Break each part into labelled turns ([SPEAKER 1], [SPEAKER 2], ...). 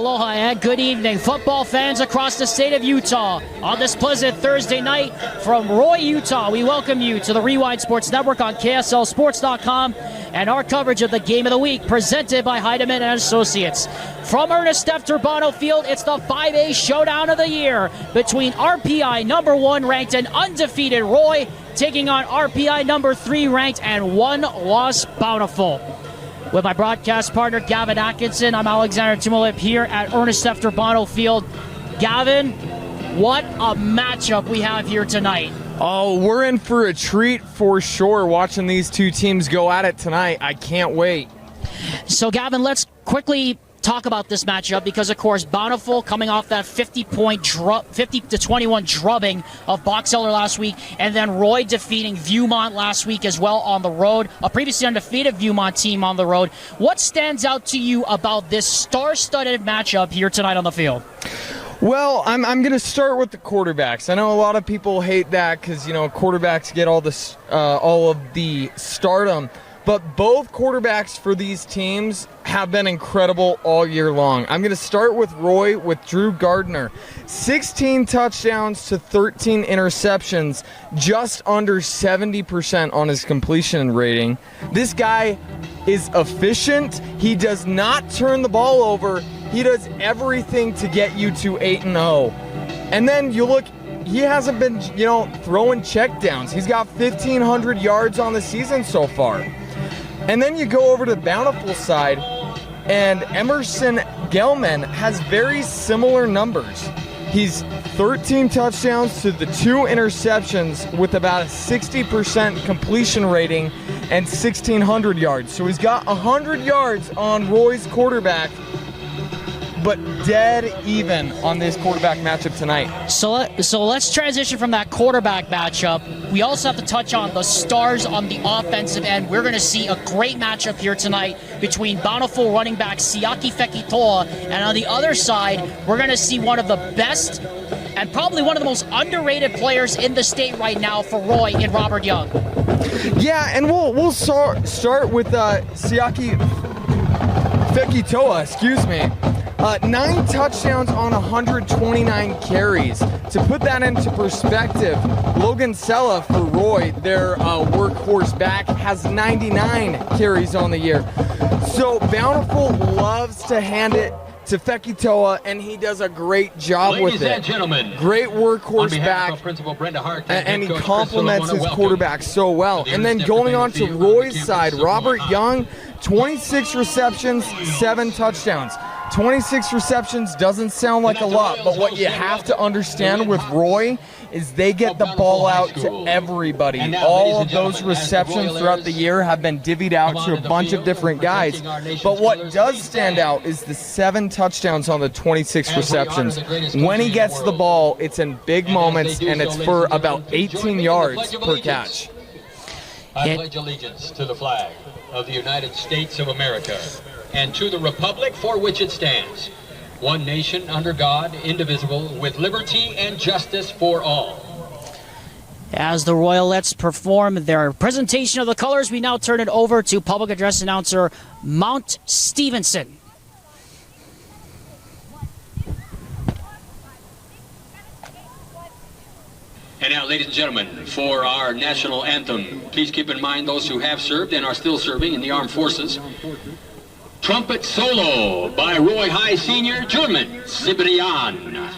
[SPEAKER 1] aloha, and good evening, football fans across the state of Utah. On this pleasant Thursday night from Roy, Utah, we welcome you to the Rewind Sports Network on KSLSports.com and our coverage of the Game of the Week presented by Heidemann and Associates. From Ernest F. Turbano Field, it's the 5A showdown of the year between RPI number 1 ranked and undefeated Roy taking on RPI number 3 ranked and 1-loss Bountiful. With my broadcast partner, Gavin Atkinson, I'm Alexander Tumulip here at Ernest F. Turbano Field. Gavin, what a matchup we have here tonight.
[SPEAKER 2] Oh, we're in for a treat for sure watching these two teams go at it tonight. I can't wait.
[SPEAKER 1] So, Gavin, let's quickly talk about this matchup because, of course, Bountiful coming off that 50-21 drubbing of Box Elder last week, and then Roy defeating Viewmont last week as well on the road, a previously undefeated Viewmont team on the road. What stands out to you about this star-studded matchup here tonight on the field?
[SPEAKER 2] Well, I'm going to start with the quarterbacks. I know a lot of people hate that because, quarterbacks get all of the stardom. But both quarterbacks for these teams have been incredible all year long. I'm going to start with Roy with Drew Gardner. 16 touchdowns to 13 interceptions, just under 70% on his completion rating. This guy is efficient. He does not turn the ball over. He does everything to get you to 8-0. And then you look, he hasn't been, throwing checkdowns. He's got 1,500 yards on the season so far. And then you go over to the Bountiful side, and Emerson Gelman has very similar numbers. He's 13 touchdowns to the 2 interceptions with about a 60% completion rating and 1,600 yards. So he's got 100 yards on Roy's quarterback, but dead even on this quarterback matchup tonight.
[SPEAKER 1] So let's transition from that quarterback matchup. We also have to touch on the stars on the offensive end. We're going to see a great matchup here tonight between Bountiful running back Siaki Fekitoa, and on the other side, we're going to see one of the best and probably one of the most underrated players in the state right now for Roy in Robert Young.
[SPEAKER 2] Yeah, and we'll start with Siaki Fekitoa, 9 touchdowns on 129 carries. To put that into perspective, Logan Sella for Roy, their workhorse back, has 99 carries on the year. So Bountiful loves to hand it to Fekitoa, and he does a great job with it.
[SPEAKER 3] Ladies and gentlemen,
[SPEAKER 2] great workhorse back,
[SPEAKER 3] Principal Brenda Hart
[SPEAKER 2] and he complements his quarterback so well. And then going on to Roy's side, Robert Young, 26 receptions, 7 touchdowns. 26 receptions doesn't sound like a lot, but what you have to understand with Roy is they get the ball out to everybody. All of those receptions throughout the year have been divvied out to a bunch of different guys. But what does stand out is the 7 touchdowns on the 26 receptions. When he gets the ball, it's in big moments, and it's for about 18 yards per catch.
[SPEAKER 3] I pledge allegiance to the flag of the United States of America and to the republic for which it stands, one nation under God, indivisible, with liberty and justice for all.
[SPEAKER 1] As the Royalettes perform their presentation of the colors, we now turn it over to public address announcer Mount Stevenson.
[SPEAKER 3] And now, ladies and gentlemen, for our national anthem, please keep in mind those who have served and are still serving in the armed forces. Trumpet solo by Roy High Senior German Cibrian.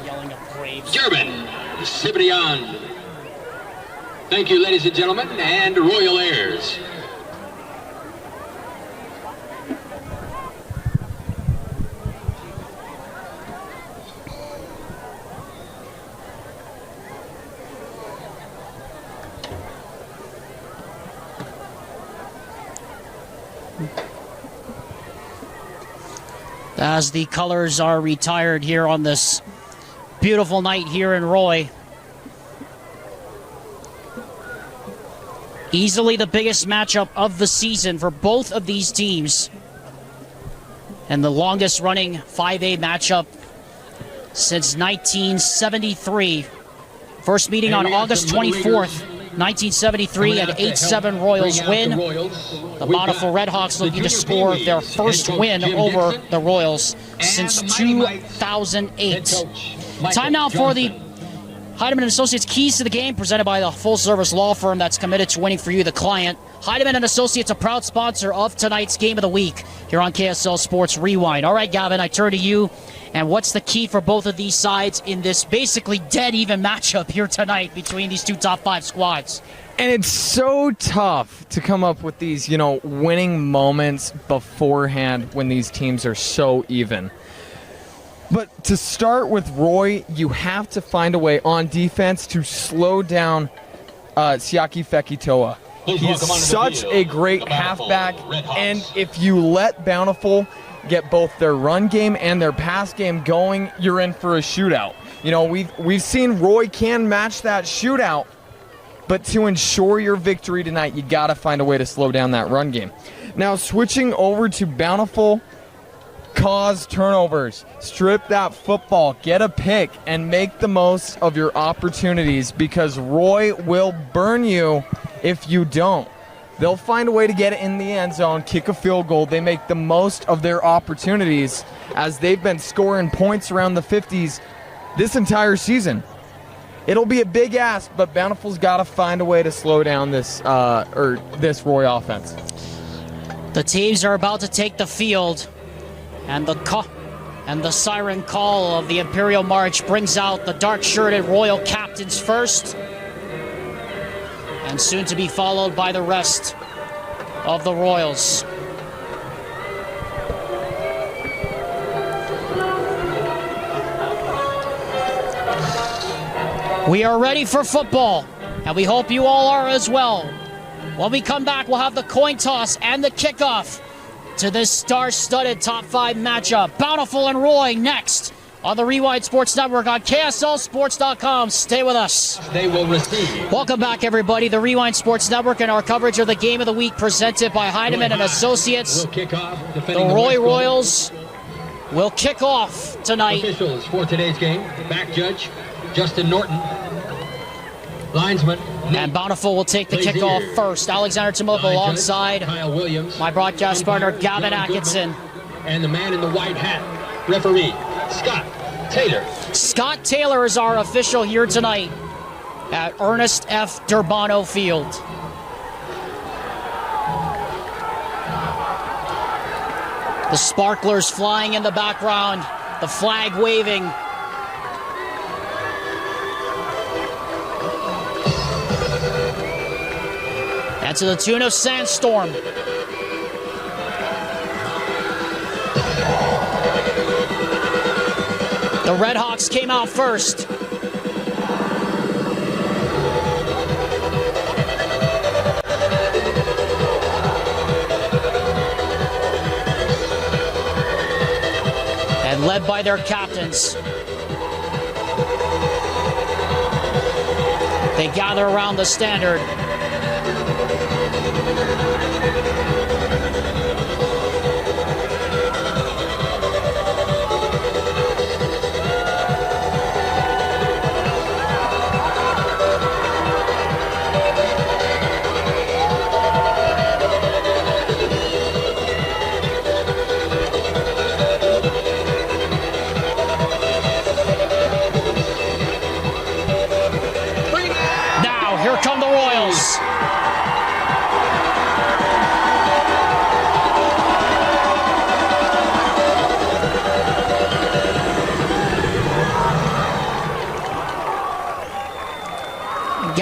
[SPEAKER 1] Yelling at Braves.
[SPEAKER 3] German, Cibrian. Thank you, ladies and gentlemen, and Royal Airs.
[SPEAKER 1] As the colors are retired here on this beautiful night here in Roy. Easily the biggest matchup of the season for both of these teams. And the longest running 5A matchup since 1973. First meeting on August 24th, 1973, an 8-7 Royals win. The Bountiful Redhawks looking to score their first win over the Royals since 2008. Time now for the Heidemann & Associates Keys to the Game, presented by the full-service law firm that's committed to winning for you, the client. Heidemann & Associates, a proud sponsor of tonight's Game of the Week here on KSL Sports Rewind. All right, Gavin, I turn to you. And what's the key for both of these sides in this basically dead-even matchup here tonight between these two top 5 squads?
[SPEAKER 2] And it's so tough to come up with these, winning moments beforehand when these teams are so even. But to start with Roy, you have to find a way on defense to slow down Siaki Fekitoa. He's such a great halfback, and if you let Bountiful get both their run game and their pass game going, you're in for a shootout. We've seen Roy can match that shootout, but to ensure your victory tonight, you got to find a way to slow down that run game. Now, switching over to Bountiful, cause turnovers, strip that football, get a pick, and make the most of your opportunities, because Roy will burn you if you don't. They'll find a way to get it in the end zone, kick a field goal. They make the most of their opportunities, as they've been scoring points around the 50s this entire season. It'll be a big ask, but Bountiful's got to find a way to slow down this Roy offense.
[SPEAKER 1] The teams are about to take the field, and the siren call of the Imperial March brings out the dark-shirted Royal captains first, and soon to be followed by the rest of the Royals. We are ready for football, and we hope you all are as well. When we come back, we'll have the coin toss and the kickoff to this star-studded top 5 matchup. Bountiful and Roy next on the Rewind Sports Network on KSLSports.com. Stay with us.
[SPEAKER 3] They will receive.
[SPEAKER 1] Welcome back, everybody. The Rewind Sports Network and our coverage of the Game of the Week presented by Heidemann & Associates.
[SPEAKER 3] Will kick off,
[SPEAKER 1] the Roy Royals will kick off tonight.
[SPEAKER 3] Officials for today's game: back judge Justin Norton, linesman
[SPEAKER 1] and Bountiful will take the kickoff first. Alexander Timothy alongside
[SPEAKER 3] Kyle Williams,
[SPEAKER 1] my broadcast partner Gavin Atkinson,
[SPEAKER 3] and the man in the white hat, referee Scott Taylor.
[SPEAKER 1] Scott Taylor is our official here tonight at Ernest F. Durbano Field. The sparklers flying in the background, the flag waving. And to the tune of Sandstorm. The Redhawks came out first. And led by their captains. They gather around the standard.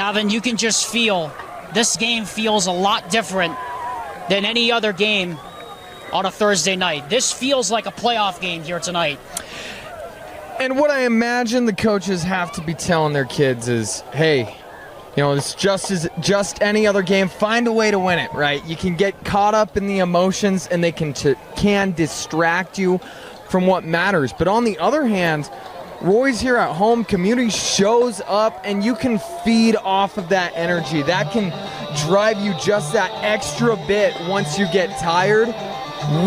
[SPEAKER 1] Gavin, you can just feel this game feels a lot different than any other game on a Thursday night. This feels like a playoff game here tonight.
[SPEAKER 2] And what I imagine the coaches have to be telling their kids is, hey, it's just any other game. Find a way to win it, right? You can get caught up in the emotions, and they can distract you from what matters. But on the other hand, Roy's here at home, community shows up, and you can feed off of that energy. That can drive you just that extra bit once you get tired.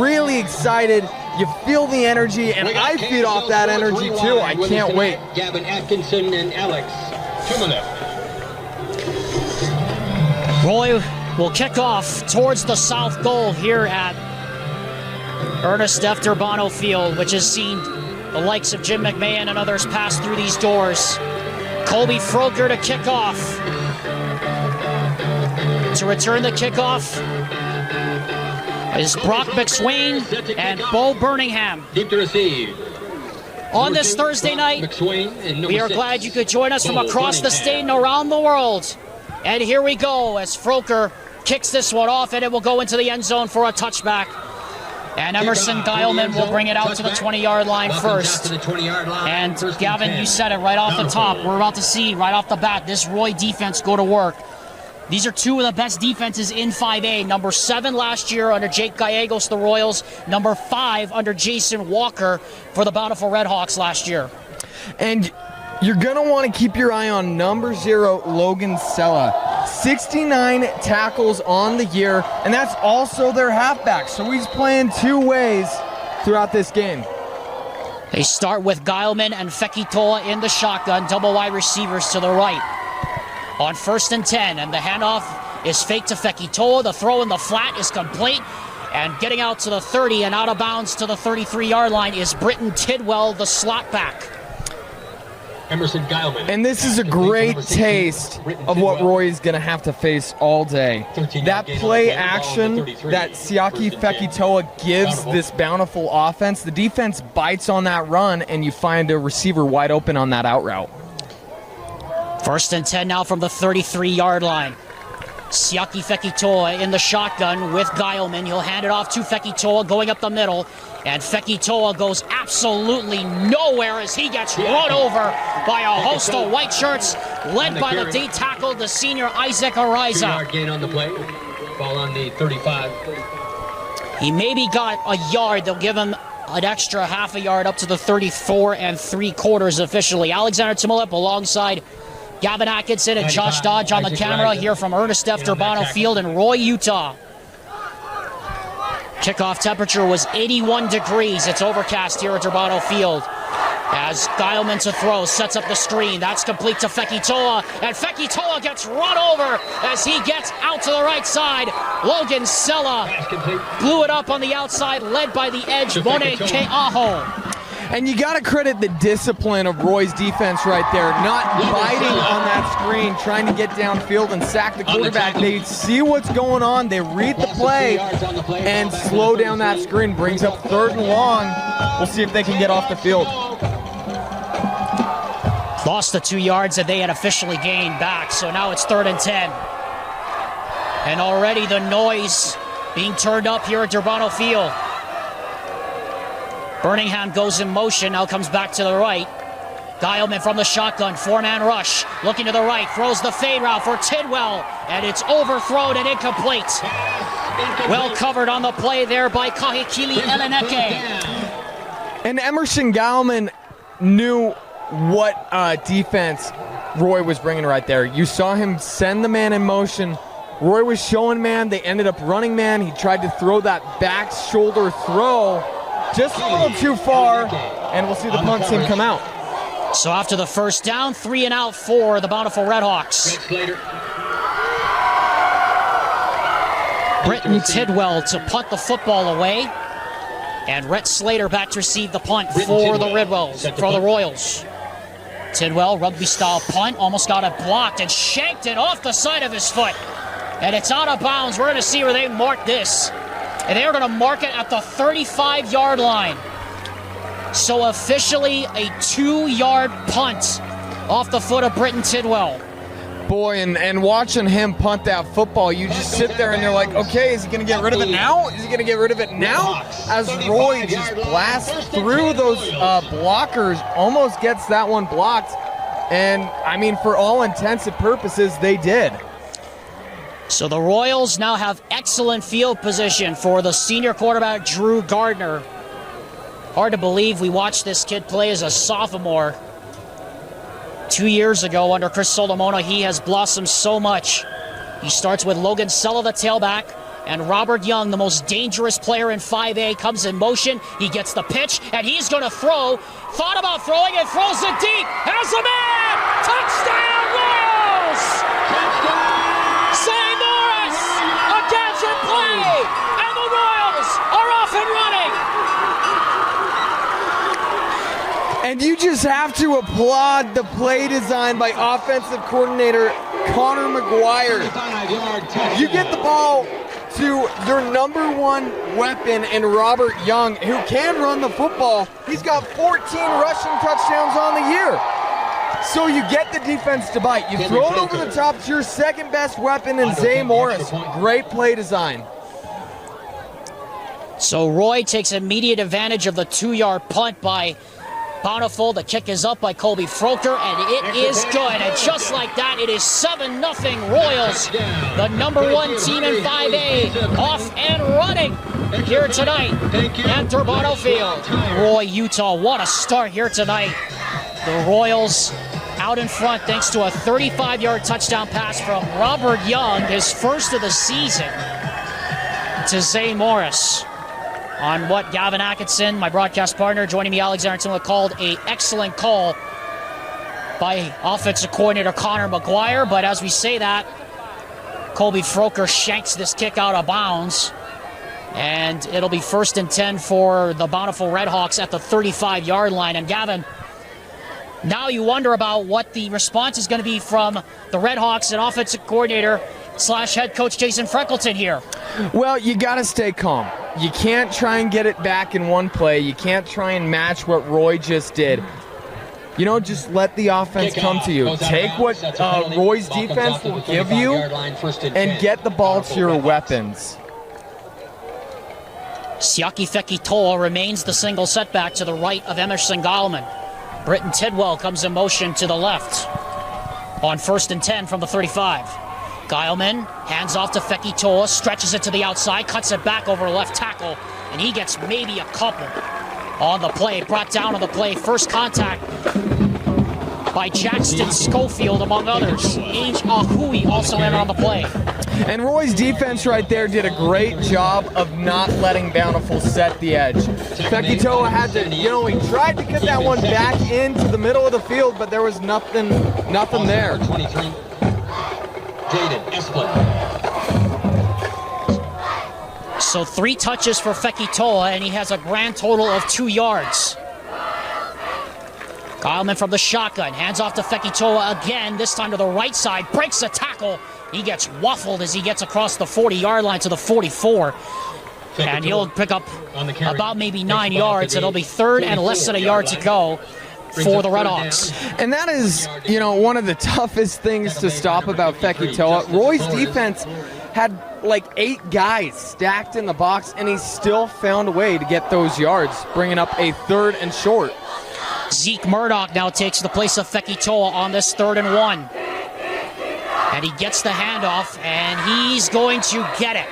[SPEAKER 2] Really excited. You feel the energy, and I feed off that energy too. I can't wait.
[SPEAKER 3] Gavin Atkinson and Alex Tumanev.
[SPEAKER 1] Roy will kick off towards the south goal here at Ernest F. Durbano Field, which has seen the likes of Jim McMahon and others pass through these doors. Colby Froker to kick off. To return the kickoff is Brock McSwain and Bo Birmingham.
[SPEAKER 3] Deep to receive.
[SPEAKER 1] On this Thursday night, we are glad you could join us from across the state and around the world. And here we go as Froker kicks this one off, and it will go into the end zone for a touchback. And Emerson Dialman will bring it out to the 20-yard line first. And Gavin, you said it right off the top. We're about to see right off the bat this Roy defense go to work. These are two of the best defenses in 5A. Number 7 last year under Jake Gallegos, the Royals. Number 5 under Jason Walker for the Bountiful Redhawks last year.
[SPEAKER 2] And you're going to want to keep your eye on number 0, Logan Sella. 69 tackles on the year, and that's also their halfback. So he's playing two ways throughout this game.
[SPEAKER 1] They start with Geilman and Fekitoa in the shotgun, double wide receivers to the right. On 1st and 10, and the handoff is fake to Fekitoa. The throw in the flat is complete, and getting out to the 30 and out of bounds to the 33-yard line is Britton Tidwell, the slot back.
[SPEAKER 3] Emerson Geilman.
[SPEAKER 2] And this is a great taste of what Roy is going to have to face all day. That play action that Siaki Fekitoa gives this Bountiful offense, the defense bites on that run, and you find a receiver wide open on that out route.
[SPEAKER 1] 1st and 10 now from the 33-yard line. Siaki Fekitoa in the shotgun with Geilman. He'll hand it off to Fekitoa going up the middle. And Fekitoa goes absolutely nowhere as he gets run over by a host of white shirts led by the D tackle, the senior Isaac Ariza.
[SPEAKER 3] 2-yard gain on the play. Ball on the 35.
[SPEAKER 1] He maybe got a yard. They'll give him an extra half a yard up to the 34 3/4 officially. Alexander Timolip alongside Gavin Atkinson and Josh Dodge on the camera here from Ernest F. Durbano Field in Roy, Utah. Kickoff temperature was 81 degrees. It's overcast here at Durbano Field. As Geilman to throw, sets up the screen. That's complete to Fekitoa. And Fekitoa gets run over as he gets out to the right side. Logan Sella blew it up on the outside, led by the edge, Bone Ke'aho.
[SPEAKER 2] And you got to credit the discipline of Roy's defense right there, not biting on that screen, trying to get downfield and sack the quarterback. They see what's going on, they read the play, and slow down that screen. Brings up 3rd and long. We'll see if they can get off the field.
[SPEAKER 1] Lost the 2 yards that they had officially gained back, so now it's 3rd and 10. And already the noise being turned up here at Durbano Field. Birmingham goes in motion, now comes back to the right. Geilman from the shotgun, 4-man rush, looking to the right, throws the fade route for Tidwell, and it's overthrown and incomplete. Well covered on the play there by Kahikili Eleneke.
[SPEAKER 2] And Emerson Geilman knew what defense Roy was bringing right there. You saw him send the man in motion. Roy was showing man, they ended up running man. He tried to throw that back shoulder throw, just a little too far, and we'll see the punt team come out.
[SPEAKER 1] So after the first down, 3 and out for the Bountiful Redhawks. Britton Tidwell to punt the football away, and Rhett Slater back to receive the punt for the Royals. Tidwell, rugby-style punt, almost got it blocked and shanked it off the side of his foot. And it's out of bounds. We're going to see where they mark this. And they're going to mark it at the 35-yard line. So officially a 2-yard punt off the foot of Britton Tidwell.
[SPEAKER 2] Boy, and watching him punt that football, you just sit there and you're like, okay, is he going to get rid of it now? Is he going to get rid of it now? As Roy just blasts through those blockers, almost gets that one blocked. And, I mean, for all intents and purposes, they did.
[SPEAKER 1] So the Royals now have excellent field position for the senior quarterback, Drew Gardner. Hard to believe we watched this kid play as a sophomore. 2 years ago under Chris Solomona, he has blossomed so much. He starts with Logan Sella, the tailback, and Robert Young, the most dangerous player in 5A, comes in motion. He gets the pitch, and he's going to throw. Thought about throwing and throws it deep. Has a man! Touchdown, Royals! St. Morris, a gadget play, and the Royals are off and running.
[SPEAKER 2] And you just have to applaud the play design by offensive coordinator Connor McGuire. You get the ball to your number one weapon in Robert Young, who can run the football. He's got 14 rushing touchdowns on the year. So you get the defense to bite. You throw it over the top to your second best weapon in Zay Morris. Great play design.
[SPEAKER 1] So Roy takes immediate advantage of the 2-yard punt by Bountiful. The kick is up by Colby Froker, and it is good. And just like that, it is 7-0 Royals, the number one team in 5A, off and running here tonight at Turbano Field. Roy, Utah, what a start here tonight. The Royals out in front thanks to a 35-yard touchdown pass from Robert Young, his first of the season, to Zay Morris. On what Gavin Atkinson, my broadcast partner, joining me, Alexander Tidwell, called an excellent call by offensive coordinator Connor McGuire. But as we say that, Colby Froker shanks this kick out of bounds. And it'll be 1st and 10 for the Bountiful Redhawks at the 35-yard line. And Gavin, now you wonder about what the response is going to be from the Redhawks and offensive coordinator / head coach Jason Freckleton here.
[SPEAKER 2] Well, you got to stay calm. You can't try and get it back in one play. You can't try and match what Roy just did. You know, just let the offense come to you. Take what Roy's defense will give you and get the ball to your weapons.
[SPEAKER 1] Siaki Fekitoa remains the single setback to the right of Emerson Gallman. Britton Tidwell comes in motion to the left on 1st and 10 from the 35. Geilman hands off to Fekitoa, stretches it to the outside, cuts it back over left tackle, and he gets maybe a couple on the play. Brought down on the play. First contact by Jackson Schofield, among others. Ainge Ahui also in on the play.
[SPEAKER 2] And Roy's defense right there did a great job of not letting Bountiful set the edge. Fekitoa had to, he tried to get that one back into the middle of the field, but there was nothing there.
[SPEAKER 1] So 3 touches for Fekitoa, and he has a grand total of 2 yards. Geilman from the shotgun, hands off to Fekitoa again, this time to the right side, breaks a tackle. He gets waffled as he gets across the 40-yard line to the 44. And he'll pick up about maybe 9 yards. It'll be 3rd and less than a yard to go for the Redhawks.
[SPEAKER 2] And that is, one of the toughest things to stop about Fekitoa. Roy's defense had like 8 guys stacked in the box, and he still found a way to get those yards, bringing up a 3rd and short.
[SPEAKER 1] Zeke Murdoch now takes the place of Fekitoa on this 3rd and 1. And he gets the handoff, and he's going to get it.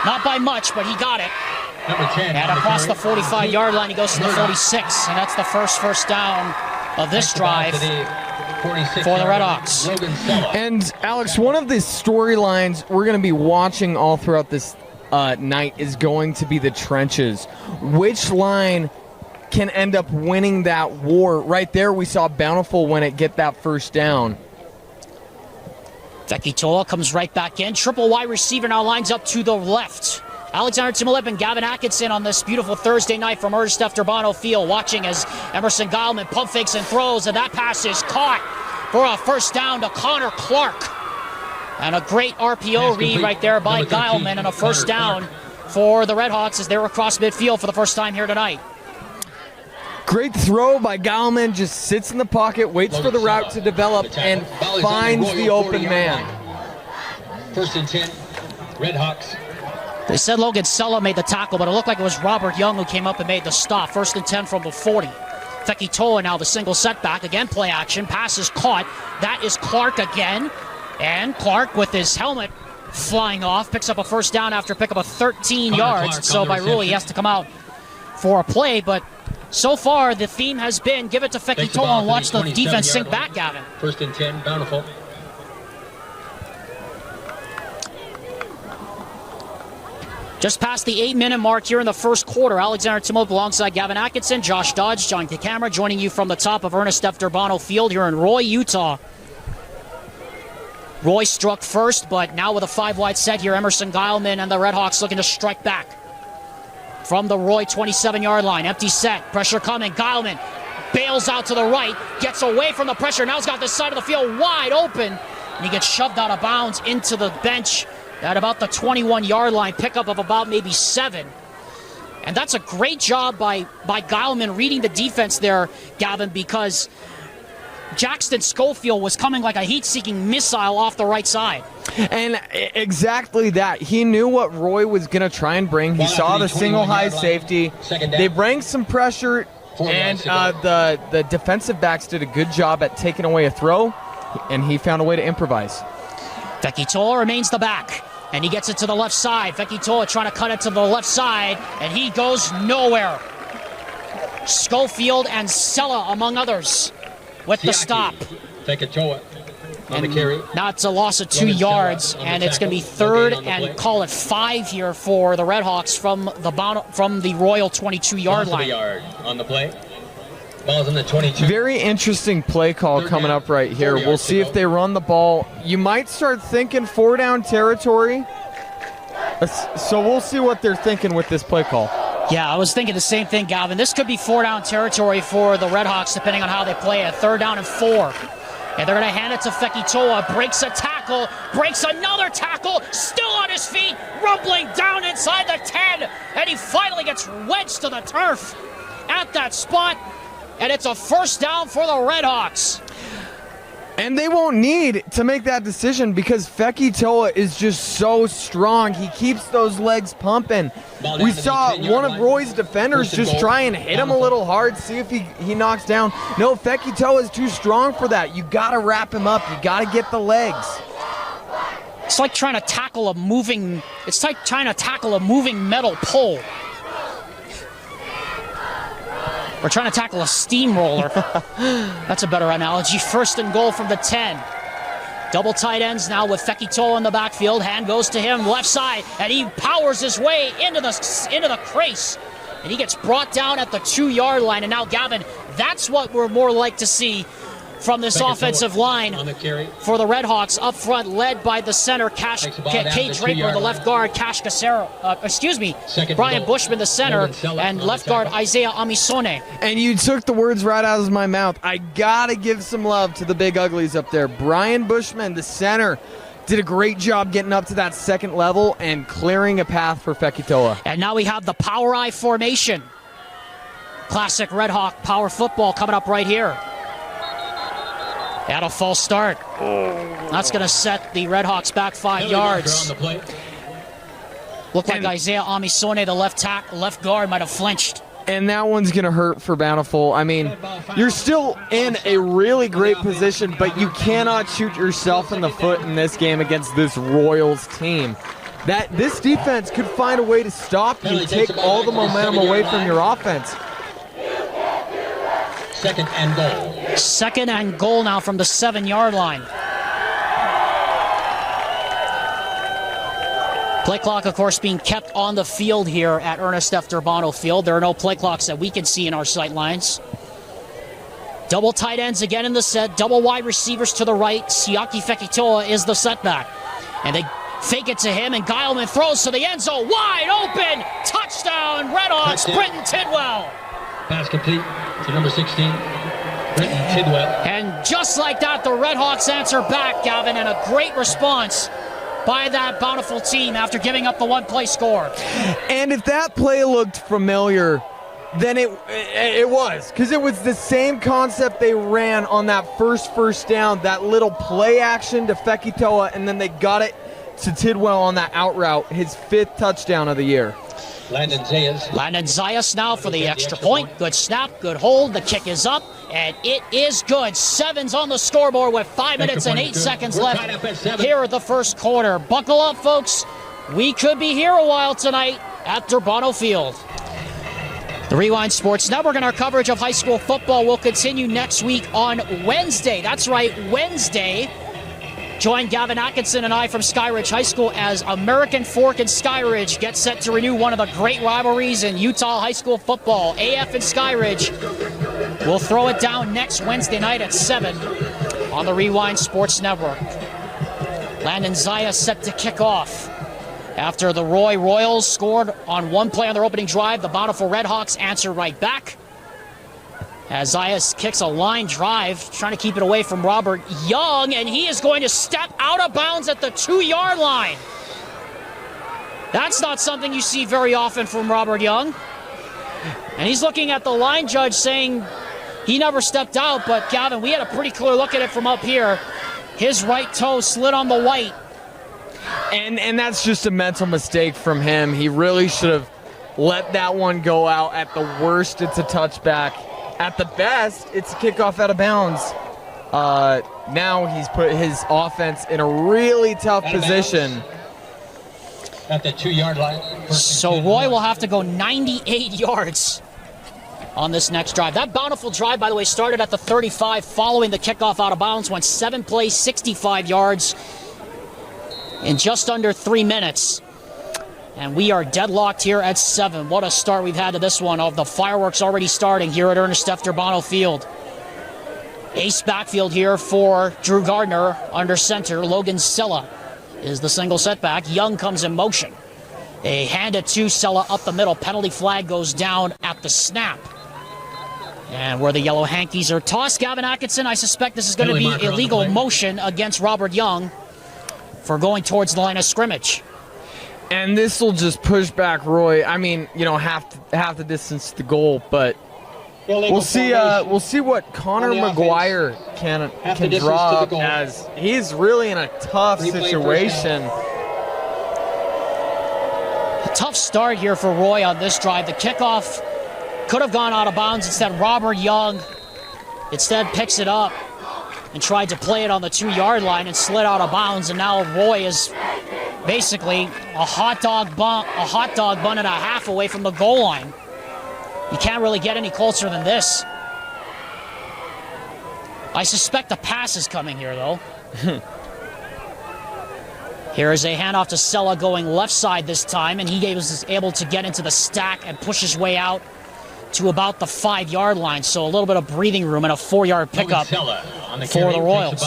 [SPEAKER 1] Not by much, but he got it. And across the 45-yard line, he goes to the 46, and that's the first down of this drive for the Redhawks.
[SPEAKER 2] And Alex, one of the storylines we're going to be watching all throughout this night is going to be the trenches. Which line can end up winning that war? Right there, we saw Bountiful win it, get that first down.
[SPEAKER 1] Fekitoa comes right back in. Triple wide receiver now lines up to the left. Alexander Timolip and Gavin Atkinson on this beautiful Thursday night from Ernst Turbano Field, watching as Emerson Geilman pump fakes and throws, and that pass is caught for a first down to Connor Clark. And a great RPO read right there by Geilman, and a first down for the Redhawks as they're across midfield for the first time here tonight.
[SPEAKER 2] Great throw by Gallman, just sits in the pocket, waits for the route to develop, and finds the open man.
[SPEAKER 3] 1st and 10, Redhawks.
[SPEAKER 1] They said Logan Sella made the tackle, but it looked like it was Robert Young who came up and made the stop. 1st and 10 from the 40. Fekitoa now the single setback. Again, play action. Pass is caught. That is Clark again. And Clark with his helmet flying off picks up a first down after pick up a 13 yards. So by rule, he has to come out for a play. But so far, the theme has been give it to Fekitoa and watch the defense sink back, Gavin.
[SPEAKER 3] 1st and 10, Bountiful.
[SPEAKER 1] Just past the 8-minute mark here in the first quarter. Alexander Timoth alongside Gavin Atkinson, Josh Dodge, John the camera, joining you from the top of Ernest F. Durbano Field here in Roy, Utah. Roy struck first, but now with a 5-wide set here, Emerson Geilman and the Redhawks looking to strike back. From the Roy 27-yard line, empty set, pressure coming, Geilman bails out to the right, gets away from the pressure, now he's got this side of the field wide open, and he gets shoved out of bounds into the bench at about the 21-yard line, pickup of about maybe 7. And that's a great job by Geilman reading the defense there, Gavin, because Jackson Schofield was coming like a heat-seeking missile off the right side.
[SPEAKER 2] And exactly that. He knew what Roy was going to try and bring. He saw the single high safety. They bring some pressure, and the defensive backs did a good job at taking away a throw, and he found a way to improvise.
[SPEAKER 1] Fekitoa remains the back, and he gets it to the left side. Fekitoa trying to cut it to the left side, and he goes nowhere. Schofield and Sella, among others, with the stop.
[SPEAKER 3] Fekitoa on the carry.
[SPEAKER 1] Now it's a loss of 2 yards, and it's going to be 3rd and call it 5 here for the Redhawks from the Royal 22-yard line.
[SPEAKER 3] On the play. Ball's in the 22.
[SPEAKER 2] Very interesting play call coming up right here. We'll see if they run the ball. You might start thinking 4-down territory. So we'll see what they're thinking with this play call.
[SPEAKER 1] Yeah, I was thinking the same thing, Galvin. This could be 4-down territory for the Redhawks, depending on how they play it. 3rd down and 4. And they're going to hand it to Fekitoa. Breaks a tackle. Breaks another tackle. Still on his feet. Rumbling down inside the 10. And he finally gets wedged to the turf at that spot. And it's a first down for the Redhawks.
[SPEAKER 2] And they won't need to make that decision because Fekitoa is just so strong. He keeps those legs pumping. We saw one of Roy's defenders just try and hit him a little hard, see if he knocks down. No, Fekitoa is too strong for that. You got to wrap him up. You got to get the legs.
[SPEAKER 1] It's like trying to tackle a moving metal pole. We're trying to tackle a steamroller. That's a better analogy. 1st and goal from the 10. Double tight ends now with Fekitoa in the backfield. Hand goes to him, left side, and he powers his way into the crease. And he gets brought down at the 2-yard line. And now, Gavin, that's what we're more like to see from this offensive line for the Redhawks up front, led by the center, Kate Draper, the left guard, Brian Bushman, the center, and left guard, Isaiah Amisone.
[SPEAKER 2] And you took the words right out of my mouth. I got to give some love to the big uglies up there. Brian Bushman, the center, did a great job getting up to that 2nd level and clearing a path for Fekitoa.
[SPEAKER 1] And now we have the Power I formation. Classic Red Hawk power football coming up right here. At a false start. That's going to set the Redhawks back 5 yards. Looked like Isaiah Amisone, the left guard, might have flinched.
[SPEAKER 2] And that one's going to hurt for Bountiful. I mean, you're still in a really great position, but you cannot shoot yourself in the foot in this game against this Royals team. This defense could find a way to stop you, take all the momentum away from your offense.
[SPEAKER 3] 2nd and goal.
[SPEAKER 1] 2nd and goal now from the 7-yard line. Play clock, of course, being kept on the field here at Ernest F. Durbano Field. There are no play clocks that we can see in our sight lines. Double tight ends again in the set. Double wide receivers to the right. Siaki Fekitoa is the setback. And they fake it to him, and Geilman throws to the end zone. Wide open! Touchdown, Redhawks, Brenton Tidwell.
[SPEAKER 3] Pass complete to number 16, Brenton Tidwell.
[SPEAKER 1] And just like that, the Redhawks answer back, Gavin, and a great response by that Bountiful team after giving up the 1-play score.
[SPEAKER 2] And if that play looked familiar, Then it was, because it was the same concept they ran on that first down, that little play action to Fekitoa, and then they got it to Tidwell on that out route, his 5th touchdown of the year.
[SPEAKER 1] Landon Zayas now for the extra point. Good snap, good hold. The kick is up, and it is good. 7's on the scoreboard with 5 minutes and 8 seconds left here at the first quarter. Buckle up, folks. We could be here a while tonight at Durbano Field. The Rewind Sports Network and our coverage of high school football will continue next week on Wednesday. That's right, Wednesday. Join Gavin Atkinson and I from Skyridge High School as American Fork and Skyridge get set to renew one of the great rivalries in Utah high school football. AF and Skyridge will throw it down next Wednesday night at 7 on the Rewind Sports Network. Landon Zaya set to kick off. After the Roy Royals scored on one play on their opening drive, the Bountiful Redhawks answer right back. As Zayas kicks a line drive, trying to keep it away from Robert Young, and he is going to step out of bounds at the 2-yard line. That's not something you see very often from Robert Young. And he's looking at the line judge saying he never stepped out, but Gavin, we had a pretty clear look at it from up here. His right toe slid on the white.
[SPEAKER 2] And that's just a mental mistake from him. He really should have let that one go out. At the worst, it's a touchback. At the best, it's a kickoff out of bounds. Now he's put his offense in a really tough position.
[SPEAKER 3] At the 2-yard line.
[SPEAKER 1] So Roy will have to go 98 yards on this next drive. That Bountiful drive, by the way, started at the 35 following the kickoff out of bounds, went 7 plays, 65 yards in just under 3 minutes. And we are deadlocked here at 7. What a start we've had to this one. Of the fireworks already starting here at Ernest F. Durbano Field. Ace backfield here for Drew Gardner under center. Logan Sella is the single setback. Young comes in motion. A hand it to Sella up the middle. Penalty flag goes down at the snap. And where the yellow hankies are tossed, Gavin Atkinson, I suspect this is going to be illegal motion against Robert Young for going towards the line of scrimmage.
[SPEAKER 2] And this will just push back Roy. I mean, half the distance to the goal, but we'll see. We'll see what Connor McGuire can draw up, as he's really in a tough situation.
[SPEAKER 1] A tough start here for Roy on this drive. The kickoff could have gone out of bounds. Instead, Robert Young picks it up and tried to play it on the 2-yard line and slid out of bounds. And now Roy is basically a hot dog bun and a half away from the goal line. You can't really get any closer than this. I suspect a pass is coming here, though. Here is a handoff to Sella going left side this time, and he was able to get into the stack and push his way out to about the 5-yard line. So a little bit of breathing room and a 4-yard pickup for the Royals.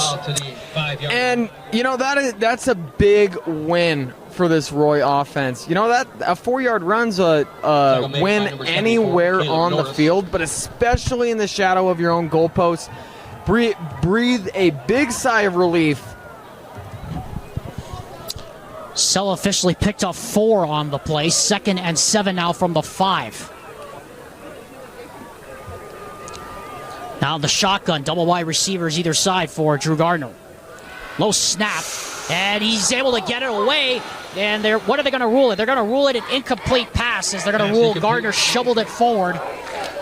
[SPEAKER 2] And, that's a big win for this Roy offense. That a 4-yard run's a win anywhere on the field, but especially in the shadow of your own goalpost. Breathe a big sigh of relief.
[SPEAKER 1] Sella officially picked up 4 on the play. 2nd and 7 now from the 5. Now the shotgun, double wide receivers either side for Drew Gardner. Low snap, and he's able to get it away. And what are they going to rule it? They're going to rule it an incomplete pass, as they're going to rule Gardner shoveled it forward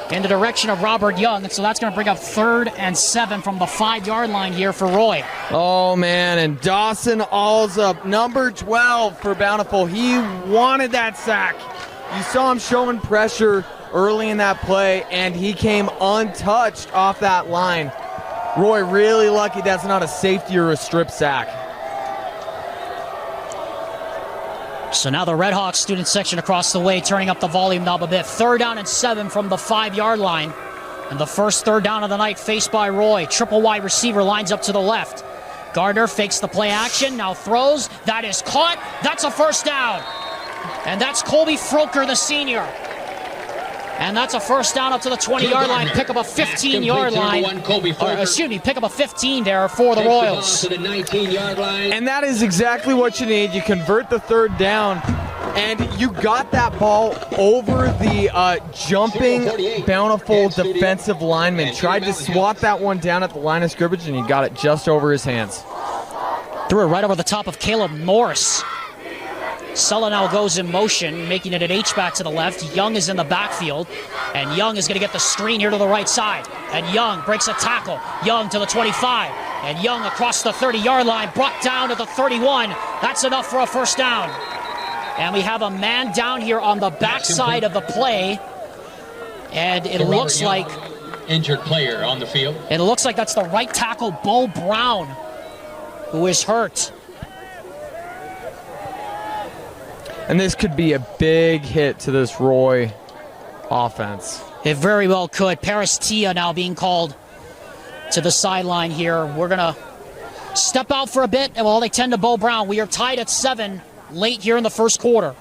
[SPEAKER 1] in the direction of Robert Young. And so that's going to bring up 3rd and 7 from the 5-yard line here for Roy.
[SPEAKER 2] Oh, man, and Dawson Allsup, number 12 for Bountiful. He wanted that sack. You saw him showing pressure early in that play, and he came untouched off that line. Roy really lucky that's not a safety or a strip sack.
[SPEAKER 1] So now the Redhawks student section across the way, turning up the volume knob a bit. 3rd down and 7 from the 5-yard line. And the first 3rd down of the night faced by Roy. Triple wide receiver lines up to the left. Gardner fakes the play action, now throws. That is caught. That's a first down. And that's Colby Froker, the senior. And that's a first down up to the 20-yard line. Pick up a 15-yard line. Pick up a 15 there for the Royals.
[SPEAKER 2] And that is exactly what you need. You convert the 3rd down And you got that ball over the jumping Bountiful defensive lineman. Tried to swat that one down at the line of scrimmage, and he got it just over his hands.
[SPEAKER 1] Threw it right over the top of Caleb Morris. Sulla now goes in motion, making it an H-back to the left. Young is in the backfield, and Young is going to get the screen here to the right side. And Young breaks a tackle. Young to the 25, and Young across the 30-yard line, brought down to the 31. That's enough for a first down. And we have a man down here on the backside of the play, and it looks like
[SPEAKER 3] injured player on the field.
[SPEAKER 1] It looks like that's the right tackle, Bo Brown, who is hurt.
[SPEAKER 2] And this could be a big hit to this Roy offense.
[SPEAKER 1] It very well could. Paris Tia now being called to the sideline here. We're going to step out for a bit, and while they tend to Bo Brown, we are tied at 7 late here in the first quarter.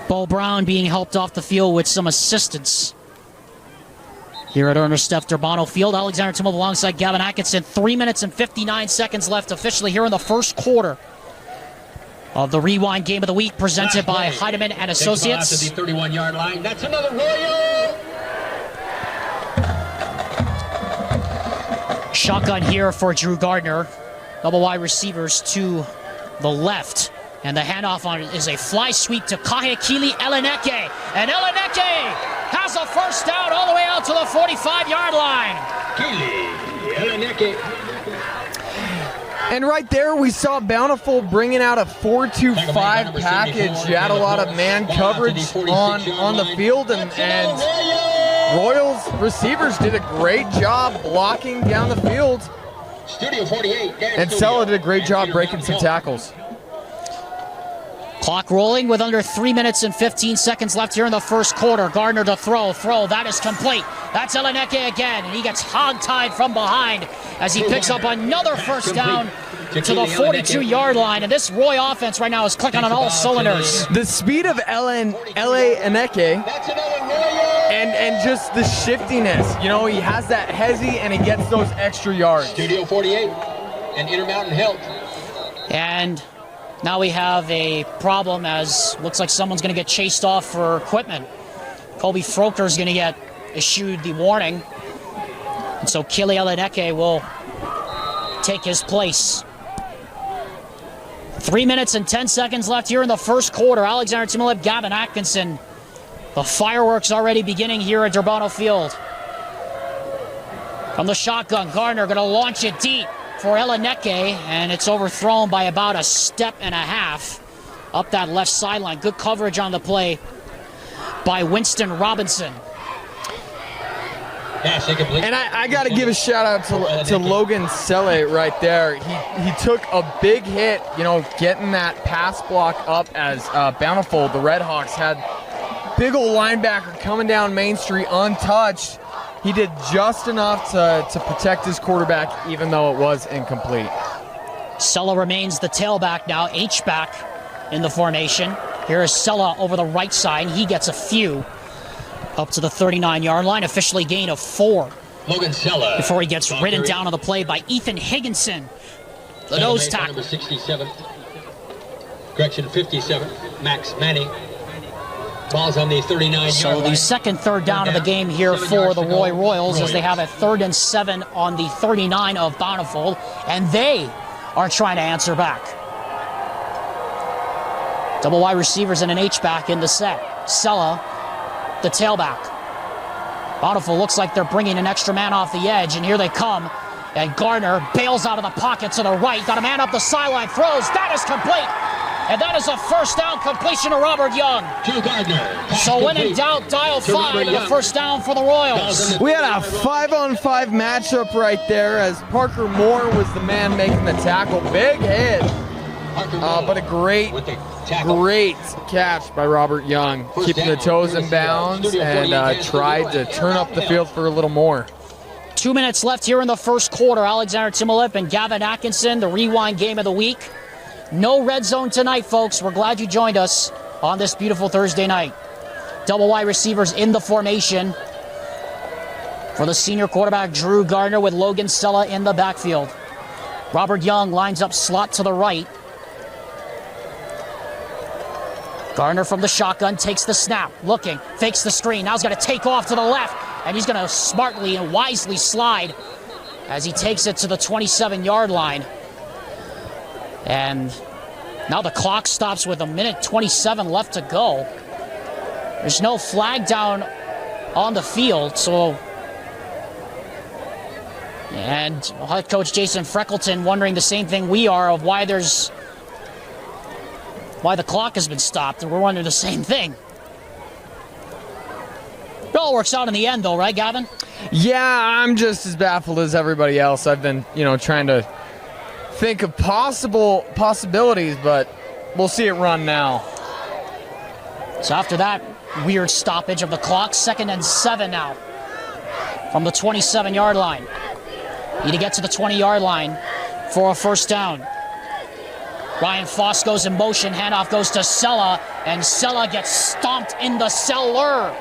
[SPEAKER 1] Bo Brown being helped off the field with some assistance here at Ernest F. Durbano Field. Alexander Timov alongside Gavin Atkinson. 3 minutes and 59 seconds left officially here in the first quarter of the Rewind Game of the Week, presented by Heidemann and Associates.
[SPEAKER 3] To the 31-yard line. That's another Royal.
[SPEAKER 1] Shotgun here for Drew Gardner. Double wide receivers to the left. And the handoff on it is a fly sweep to Kahekili Eleneke. And Eleneke has a first down all the way out to the 45-yard line.
[SPEAKER 3] Kili Eleneke.
[SPEAKER 2] And right there, we saw Bountiful bringing out a 4-2-5 package. You had a lot of man coverage on the field, and Royals receivers did a great job blocking down the field.
[SPEAKER 3] Studio 48.
[SPEAKER 2] And Sulla did a great job breaking some tackles.
[SPEAKER 1] Clock rolling with under 3 minutes and 15 seconds left here in the first quarter. Gardner to throw, that is complete. That's Eleneke again, and he gets hog-tied from behind as he picks up another first down to the 42-yard line. And this Roy offense right now is clicking on all cylinders.
[SPEAKER 2] The speed of Eleneke and just the shiftiness. You know, he has that hezzy and he gets those extra yards.
[SPEAKER 3] Studio 48 and Intermountain Health.
[SPEAKER 1] And now we have a problem, as looks like someone's going to get chased off for equipment. Kobe Froker is going to get issued the warning. And so Kili Eleneke will take his place. 3 minutes and 10 seconds left here in the first quarter. Alexander Timolip, Gavin Atkinson. The fireworks already beginning here at Durbano Field. From the shotgun, Gardner going to launch it deep for Eleneke, and it's overthrown by about a step and a half up that left sideline. Good coverage on the play by Winston Robinson.
[SPEAKER 2] And I got to give a shout out to Logan Selle right there. He took a big hit, you know, getting that pass block up as Bountiful, the Redhawks, had big old linebacker coming down Main Street untouched. He did just enough to protect his quarterback, even though it was incomplete.
[SPEAKER 1] Sulla remains the tailback now, H-back in the formation. Here is Sulla over the right side. He gets a few up to the 39-yard line, officially gain of 4.
[SPEAKER 3] Logan Sulla.
[SPEAKER 1] Before he gets ridden down on the play by Ethan Higginson, the nose tackle.
[SPEAKER 3] Number 67. Correction, 57. Max Manning. Ball's on the 39-yard line.
[SPEAKER 1] So the second third down of the game here for the Roy Royals, as they have a 3rd and 7 on the 39 of Bountiful, and they are trying to answer back. Double wide receivers and an H-back in the set. Sulla, the tailback. Bountiful looks like they're bringing an extra man off the edge, and here they come. And Gardner bails out of the pocket to the right. Got a man up the sideline, throws. That is complete. And that is a first down completion to Robert Young.
[SPEAKER 3] To Gardner.
[SPEAKER 1] So when in doubt, dial 5, the first down for the Royals.
[SPEAKER 2] We had a 5-on-5 matchup right there as Parker Moore was the man making the tackle. Big hit, but a great catch by Robert Young, keeping the toes in bounds and tried to turn up the field for a little more.
[SPEAKER 1] 2 minutes left here in the first quarter. Alexander Timolip and Gavin Atkinson, the Rewind Game of the Week. No red zone tonight, folks. We're glad you joined us on this beautiful Thursday night. Double wide receivers in the formation for the senior quarterback, Drew Gardner, with Logan Sulla in the backfield. Robert Young lines up slot to the right. Gardner from the shotgun takes the snap, looking, fakes the screen. Now he's going to take off to the left, and he's going to smartly and wisely slide as he takes it to the 27-yard line. And now the clock stops with 1:27 left to go. There's no flag down on the field, so... And head coach Jason Freckleton wondering the same thing we are of why the clock has been stopped, and we're wondering the same thing. It all works out in the end, though, right, Gavin?
[SPEAKER 2] Yeah, I'm just as baffled as everybody else. I've been, trying to think of possibilities, but we'll see it run now.
[SPEAKER 1] So after that weird stoppage of the clock, 2nd and 7 now from the 27-yard line. Need to get to the 20-yard line for a first down. Ryan Foss goes in motion, handoff goes to Sella, and Sella gets stomped in the cellar.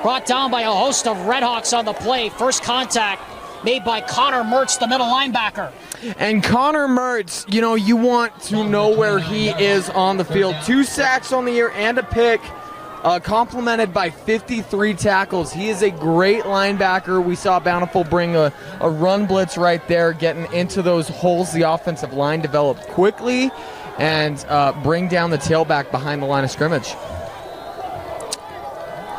[SPEAKER 1] Brought down by a host of Redhawks on the play. First contact made by Connor Mertz, the middle linebacker.
[SPEAKER 2] And Connor Mertz, you want to know where he is on the field. 2 sacks on the year and a pick, complemented by 53 tackles. He is a great linebacker. We saw Bountiful bring a run blitz right there, getting into those holes the offensive line developed quickly, and bring down the tailback behind the line of scrimmage.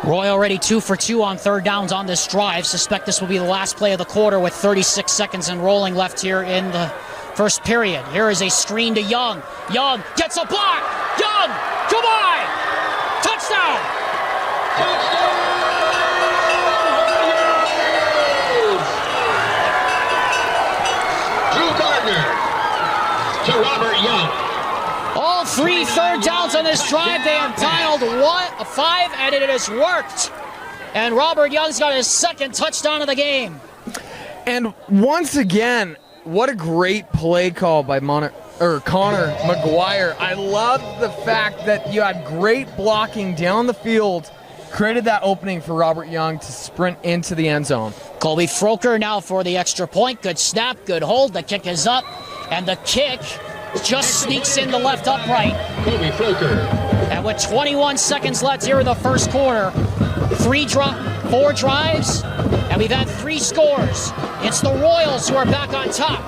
[SPEAKER 1] Roy already 2 for 2 on third downs on this drive. Suspect this will be the last play of the quarter with 36 seconds and rolling left here in the first period. Here is a screen to Young. Young gets a block. Young, goodbye. Touchdown.
[SPEAKER 3] Drew Gardner to Robert Young.
[SPEAKER 1] All 3 third downs on this drive. They have dialed 5, and it has worked. And Robert Young's got his 2nd touchdown of the game.
[SPEAKER 2] And once again, what a great play call by Connor McGuire. I love the fact that you had great blocking down the field, created that opening for Robert Young to sprint into the end zone.
[SPEAKER 1] Colby Froker now for the extra point. Good snap, good hold. The kick is up, and the kick just sneaks in the left upright.
[SPEAKER 3] Colby Froker.
[SPEAKER 1] And with 21 seconds left here in the first quarter, 4 drives, and we've had 3 scores. It's the Royals who are back on top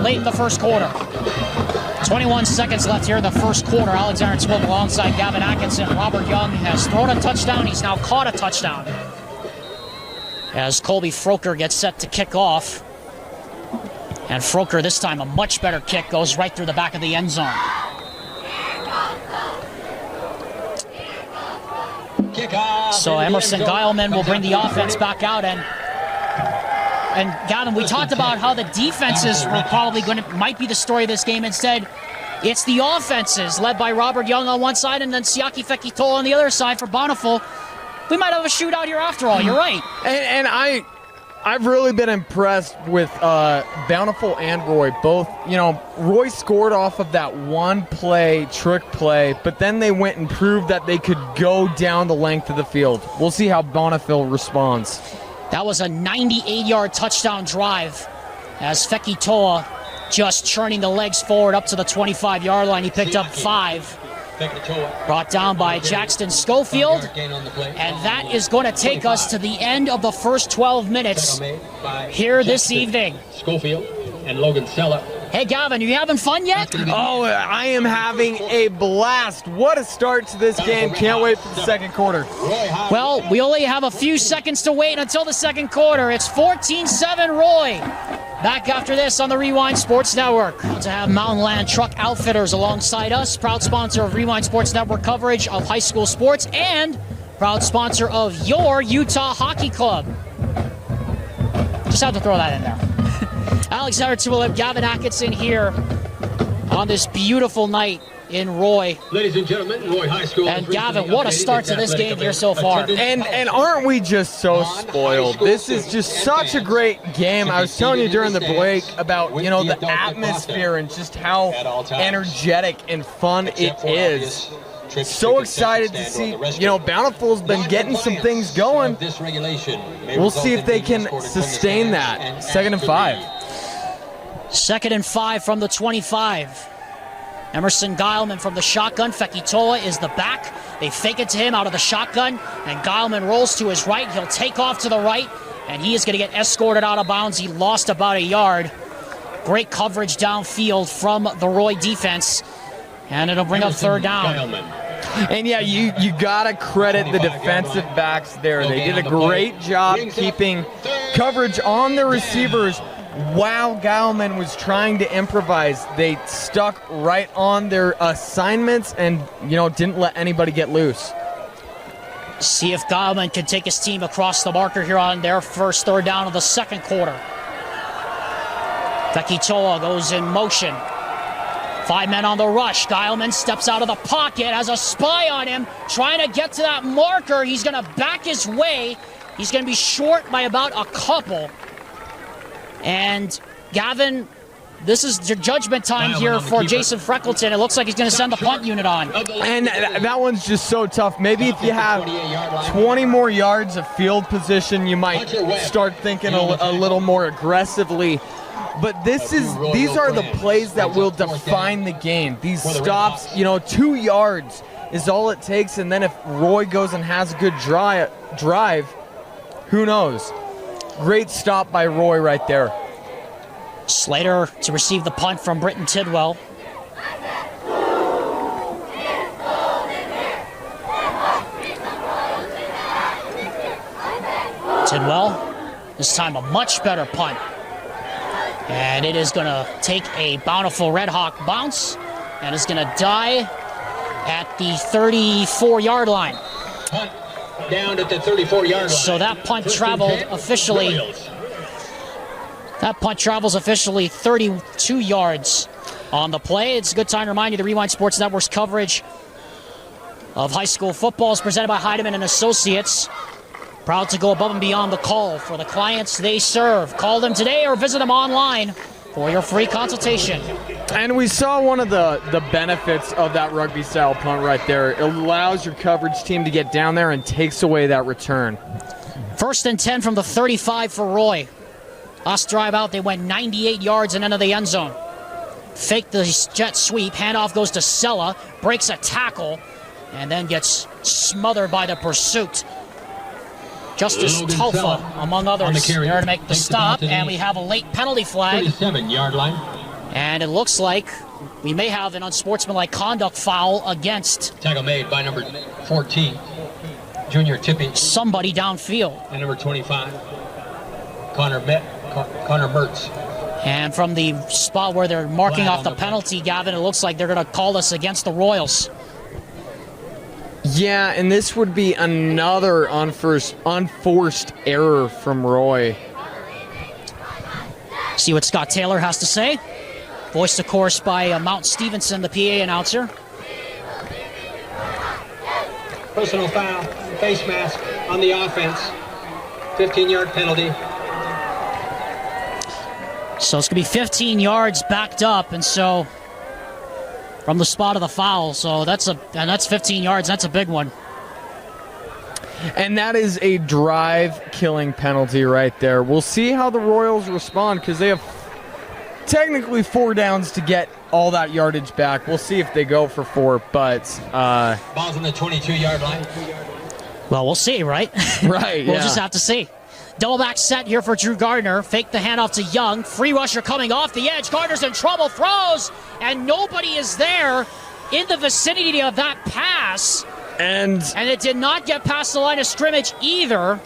[SPEAKER 1] late in the first quarter. 21 seconds left here in the first quarter. Alexander Tidwell alongside Gavin Atkinson. Robert Young has thrown a touchdown. He's now caught a touchdown. As Colby Froker gets set to kick off. And Froker, this time a much better kick, goes right through the back of the end zone. So Emerson Geilman will bring the offense back out, and Gavin, we talked about how the defenses were probably might be the story of this game. Instead, it's the offenses led by Robert Young on one side and then Siaki Fekitola on the other side for Bountiful. We might have a shootout here after all. You're right.
[SPEAKER 2] And I've really been impressed with Bountiful and Roy. Both, Roy scored off of that one play, trick play, but then they went and proved that they could go down the length of the field. We'll see how Bountiful responds.
[SPEAKER 1] That was a 98-yard touchdown drive as Fekitoa just churning the legs forward up to the 25-yard line. He picked up 5. Brought down by Jackson Schofield, and that is going to take us to the end of the first 12 minutes here this evening.
[SPEAKER 3] Schofield and Logan Sella.
[SPEAKER 1] Hey, Gavin, are you having fun yet?
[SPEAKER 2] Oh, I am having a blast. What a start to this game. Can't wait for the second quarter.
[SPEAKER 1] Well, we only have a few seconds to wait until the second quarter. It's 14-7 Roy. Back after this on the Rewind Sports Network. To have Mountain Land Truck Outfitters alongside us, proud sponsor of Rewind Sports Network coverage of high school sports and proud sponsor of your Utah Hockey Club. Just had to throw that in there. Alexander Tidwell, Gavin Atkinson here on this beautiful night in Roy.
[SPEAKER 3] Ladies and gentlemen, Roy High School.
[SPEAKER 1] And Gavin, what a start to this game here so far.
[SPEAKER 2] And aren't we just so spoiled? This is just such a great game. I was telling you during the break about, the atmosphere and just how energetic and fun it is. So excited to see, Bountiful's been getting some things going. We'll see if they can sustain that. 2nd and 5.
[SPEAKER 1] 2nd and 5 from the 25. Emerson Geilman from the shotgun. Fekitoa is the back. They fake it to him out of the shotgun, and Geilman rolls to his right. He'll take off to the right, and he is going to get escorted out of bounds. He lost about a yard. Great coverage downfield from the Roy defense, and it'll bring up third down.
[SPEAKER 2] And yeah, you gotta credit the defensive backs there. They did a great job keeping coverage on the receivers while Geilman was trying to improvise. They stuck right on their assignments and, didn't let anybody get loose.
[SPEAKER 1] See if Geilman can take his team across the marker here on their first third down of the second quarter. Fekitoa goes in motion. 5 men on the rush. Geilman steps out of the pocket, has a spy on him, trying to get to that marker. He's going to back his way. He's going to be short by about a couple. And Gavin, this is judgment time here for Jason Freckleton. It looks like he's going to send the punt unit on.
[SPEAKER 2] And that one's just so tough. Maybe if you have 20 more yards of field position, you might start thinking a little more aggressively. But these are the plays that will define the game. These stops, 2 yards is all it takes. And then if Roy goes and has a good drive, who knows? Great stop by Roy right there.
[SPEAKER 1] Slater to receive the punt from Britton Tidwell. Tidwell, this time a much better punt. And it is going to take a Bountiful Redhawk bounce and is going to die at the 34-yard line.
[SPEAKER 3] Punt down at the 34-yard line.
[SPEAKER 1] So that punt traveled officially. That punt travels officially 32 yards on the play. It's a good time to remind you the Rewind Sports Network's coverage of high school football is presented by Heidemann and Associates. Proud to go above and beyond the call for the clients they serve. Call them today or visit them online for your free consultation.
[SPEAKER 2] And we saw one of the benefits of that rugby-style punt right there. It allows your coverage team to get down there and takes away that return.
[SPEAKER 1] 1st and 10 from the 35 for Roy. Last drive out, they went 98 yards and into the end zone. Fake the jet sweep. Handoff goes to Sella. Breaks a tackle and then gets smothered by the pursuit. Justice Tulfa, among others, there to make the stop, and we have a late penalty flag.
[SPEAKER 3] 37-yard line.
[SPEAKER 1] And it looks like we may have an unsportsmanlike conduct foul against
[SPEAKER 3] Tackle made by number 14, Junior Tippy.
[SPEAKER 1] Somebody downfield.
[SPEAKER 3] And number 25, Connor Mertz.
[SPEAKER 1] And from the spot where they're marking off the penalty, Gavin, it looks like they're going to call this against the Royals.
[SPEAKER 2] Yeah, and this would be another unforced error from Roy.
[SPEAKER 1] See what Scott Taylor has to say. Voiced, of course, by Mount Stevenson, the PA announcer.
[SPEAKER 3] Personal foul, face mask on the offense. 15-yard penalty.
[SPEAKER 1] So it's going to be 15 yards backed up, and so from the spot of the foul, so that's 15 yards. That's a big one.
[SPEAKER 2] And that is a drive-killing penalty right there. We'll see how the Royals respond because they have technically 4 downs to get all that yardage back. We'll see if they go for 4, but
[SPEAKER 3] ball's on the 22-yard line.
[SPEAKER 1] Well, we'll see, right?
[SPEAKER 2] Right.
[SPEAKER 1] We'll just have to see. Double back set here for Drew Gardner. Fake the handoff to Young. Free rusher coming off the edge. Gardner's in trouble. Throws. And nobody is there in the vicinity of that pass. And it did not get past the line of scrimmage either.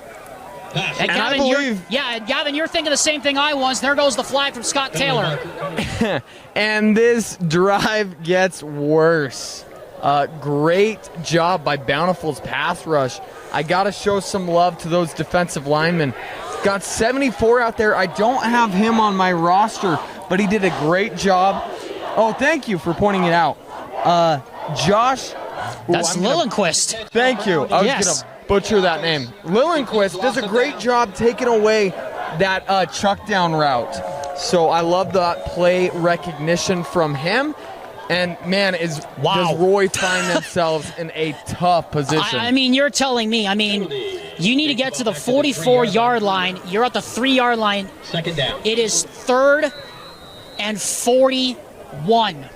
[SPEAKER 1] And Gavin, Gavin, you're thinking the same thing I was. There goes the flag from Scott Taylor.
[SPEAKER 2] And this drive gets worse. Great job by Bountiful's pass rush. I got to show some love to those defensive linemen. Got 74 out there. I don't have him on my roster, but he did a great job. Oh, thank you for pointing it out. Josh.
[SPEAKER 1] That's Lillenquist.
[SPEAKER 2] Thank you. I was going to butcher that name. Lillenquist does a great job taking away that chuck down route. So I love that play recognition from him. And, man, does Roy find themselves in a tough position?
[SPEAKER 1] I mean, you're telling me. I mean, you need to get to the 44-yard line. You're at the 3-yard line.
[SPEAKER 3] Second down.
[SPEAKER 1] It is 3rd and 41.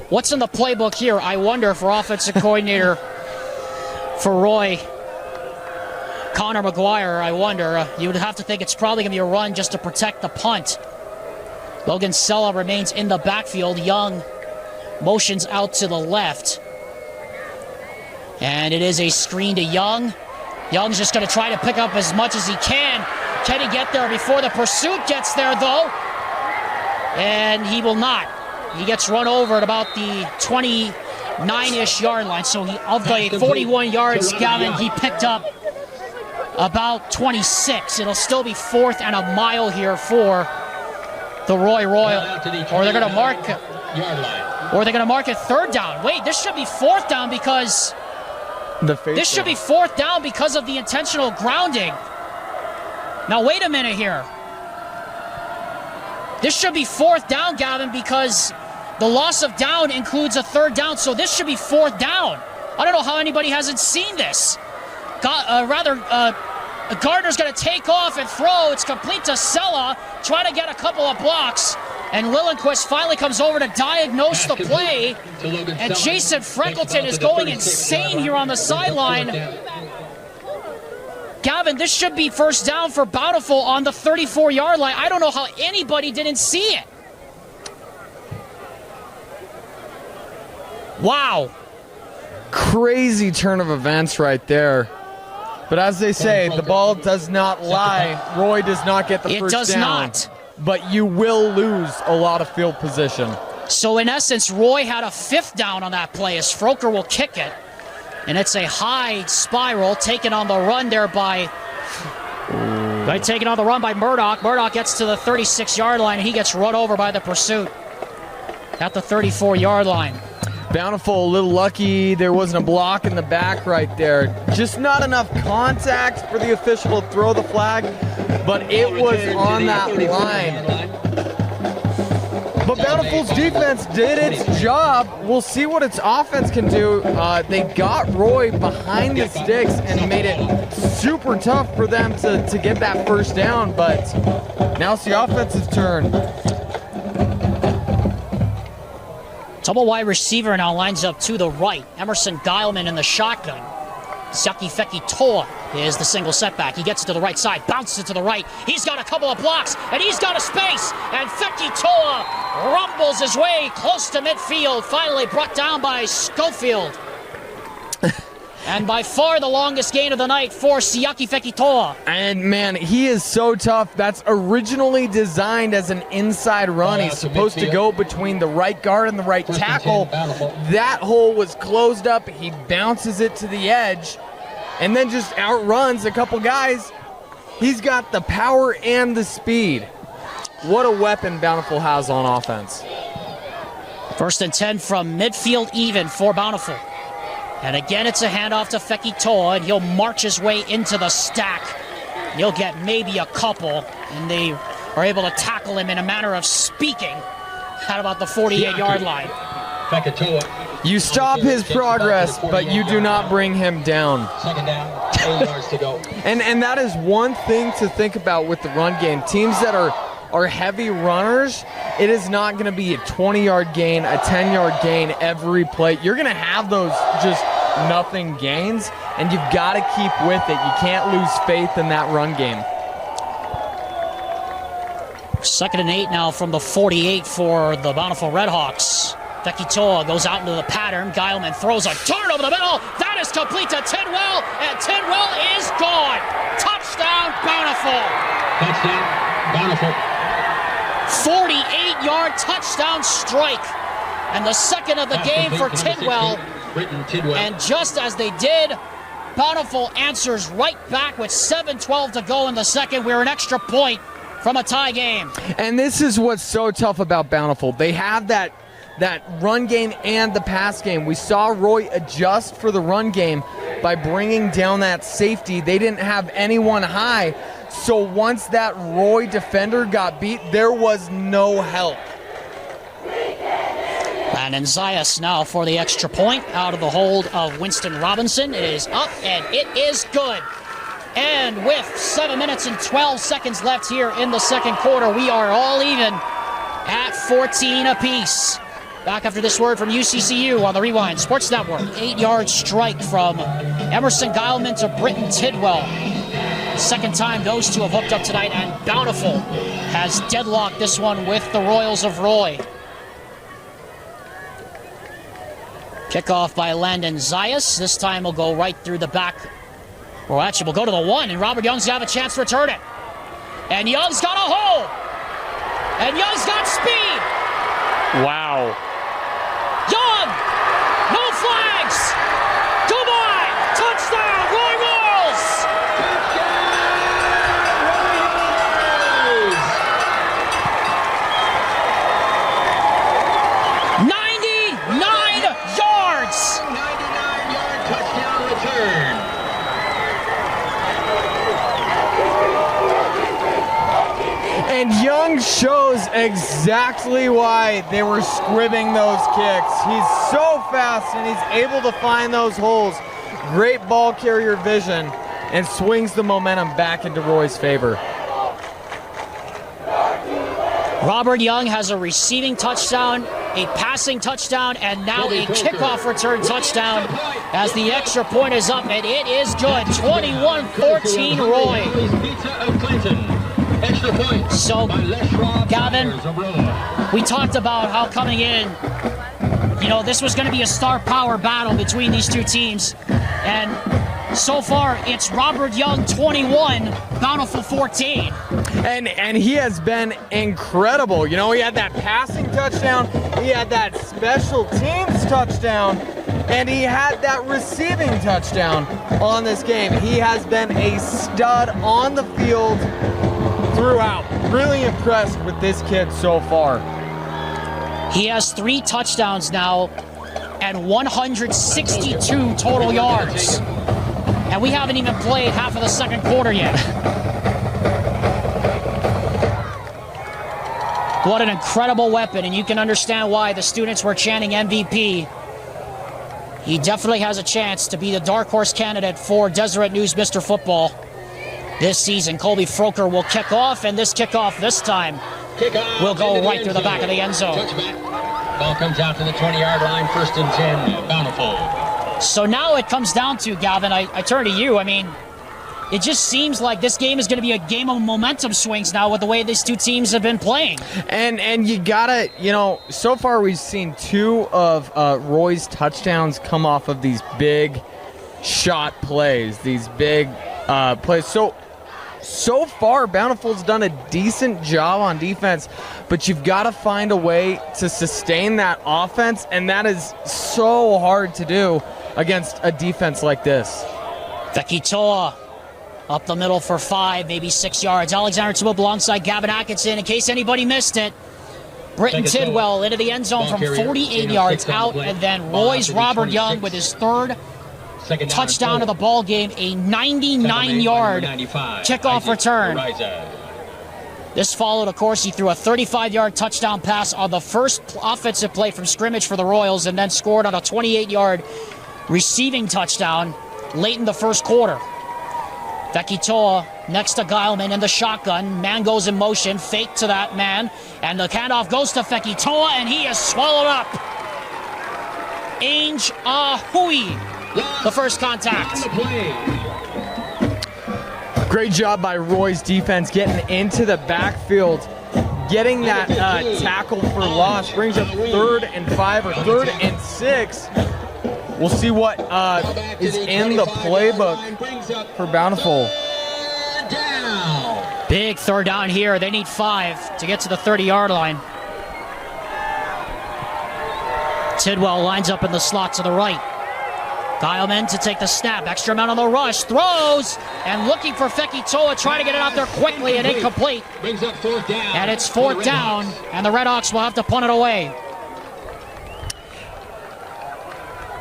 [SPEAKER 1] What's in the playbook here, I wonder, for offensive coordinator for Roy? Connor McGuire, I wonder. You would have to think it's probably going to be a run just to protect the punt. Logan Sella remains in the backfield. Young motions out to the left. And it is a screen to Young. Young's just going to try to pick up as much as he can. Can he get there before the pursuit gets there, though? And he will not. He gets run over at about the 29-ish yard line. So of the 41 yards, Gavin, he picked up about 26. It'll still be 4th and a mile here for the Roy Royal. Or they're going to mark it 3rd down. Wait, this should be 4th down because this should be 4th down because of the intentional grounding. Now wait a minute here. This should be 4th down, Gavin, because the loss of down includes a 3rd down, so this should be 4th down. I don't know how anybody hasn't seen this. Gardner's going to take off and throw. It's complete to Sella, trying to get a couple of blocks. And Lillenquist finally comes over to diagnose the play. And Jason Freckleton is going insane here on the sideline. Gavin, this should be 1st down for Bountiful on the 34-yard line. I don't know how anybody didn't see it. Wow.
[SPEAKER 2] Crazy turn of events right there. But as they say, the ball does not lie. Roy does not get the first down. It does not. But you will lose a lot of field position.
[SPEAKER 1] So in essence, Roy had a 5th down on that play as Froker will kick it. And it's a high spiral taken on the run there by Murdoch. Murdoch gets to the 36-yard line, and he gets run over by the pursuit at the 34-yard line.
[SPEAKER 2] Bountiful, a little lucky there wasn't a block in the back right there. Just not enough contact for the official to throw the flag, but it was on that line. But Bountiful's defense did its job. We'll see what its offense can do. They got Roy behind the sticks and made it super tough for them to get that 1st down, but now it's the offensive turn.
[SPEAKER 1] Double wide receiver now lines up to the right. Emerson Geilman in the shotgun. Siaki Feki Toa is the single setback. He gets it to the right side, bounces it to the right. He's got a couple of blocks, and he's got a space. And Feki Toa rumbles his way close to midfield, finally brought down by Schofield. And by far the longest gain of the night for Siaki Feki Toa.
[SPEAKER 2] And man, he is so tough. That's originally designed as an inside run. He's supposed to go between the right guard and the right tackle. That hole was closed up. He bounces it to the edge and then just outruns a couple guys. He's got the power and the speed. What a weapon Bountiful has on offense.
[SPEAKER 1] 1st and 10 from midfield even for Bountiful. And again, it's a handoff to Feki Toa, and he'll march his way into the stack. He'll get maybe a couple, and they are able to tackle him in a manner of speaking at about the 48-yard line.
[SPEAKER 2] You stop his progress, but you do not bring him down.
[SPEAKER 3] 2nd down, 8 yards to go.
[SPEAKER 2] And that is one thing to think about with the run game. Teams that are heavy runners, it is not going to be a 20-yard gain, a 10-yard gain every play. You're going to have those just nothing gains, and you've got to keep with it. You can't lose faith in that run game.
[SPEAKER 1] 2nd and 8 now from the 48 for the Bountiful Redhawks. Feki Toa goes out into the pattern. Geilman throws a dart over the middle. That is complete to Tidwell, and Tidwell is gone. Touchdown, Bountiful.
[SPEAKER 3] Touchdown, Bountiful.
[SPEAKER 1] 48-yard touchdown strike. And the 2nd of the game for Tidwell. And just as they did, Bountiful answers right back with 7:12 to go in the 2nd. We're an extra point from a tie game.
[SPEAKER 2] And this is what's so tough about Bountiful. They have that run game and the pass game. We saw Roy adjust for the run game by bringing down that safety. They didn't have anyone high. So once that Roy defender got beat, there was no help.
[SPEAKER 1] And Zayas now for the extra point out of the hold of Winston Robinson. It is up, and it is good. And with 7 minutes and 12 seconds left here in the 2nd quarter, we are all even at 14 apiece. Back after this word from UCCU on the Rewind Sports Network. 8-yard strike from Emerson Geilman to Britton Tidwell. Second time those two have hooked up tonight, and Bountiful has deadlocked this one with the Royals of Roy. Kickoff by Landon Zayas. This time will go right through the back. Well, actually, we'll go to the 1, and Robert Young's going to have a chance to return it. And Young's got a hole! And Young's got speed!
[SPEAKER 2] Wow.
[SPEAKER 1] Young! No flags! Goodbye! Touchdown, Roy Rolls! 99 yards!
[SPEAKER 3] 99-yard touchdown return.
[SPEAKER 2] And Young shows exactly why they were scribbing those kicks. He's so fast and he's able to find those holes. Great ball carrier vision and swings the momentum back into Roy's favor.
[SPEAKER 1] Robert Young has a receiving touchdown, a passing touchdown, and now a kickoff return touchdown as the extra point is up, and it is good. 21-14 Roy. So, Gavin, we talked about how coming in, this was going to be a star power battle between these two teams. And so far, it's Robert Young 21, Bountiful 14.
[SPEAKER 2] And he has been incredible. He had that passing touchdown, he had that special teams touchdown, and he had that receiving touchdown on this game. He has been a stud on the field throughout. Really impressed with this kid so far.
[SPEAKER 1] He has 3 touchdowns now and 162 total yards. And we haven't even played half of the second quarter yet. What an incredible weapon, and you can understand why the students were chanting MVP. He definitely has a chance to be the dark horse candidate for Deseret News Mr. Football this season. Colby Froker will kick off, and this kickoff this time will go right through the back of the end zone.
[SPEAKER 3] Ball comes out to the 20-yard line, 1st and 10, Bountiful.
[SPEAKER 1] So now it comes down to, Gavin, I turn to you. I mean, it just seems like this game is going to be a game of momentum swings now with the way these two teams have been playing.
[SPEAKER 2] And you gotta, so far we've seen 2 of Roy's touchdowns come off of these big shot plays, these big plays. So far, Bountiful's done a decent job on defense, but you've got to find a way to sustain that offense, and that is so hard to do against a defense like this.
[SPEAKER 1] Fekitoa up the middle for 5, maybe 6 yards. Alexander Tibble alongside Gavin Atkinson, in case anybody missed it. Britton Tidwell into the end zone from 48 yards out, and then Roy's Robert Young with his 3rd touchdown of the ball game, a 99-yard kickoff return. This followed, of course, he threw a 35-yard touchdown pass on the first offensive play from scrimmage for the Royals, and then scored on a 28-yard receiving touchdown late in the first quarter. Fekitoa next to Geilman in the shotgun. Man goes in motion, fake to that man, and the handoff goes to Fekitoa, and he is swallowed up. Ainge Ahui, the first contact.
[SPEAKER 2] Great job by Roy's defense getting into the backfield, getting that tackle for loss. Brings up 3rd and 5 or 3rd and 6. We'll see what is in the playbook for Bountiful.
[SPEAKER 1] Big 3rd down here. They need 5 to get to the 30-yard line. Tidwell lines up in the slot to the right. Geilman to take the snap. Extra man on the rush. Throws. And looking for Fekitoa. Trying to get it out there quickly and incomplete.
[SPEAKER 3] Brings up 4th down.
[SPEAKER 1] And it's 4th down. And the Redhawks will have to punt it away.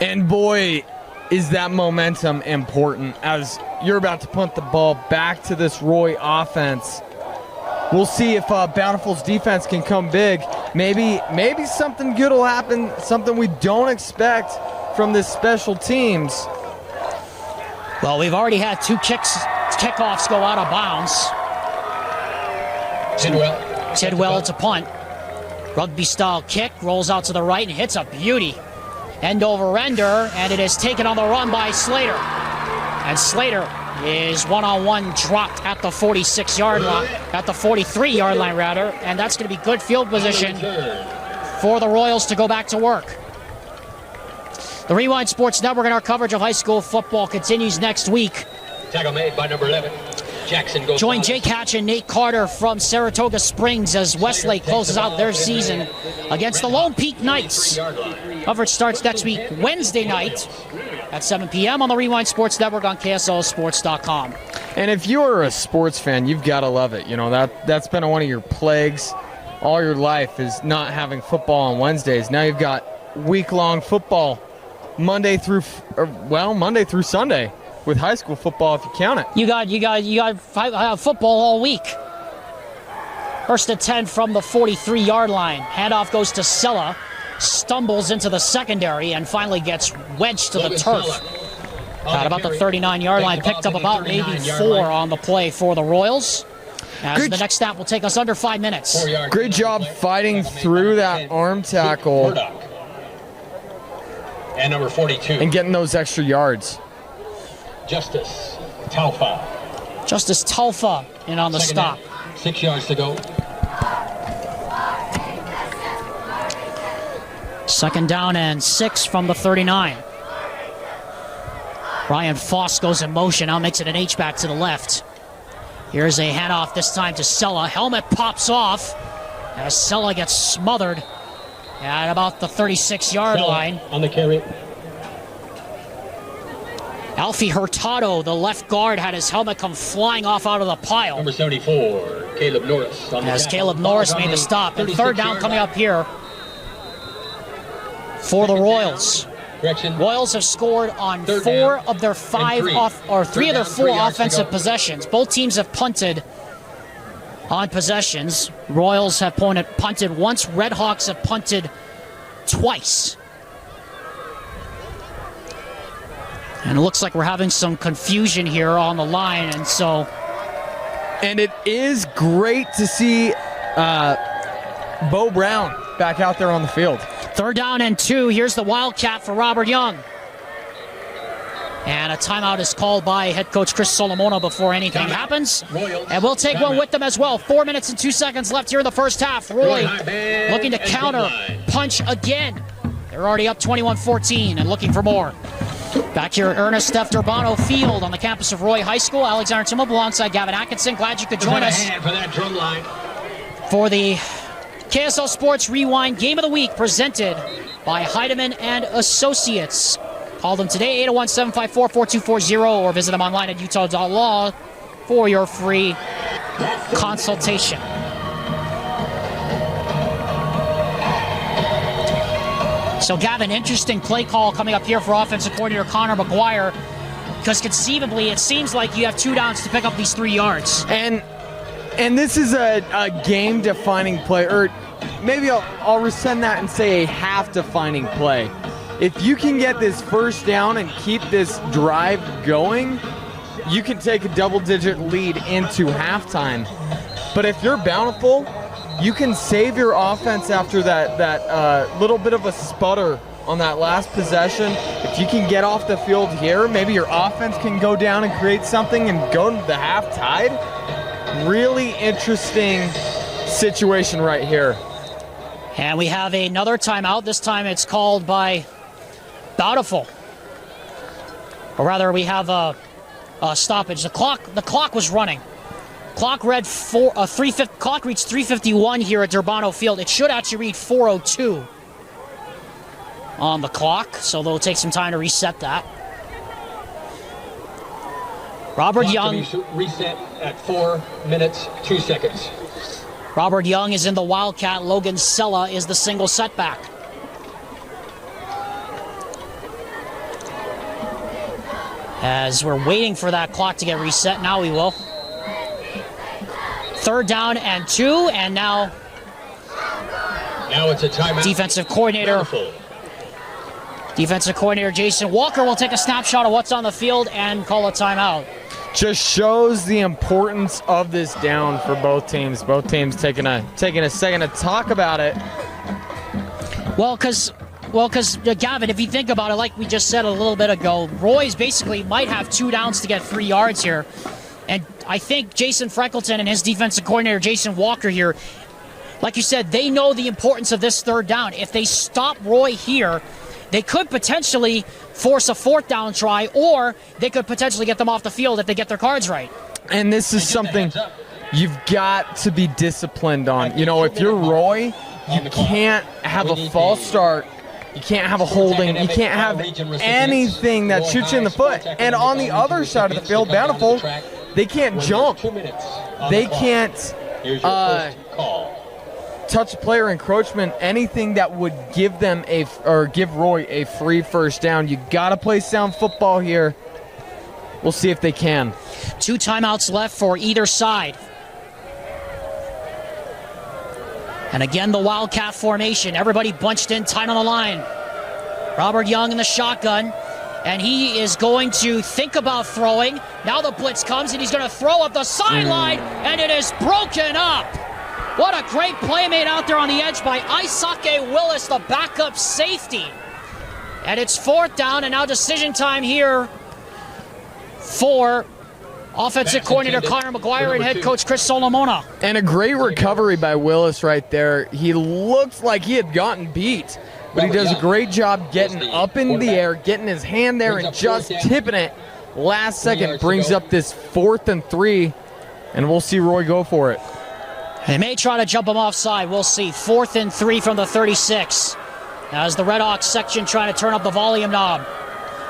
[SPEAKER 2] And boy, is that momentum important as you're about to punt the ball back to this Roy offense. We'll see if Bountiful's defense can come big. Maybe something good will happen, something we don't expect from this special teams.
[SPEAKER 1] Well, we've already had 2 kickoffs go out of bounds.
[SPEAKER 3] Tidwell.
[SPEAKER 1] Tidwell, it's a punt. Rugby-style kick, rolls out to the right and hits a beauty. End over ender, and it is taken on the run by Slater. And Slater is one-on-one dropped at the 46-yard line, at the 43-yard line rather, and that's going to be good field position for the Royals to go back to work. The Rewind Sports Network and our coverage of high school football continues next week.
[SPEAKER 3] Tackle made by number 11. Jackson goes.
[SPEAKER 1] Join Jake Hatch and Nate Carter from Saratoga Springs as Westlake closes out their season against the Lone Peak Knights. Coverage starts next week, Wednesday night at 7 p.m. on the Rewind Sports Network on KSLSports.com.
[SPEAKER 2] And if you're a sports fan, you've got to love it. You know, that's been one of your plagues all your life is not having football on Wednesdays. Now you've got week-long football Monday through Sunday. With high school football, if you count it.
[SPEAKER 1] You got football all week. First and 10 from the 43-yard line. Handoff goes to Sella, stumbles into the secondary, and finally gets wedged to the turf. At about the 39-yard line, picked up about maybe 4 on the play for the Royals. As the next snap will take us under 5 minutes.
[SPEAKER 2] Great job fighting through that arm tackle.
[SPEAKER 3] And number 42.
[SPEAKER 2] And getting those extra yards.
[SPEAKER 3] Justice Taufa
[SPEAKER 1] in on the stop.
[SPEAKER 3] 6 yards to go.
[SPEAKER 1] Second down and 6 from the 39. Ryan Foss goes in motion, now makes it an H-back to the left. Here's a handoff, this time to Sella. Helmet pops off as Sella gets smothered at about the 36-yard line.
[SPEAKER 3] On the carry.
[SPEAKER 1] Alfie Hurtado, the left guard, had his helmet come flying off out of the pile.
[SPEAKER 3] Number 74, Caleb Norris.
[SPEAKER 1] As Caleb Norris made the stop. And third down coming up here for the Royals. Royals have scored on 3 of their 4 offensive possessions. Both teams have punted on possessions. Royals have punted once. Redhawks have punted twice. And it looks like we're having some confusion here on the line,
[SPEAKER 2] and it is great to see Bo Brown back out there on the field.
[SPEAKER 1] Third down and 2. Here's the Wildcat for Robert Young. And a timeout is called by head coach Chris Solomona before anything happens. And we'll take one with them as well. 4 minutes and 2 seconds left here in the first half. Roy looking to counter, punch again. They're already up 21-14 and looking for more. Back here at Ernest F. Durbano Field on the campus of Roy High School. Alexander Timmel alongside Gavin Atkinson. Glad you could join us for the KSL Sports Rewind Game of the Week presented by Heidemann and Associates. Call them today, 801-754-4240, or visit them online at utah.law for your free consultation. So, Gavin, interesting play call coming up here for offensive coordinator Connor McGuire, because conceivably it seems like you have 2 downs to pick up these 3 yards.
[SPEAKER 2] And this is a game-defining play, or maybe I'll rescind that and say a half-defining play. If you can get this first down and keep this drive going, you can take a double-digit lead into halftime. But if you're Bountiful, you can save your offense after that little bit of a sputter on that last possession. If you can get off the field here, maybe your offense can go down and create something and go to the half tied. Really interesting situation right here.
[SPEAKER 1] And we have another timeout. This time it's called by Bountiful. Or rather, we have a stoppage. The clock was running. Clock read clock reached 3:51 here at Durbano Field. It should actually read 4:02 on the clock, so they'll take some time to reset that. Robert Young
[SPEAKER 3] reset at 4 minutes 2 seconds.
[SPEAKER 1] Robert Young is in the Wildcat. Logan Sella is the single setback. As we're waiting for that clock to get reset, now we will. Third down and 2, and now
[SPEAKER 3] it's a timeout.
[SPEAKER 1] Defensive coordinator Jason Walker will take a snapshot of what's on the field and call a timeout.
[SPEAKER 2] Just shows the importance of this down for both teams. Both teams taking a second to talk about it.
[SPEAKER 1] Well, because Gavin, if you think about it, like we just said a little bit ago, Roy's basically might have 2 downs to get 3 yards here. And I think Jason Freckleton and his defensive coordinator, Jason Walker here, like you said, they know the importance of this 3rd down. If they stop Roy here, they could potentially force a 4th down try, or they could potentially get them off the field if they get their cards right.
[SPEAKER 2] And this is something you've got to be disciplined on. You know, if you're Roy, you can't have a false start. You can't have a holding. You can't have anything that shoots you in the foot. And on the other side of the field, Bountiful, they can't jump. They can't touch player encroachment, anything that would give them give Roy a free 1st down. You got to play sound football here. We'll see if they can.
[SPEAKER 1] 2 timeouts left for either side. And again, the Wildcat formation. Everybody bunched in tight on the line. Robert Young in the shotgun. And he is going to think about throwing. Now the blitz comes, and he's going to throw up the sideline, and it is broken up. What a great play made out there on the edge by Isake Willis, the backup safety. And it's 4th down, and now decision time here for offensive coordinator Connor McGuire and head coach Chris Solomona.
[SPEAKER 2] And a great recovery by Willis right there. He looked like he had gotten beat, but he does a great job getting up in the air, getting his hand there and just tipping it. Last second brings up this 4th and 3, and we'll see Roy go for it.
[SPEAKER 1] They may try to jump him offside. We'll see. 4th and 3 from the 36. As the Redhawks section trying to turn up the volume knob.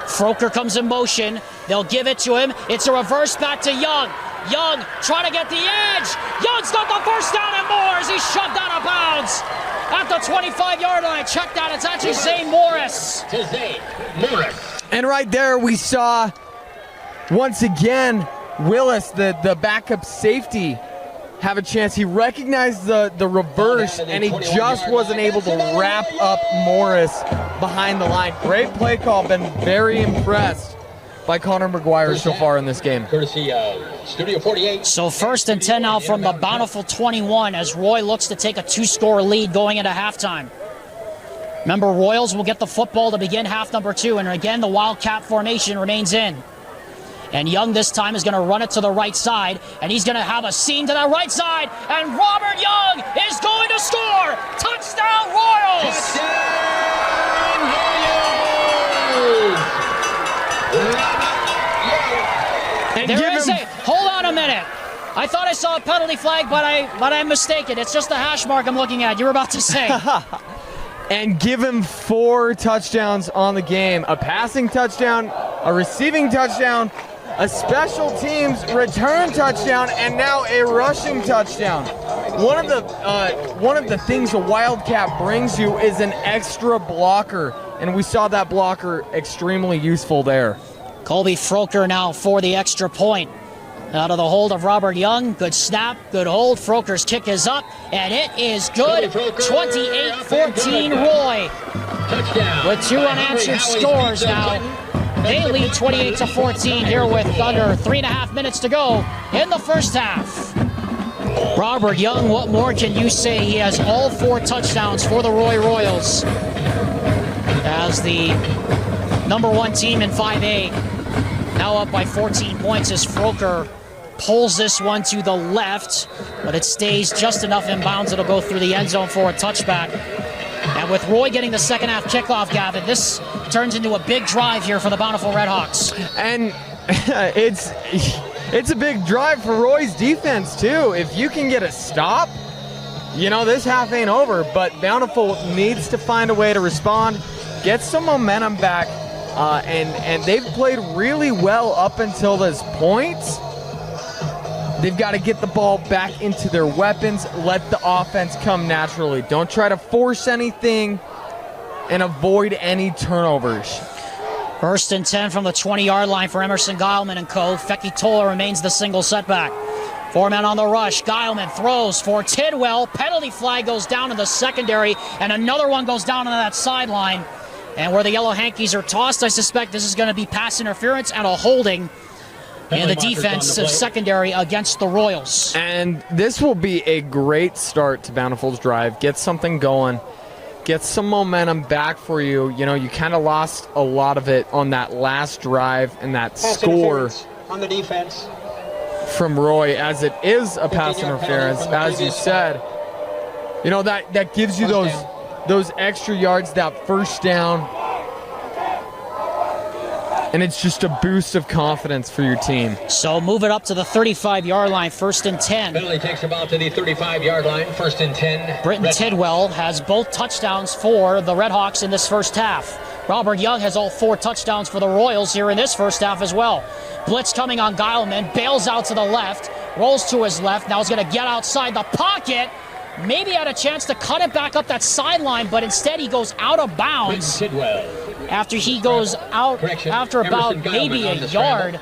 [SPEAKER 1] Froker comes in motion. They'll give it to him. It's a reverse back to Young. Young trying to get the edge. Young's got the 1st down and more as he's shoved out of bounds at the 25-yard line. Check that. It's actually Zane Morris.
[SPEAKER 2] And right there we saw, once again, Willis, the backup safety, have a chance. He recognized the reverse, and he just wasn't able to wrap up Morris behind the line. Great play call. Been very impressed by Connor McGuire so far in this game.
[SPEAKER 3] Courtesy Studio 48.
[SPEAKER 1] So 1st and 10 now from the Bountiful 21 as Roy looks to take a 2-score lead going into halftime. Remember, Royals will get the football to begin half number 2, and again the Wildcat formation remains in. And Young this time is going to run it to the right side, and he's going to have a seam to the right side, and Robert Young is going to score! Touchdown, Royals!
[SPEAKER 3] Touchdown, Royals!
[SPEAKER 1] Hold on a minute. I thought I saw a penalty flag, but I'm mistaken. It's just the hash mark I'm looking at. You were about to say.
[SPEAKER 2] And give him 4 touchdowns on the game. A passing touchdown, a receiving touchdown, a special teams return touchdown, and now a rushing touchdown. One of the things a Wildcat brings you is an extra blocker, and we saw that blocker extremely useful there.
[SPEAKER 1] Colby Froker now for the extra point. Out of the hold of Robert Young. Good snap, good hold. Froker's kick is up, and it is good. 28-14 Roy.
[SPEAKER 3] Touchdown.
[SPEAKER 1] With 2 unanswered scores now. They lead 28-14 here with under 3.5 minutes to go in the first half. Robert Young, what more can you say? He has all 4 touchdowns for the Roy Royals as the number 1 team in 5A. Now up by 14 points as Froker pulls this one to the left, but it stays just enough in bounds. It'll go through the end zone for a touchback. And with Roy getting the second half kickoff, Gavin, this turns into a big drive here for the Bountiful Redhawks.
[SPEAKER 2] And it's a big drive for Roy's defense, too. If you can get a stop, you know, this half ain't over, but Bountiful needs to find a way to respond, get some momentum back, and they've played really well up until this point. They've got to get the ball back into their weapons, let the offense come naturally. Don't try to force anything and avoid any turnovers.
[SPEAKER 1] 1st and 10 from the 20-yard line for Emerson Geilman and co. Feki Tola remains the single setback. 4 men on the rush. Geilman throws for Tidwell. Penalty flag goes down in the secondary, and another one goes down on that sideline. And where the yellow hankies are tossed, I suspect this is going to be pass interference and a holding in the defensive secondary against the Royals.
[SPEAKER 2] And this will be a great start to Bountiful's drive. Get something going. get some momentum back for you. You know, you kind of lost a lot of it on that last drive and that score
[SPEAKER 3] on the defense
[SPEAKER 2] from Roy, as it is a pass interference, as you said. You know, that gives you those extra yards, that first down. And it's just a boost of confidence for your team.
[SPEAKER 1] So move it up to the 35-yard line, 1st and 10.
[SPEAKER 3] Penalty takes about to the 35-yard line, 1st and 10.
[SPEAKER 1] Britton Tidwell has both touchdowns for the Redhawks in this first half. Robert Young has all 4 touchdowns for the Royals here in this first half as well. Blitz coming on Geilman, bails out to the left, rolls to his left. Now he's going to get outside the pocket. Maybe had a chance to cut it back up that sideline, but instead he goes out of bounds.
[SPEAKER 3] Tidwell.
[SPEAKER 1] After he goes out after about maybe a yard.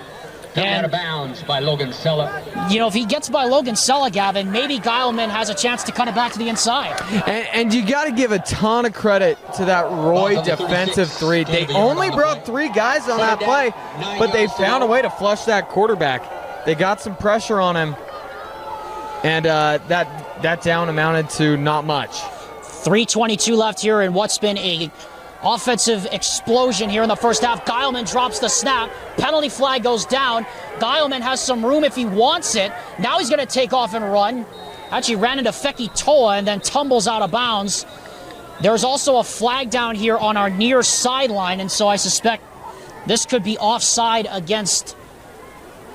[SPEAKER 3] And out of bounds by Logan Sella.
[SPEAKER 1] You know, if he gets by Logan Sella, Gavin, maybe Geilman has a chance to cut it back to the inside.
[SPEAKER 2] And you got to give a ton of credit to that Roy defensive 3. They only brought 3 guys on that play, but they found a way to flush that quarterback. They got some pressure on him, and that down amounted to not much.
[SPEAKER 1] 3:22 left here in what's been a offensive explosion here in the first half. Geilman drops the snap. Penalty flag goes down. Geilman has some room if he wants it. Now he's going to take off and run. Actually ran into Feki Toa and then tumbles out of bounds. There's also a flag down here on our near sideline, and so I suspect this could be offside against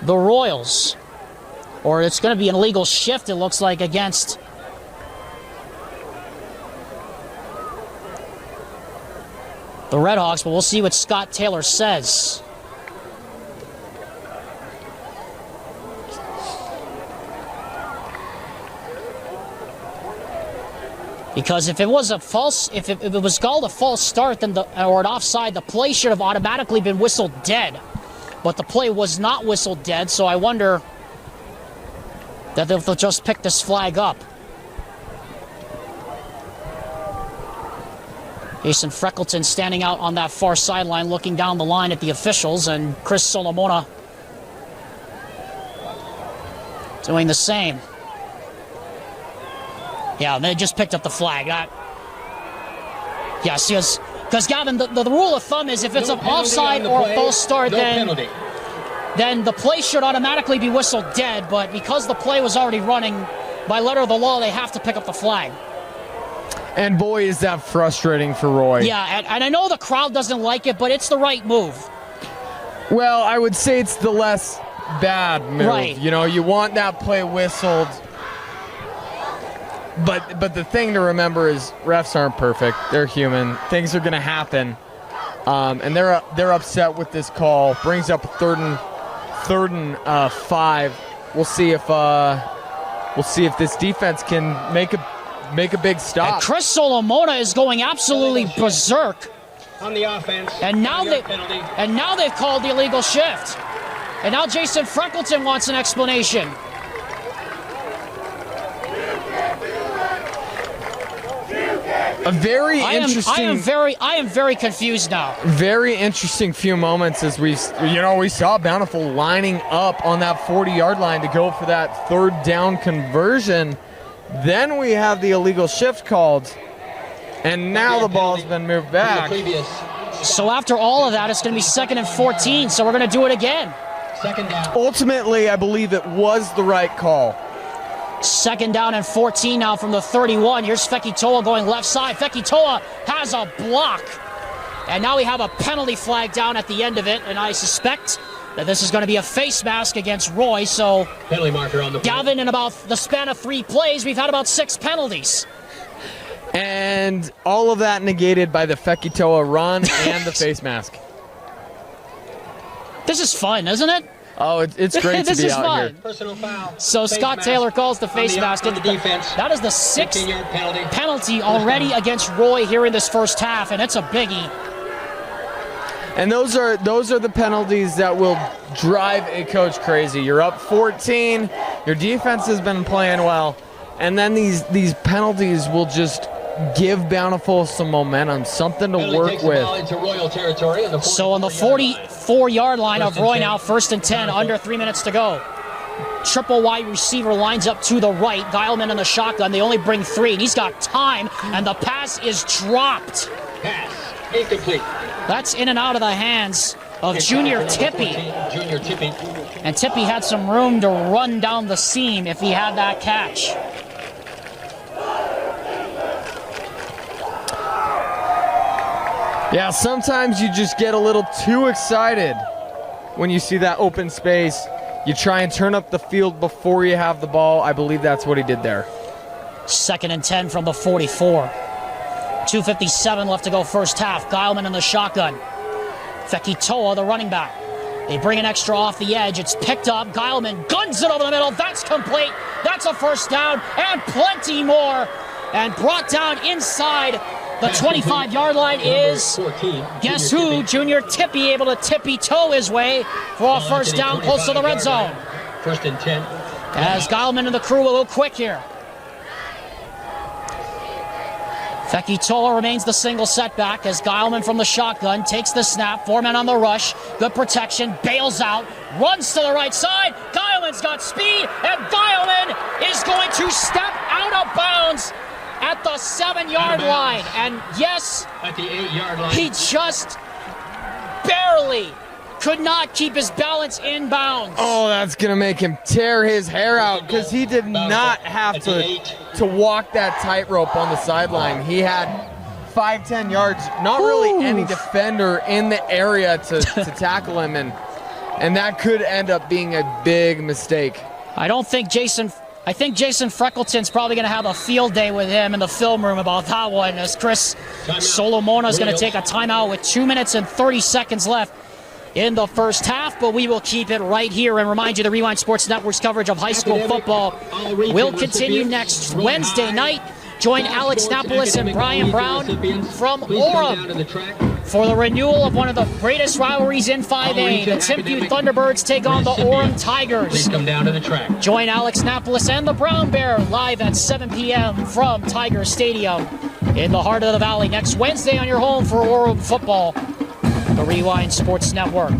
[SPEAKER 1] the Royals. Or it's going to be an illegal shift, it looks like, against the Redhawks, but we'll see what Scott Taylor says. Because if it was a false, if it was called a false start, then or an offside, the play should have automatically been whistled dead. But the play was not whistled dead, so I wonder that they'll just pick this flag up. Jason Freckleton standing out on that far sideline looking down the line at the officials, and Chris Solomona doing the same. Yeah, they just picked up the flag. Yes, because Gavin, the rule of thumb is if it's an offside or a false start, then the play should automatically be whistled dead, but because the play was already running, by letter of the law, they have to pick up the flag.
[SPEAKER 2] And boy, is that frustrating for Roy.
[SPEAKER 1] Yeah, and I know the crowd doesn't like it, but it's the right move.
[SPEAKER 2] Well, I would say it's the less bad move.
[SPEAKER 1] Right.
[SPEAKER 2] You know, you want that play whistled. But the thing to remember is refs aren't perfect. They're human. Things are going to happen. And they're upset with this call. Brings up third and 5. We'll see if this defense can make a big stop.
[SPEAKER 1] And Chris Solomona is going absolutely berserk
[SPEAKER 3] on the offense.
[SPEAKER 1] And now they've called the illegal shift. And now Jason Freckleton wants an explanation.
[SPEAKER 2] A very interesting.
[SPEAKER 1] I am very confused now.
[SPEAKER 2] Very interesting few moments as we saw Bountiful lining up on that 40-yard line to go for that third down conversion. Then we have the illegal shift called, and now the ball's been moved back.
[SPEAKER 1] So after all of that, it's going to be 2nd and 14. So we're going to do it again.
[SPEAKER 3] Second down.
[SPEAKER 2] Ultimately, I believe it was the right call.
[SPEAKER 1] 2nd down and 14 now from the 31. Here's Feki Toa going left side. Feki Toa has a block. And now we have a penalty flag down at the end of it. And I suspect that this is going to be a face mask against Roy. So,
[SPEAKER 3] penalty marker on the
[SPEAKER 1] Gavin, in about the span of 3 plays, we've had about 6 penalties.
[SPEAKER 2] And all of that negated by the Feki Toa run and the face mask.
[SPEAKER 1] This is fun, isn't it?
[SPEAKER 2] Oh, it's great to be out
[SPEAKER 1] fun.
[SPEAKER 2] here.
[SPEAKER 3] Personal foul.
[SPEAKER 1] So Scott Taylor calls the face mask. That is the 6th penalty already against Roy here in this first half, and it's a biggie.
[SPEAKER 2] And those are the penalties that will drive a coach crazy. You're up 14. Your defense has been playing well, and then these penalties will just give Bountiful some momentum, something to work with.
[SPEAKER 1] So on the 44-yard line of Roy now, 1st and 10, under 3 minutes to go. triple wide receiver lines up to the right. Geilman in the shotgun. They only bring 3, and he's got time, and the pass is dropped.
[SPEAKER 3] Pass incomplete.
[SPEAKER 1] That's in and out of the hands of Junior Tippy.
[SPEAKER 3] Junior Tippy.
[SPEAKER 1] And Tippy had some room to run down the seam if he had that catch.
[SPEAKER 2] Yeah, sometimes you just get a little too excited when you see that open space. You try and turn up the field before you have the ball. I believe that's what he did there.
[SPEAKER 1] 2nd and 10 from the 44. 2:57 left to go first half. Geilman in the shotgun. Fekitoa, the running back. They bring an extra off the edge. It's picked up. Geilman guns it over the middle. That's complete. That's a first down and plenty more. And brought down inside the 25-yard line is, guess who? Junior Tippy, able to tippy-toe his way for a first down close to the red zone.
[SPEAKER 3] 1st and 10.
[SPEAKER 1] As Geilman and the crew a little quick here. Fekitoa remains the single setback as Geilman from the shotgun takes the snap. 4 men on the rush. Good protection. Bails out. Runs to the right side. Geilman's got speed. And Geilman is going to step out of bounds at the 7-yard line. And yes,
[SPEAKER 3] At the 8-yard line.
[SPEAKER 1] he just barely could not keep his balance in bounds.
[SPEAKER 2] Oh, that's going to make him tear his hair out because he did not have to walk that tightrope on the sideline. He had 5-10 yards, not really any defender in the area to tackle him, and that could end up being a big mistake.
[SPEAKER 1] I think Jason Freckleton's probably going to have a field day with him in the film room about that one, as Chris Solomona is going to take a timeout with 2 minutes and 30 seconds left in the first half, but we will keep it right here and remind you the Rewind Sports Network's coverage of high school football will continue next Wednesday night. Join Alex Napolis and Brian Brown from Orem for the renewal of one of the greatest rivalries in 5A. The Timpview Thunderbirds take on the Orem Tigers.
[SPEAKER 3] Please come down to the track.
[SPEAKER 1] Join Alex Napolis and the Brown Bear live at 7 p.m. from Tiger Stadium in the heart of the Valley next Wednesday on your home for Orem football, the Rewind Sports Network.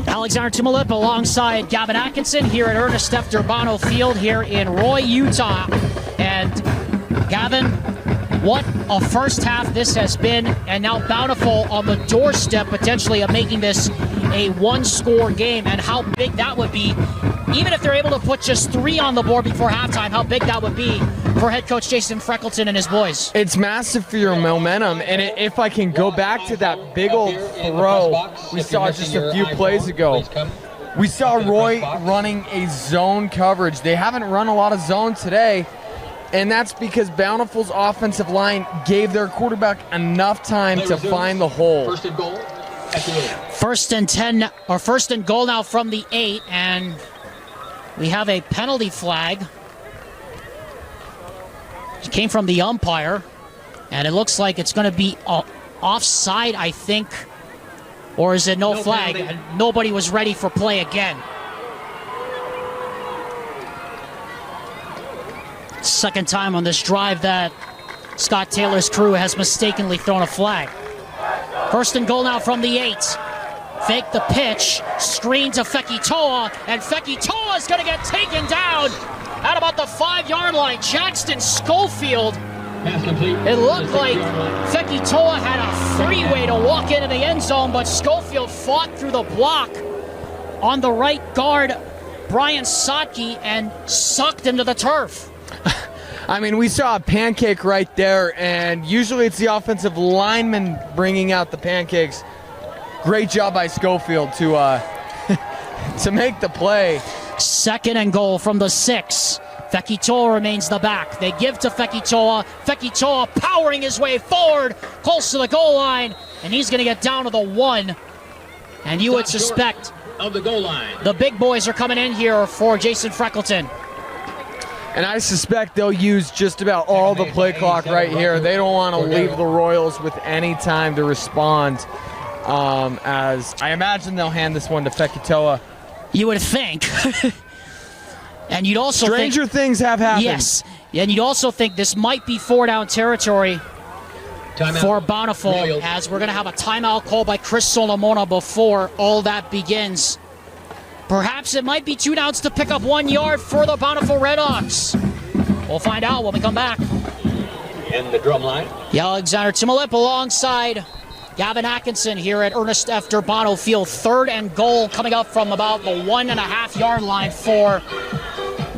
[SPEAKER 1] Alexander Tumalip alongside Gavin Atkinson here at Ernest F. Durbano Field here in Roy, Utah. And Gavin, what a first half this has been, and now Bountiful on the doorstep potentially of making this a one-score game, and how big that would be. Even if they're able to put just 3 on the board before halftime, how big that would be for head coach Jason Freckleton and his boys.
[SPEAKER 2] It's massive for your momentum, and if I can go back to that big old throw we saw just a few plays ago, we saw Roy running a zone coverage. They haven't run a lot of zone today, and that's because Bountiful's offensive line gave their quarterback enough time to find the hole.
[SPEAKER 3] First and goal at the 8.
[SPEAKER 1] First and 10, or first and goal now from the 8, and we have a penalty flag. It came from the umpire, and it looks like it's going to be offside, I think. Or is it no flag?
[SPEAKER 3] Penalty.
[SPEAKER 1] Nobody was ready for play again. Second time on this drive that Scott Taylor's crew has mistakenly thrown a flag. First and goal now from the 8. Fake the pitch, screen to Fekitoa, and Fekitoa is going to get taken down at about the 5-yard line. Jackson Schofield, it looked like Fekitoa had a freeway to walk into the end zone, but Schofield fought through the block on the right guard, Brian Sotke, and sucked him to the turf.
[SPEAKER 2] I mean, we saw a pancake right there, and usually it's the offensive lineman bringing out the pancakes. Great job by Schofield to to make the play.
[SPEAKER 1] Second and goal from the 6. Fekitoa remains the back. They give to Fekitoa. Fekitoa powering his way forward, close to the goal line, and he's going to get down to the 1. And you would suspect
[SPEAKER 3] of the goal line.
[SPEAKER 1] The big boys are coming in here for Jason Freckleton.
[SPEAKER 2] And I suspect they'll use just about all the play clock right here. They don't want to leave the Royals with any time to respond. As I imagine they'll hand this one to Fekitoa.
[SPEAKER 1] You would think. And you'd also
[SPEAKER 2] Stranger things have happened.
[SPEAKER 1] Yes. And you'd also think this might be 4-down territory for Bountiful, as we're going to have a timeout call by Chris Solomona before all that begins. Perhaps it might be 2 downs to pick up 1 yard for the Bountiful Redhawks. We'll find out when we come back.
[SPEAKER 3] In the drum line.
[SPEAKER 1] Alexander Timolip alongside Gavin Atkinson here at Ernest F. Durbano Field. 3rd and goal coming up from about the 1.5 yard line for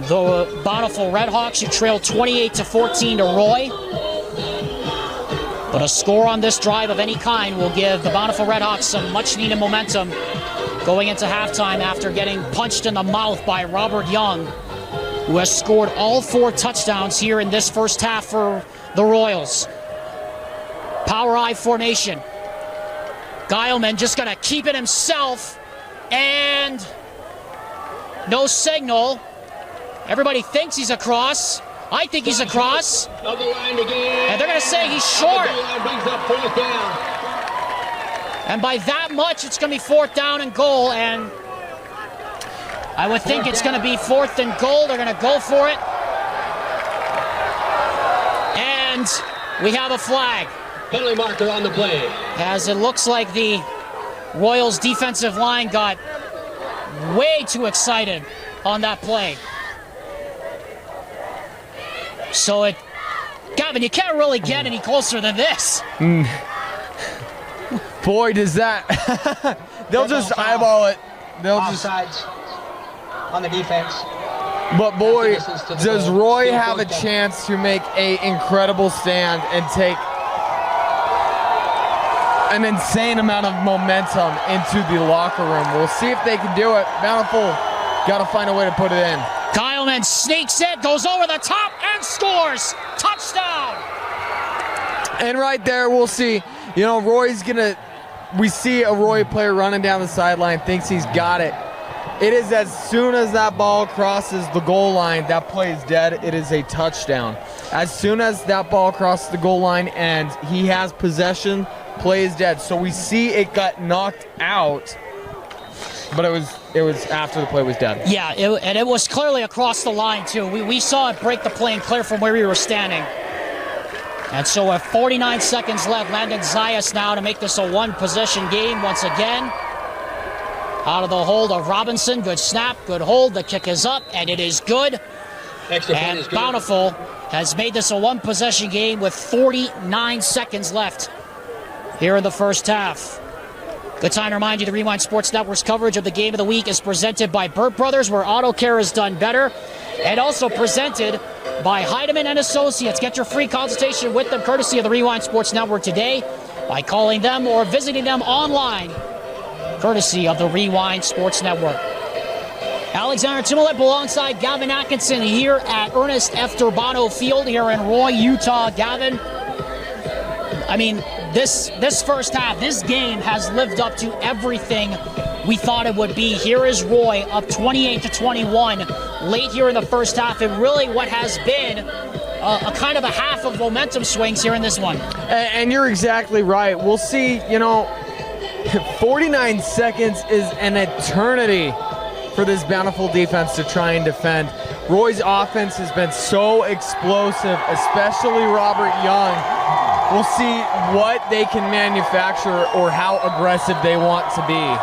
[SPEAKER 1] the Bountiful Redhawks, who trail 28-14 to Roy. But a score on this drive of any kind will give the Bountiful Redhawks some much needed momentum going into halftime after getting punched in the mouth by Robert Young, who has scored all 4 touchdowns here in this first half for the Royals. Power I formation. Guilman just going to keep it himself, and no signal. Everybody thinks he's across. I think he's across. And they're going to say he's short. And by that much, it's going to be 4th down and goal, and I would think it's going to be 4th and goal. They're going to go for it. And we have a flag.
[SPEAKER 3] Penalty marker on the play.
[SPEAKER 1] As it looks like the Royals defensive line got way too excited on that play. So Gavin, you can't really get any closer than this.
[SPEAKER 2] Boy, does that... They'll just eyeball it. They'll
[SPEAKER 4] Offsides on the defense.
[SPEAKER 2] But boy, does Roy have a chance to make an incredible stand and take an insane amount of momentum into the locker room. We'll see if they can do it. Bountiful got to find a way to put it in.
[SPEAKER 1] Kyleman sneaks it, goes over the top, and scores! Touchdown!
[SPEAKER 2] And right there, we'll see. You know, Roy's going to... We see a Roy player running down the sideline, thinks he's got it. It is as soon as that ball crosses the goal line, that play is dead. It is a touchdown. As soon as that ball crosses the goal line and he has possession, play is dead. So we see it got knocked out, but it was after the play was dead.
[SPEAKER 1] Yeah, and it was clearly across the line too. We saw it break the plane clear from where we were standing. And so with 49 seconds left, Landon Zayas now to make this a 1-possession game once again. Out of the hold of Robinson. Good snap, good hold. The kick is up, and it is good. And Bountiful has made this a 1-possession game with 49 seconds left here in the first half. Good time to remind you the Rewind Sports Network's coverage of the Game of the Week is presented by Burt Brothers, where auto care is done better, and also presented by Heidemann and Associates. Get your free consultation with them courtesy of the Rewind Sports Network today by calling them or visiting them online courtesy of the Rewind Sports Network. Alexander Timolip alongside Gavin Atkinson here at Ernest F. Durbano Field here in Roy, Utah. Gavin, I mean, this first half, this game has lived up to everything we thought it would be. Here is Roy up 28-21 late here in the first half, and really what has been a kind of a half of momentum swings here in this one.
[SPEAKER 2] And you're exactly right. We'll see, 49 seconds is an eternity for this Bountiful defense to try and defend. Roy's offense has been so explosive, especially Robert Young. We'll see what they can manufacture or how aggressive they want to be.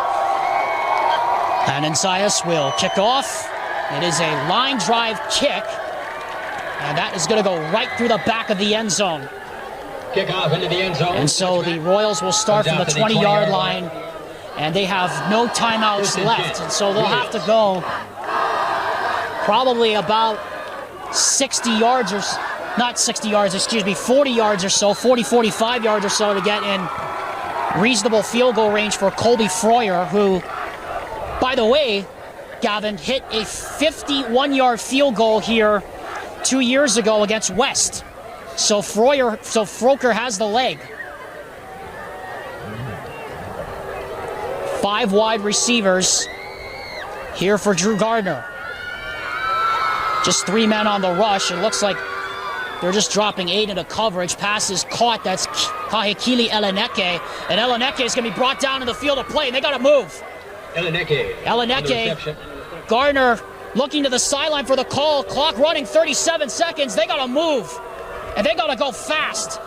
[SPEAKER 1] And Zayas will kick off. It is a line drive kick, and that is going to go right through the back of the end zone.
[SPEAKER 3] Kick off into the end zone.
[SPEAKER 1] And so the Royals will start from the 20-yard line, and they have no timeouts left. And so they'll have to go probably about 60 yards or not 60 yards, excuse me, 40 yards or so, 45 yards or so to get in reasonable field goal range for Colby Froyer, who, by the way, Gavin, hit a 51-yard field goal here 2 years ago against West. So Froker has the leg. 5 wide receivers here for Drew Gardner. Just 3 men on the rush. It looks like they're just dropping 8 into coverage. Pass is caught. That's Kahekili Eleneke. And Eleneke is going to be brought down in the field of play. And they got to move. Eleneke. Gardner looking to the sideline for the call. Clock running 37 seconds. They got to move. And they got to go fast.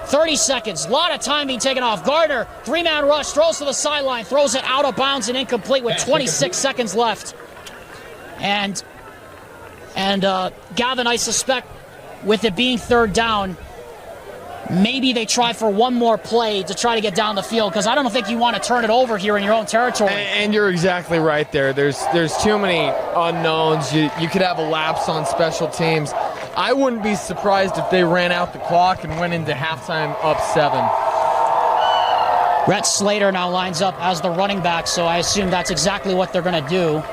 [SPEAKER 1] 30 seconds. A lot of time being taken off. Gardner, 3-man rush, throws to the sideline, throws it out of bounds and incomplete with 26 seconds left. And Gavin, I suspect with it being third down, maybe they try for one more play to try to get down the field, because I don't think you want to turn it over here in your own territory.
[SPEAKER 2] And you're exactly right there. There's too many unknowns. You could have a lapse on special teams. I wouldn't be surprised if they ran out the clock and went into halftime up 7.
[SPEAKER 1] Rhett Slater now lines up as the running back, so I assume that's exactly what they're going to do.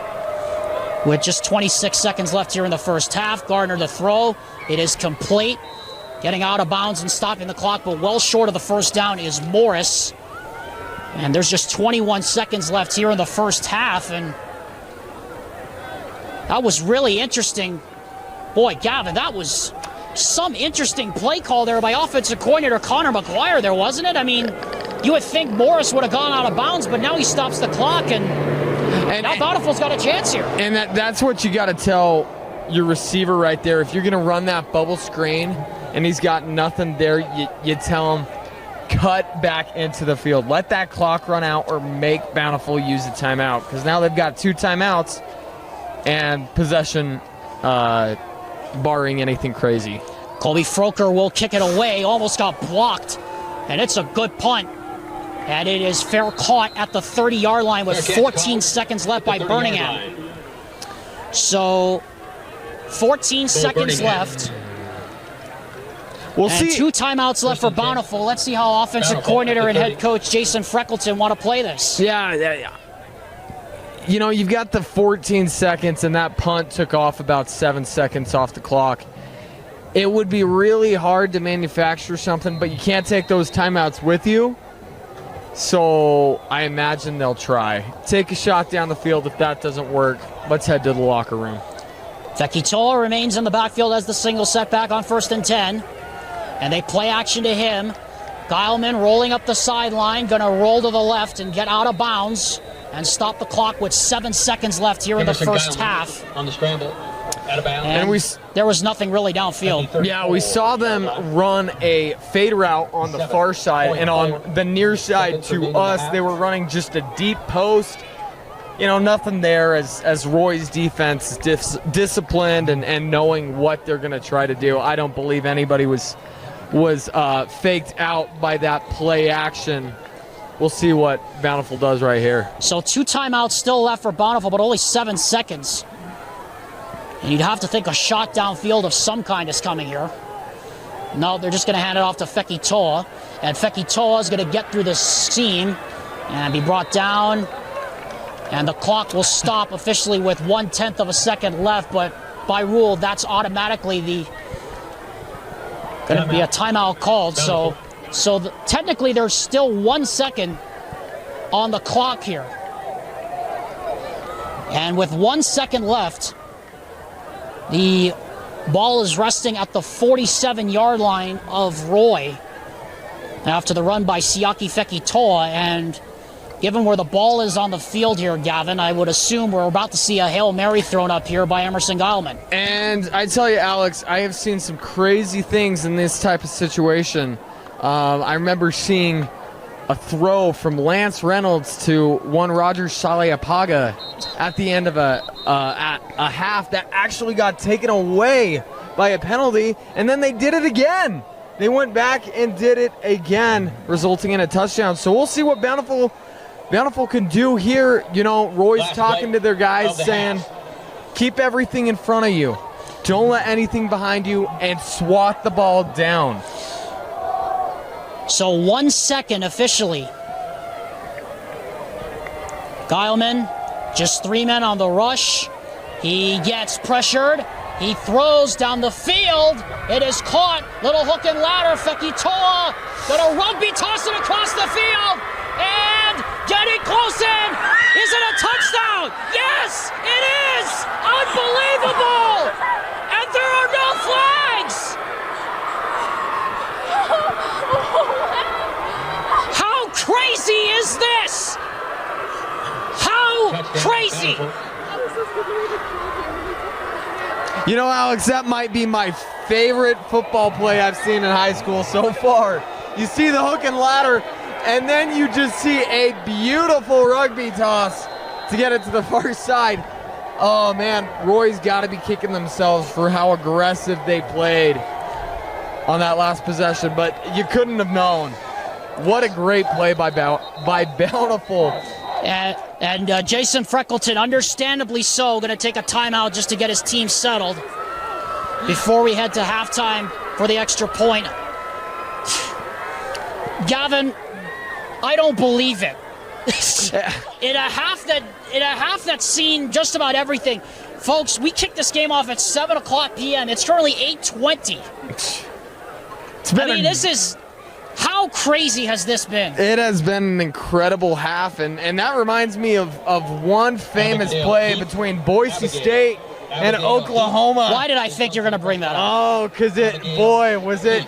[SPEAKER 1] With just 26 seconds left here in the first half, Gardner the throw. It is complete. Getting out of bounds and stopping the clock, but well short of the first down is Morris. And there's just 21 seconds left here in the first half, and that was really interesting. Boy, Gavin, that was some interesting play call there by offensive coordinator Connor McGuire there, wasn't it? I mean, you would think Morris would have gone out of bounds, but now he stops the clock, and now Bountiful's got a chance here.
[SPEAKER 2] And that's what you got to tell your receiver right there. If you're going to run that bubble screen and he's got nothing there, you tell him, cut back into the field. Let that clock run out or make Bountiful use a timeout, because now they've got 2 timeouts and possession barring anything crazy.
[SPEAKER 1] Colby Froker will kick it away. Almost got blocked. And it's a good punt. And it is fair caught at the 30-yard line with 14 seconds left by Birmingham. So 14 seconds left.
[SPEAKER 2] We'll
[SPEAKER 1] and
[SPEAKER 2] see.
[SPEAKER 1] 2 timeouts left for Bountiful. Let's see how offensive coordinator and head coach Jason Freckleton want to play this.
[SPEAKER 2] Yeah. You know, you've got the 14 seconds, and that punt took off about 7 seconds off the clock. It would be really hard to manufacture something, but you can't take those timeouts with you. So I imagine they'll try. Take a shot down the field. If that doesn't work, let's head to the locker room.
[SPEAKER 1] Fekitoa remains in the backfield as the single setback on 1st and 10. And they play action to him. Geilman rolling up the sideline, going to roll to the left and get out of bounds and stop the clock with 7 seconds left here in the first half.
[SPEAKER 3] On the scramble, out of bounds.
[SPEAKER 1] And there was nothing really downfield.
[SPEAKER 2] Yeah, we saw them run a fade route on the far side, and on the near side to us, they were running just a deep post. You know, nothing there as Roy's defense is disciplined and knowing what they're going to try to do. I don't believe anybody was faked out by that play action. We'll see what Bountiful does right here.
[SPEAKER 1] So 2 timeouts still left for Bountiful, but only 7 seconds. And you'd have to think a shot downfield of some kind is coming here. No, they're just going to hand it off to Fekitoa. And Fekitoa is going to get through this seam and be brought down. And the clock will stop officially with 1/10 of a second left, but by rule, that's automatically going to be a timeout called. So technically, there's still 1 second on the clock here. And with 1 second left, the ball is resting at the 47-yard line of Roy after the run by Siaki Fekitoa. And given where the ball is on the field here, Gavin, I would assume we're about to see a Hail Mary thrown up here by Emerson Geilman.
[SPEAKER 2] And I tell you, Alex, I have seen some crazy things in this type of situation. I remember seeing a throw from Lance Reynolds to one Roger Saleapaga at the end of a half that actually got taken away by a penalty, and then they did it again. They went back and did it again, resulting in a touchdown. So we'll see what Bountiful can do here. You know, Roy's talking to their guys saying, keep everything in front of you. Don't let anything behind you, and swat the ball down.
[SPEAKER 1] So 1 second officially. Geilman, just 3 men on the rush. He gets pressured. He throws down the field. It is caught. Little hook and ladder. Fekitoa gonna rugby toss it across the field. And getting close in. Is it a touchdown? Yes, it is. Unbelievable. And there are no flags. How crazy is this? How crazy?
[SPEAKER 2] You know, Alex, that might be my favorite football play I've seen in high school so far. You see the hook and ladder, and then you just see a beautiful rugby toss to get it to the far side. Oh, man, Roy's got to be kicking themselves for how aggressive they played on that last possession, but you couldn't have known. What a great play by Bountiful.
[SPEAKER 1] And Jason Freckleton, understandably so, going to take a timeout just to get his team settled before we head to halftime for the extra point. Gavin, I don't believe it. In a half that's seen just about everything. Folks, we kicked this game off at 7 o'clock p.m. It's currently 8:20. This is... How crazy has this been?
[SPEAKER 2] It has been an incredible half, and that reminds me of one famous play between Boise State and Oklahoma.
[SPEAKER 1] Why did I think you're going to bring that up?
[SPEAKER 2] Oh, because was it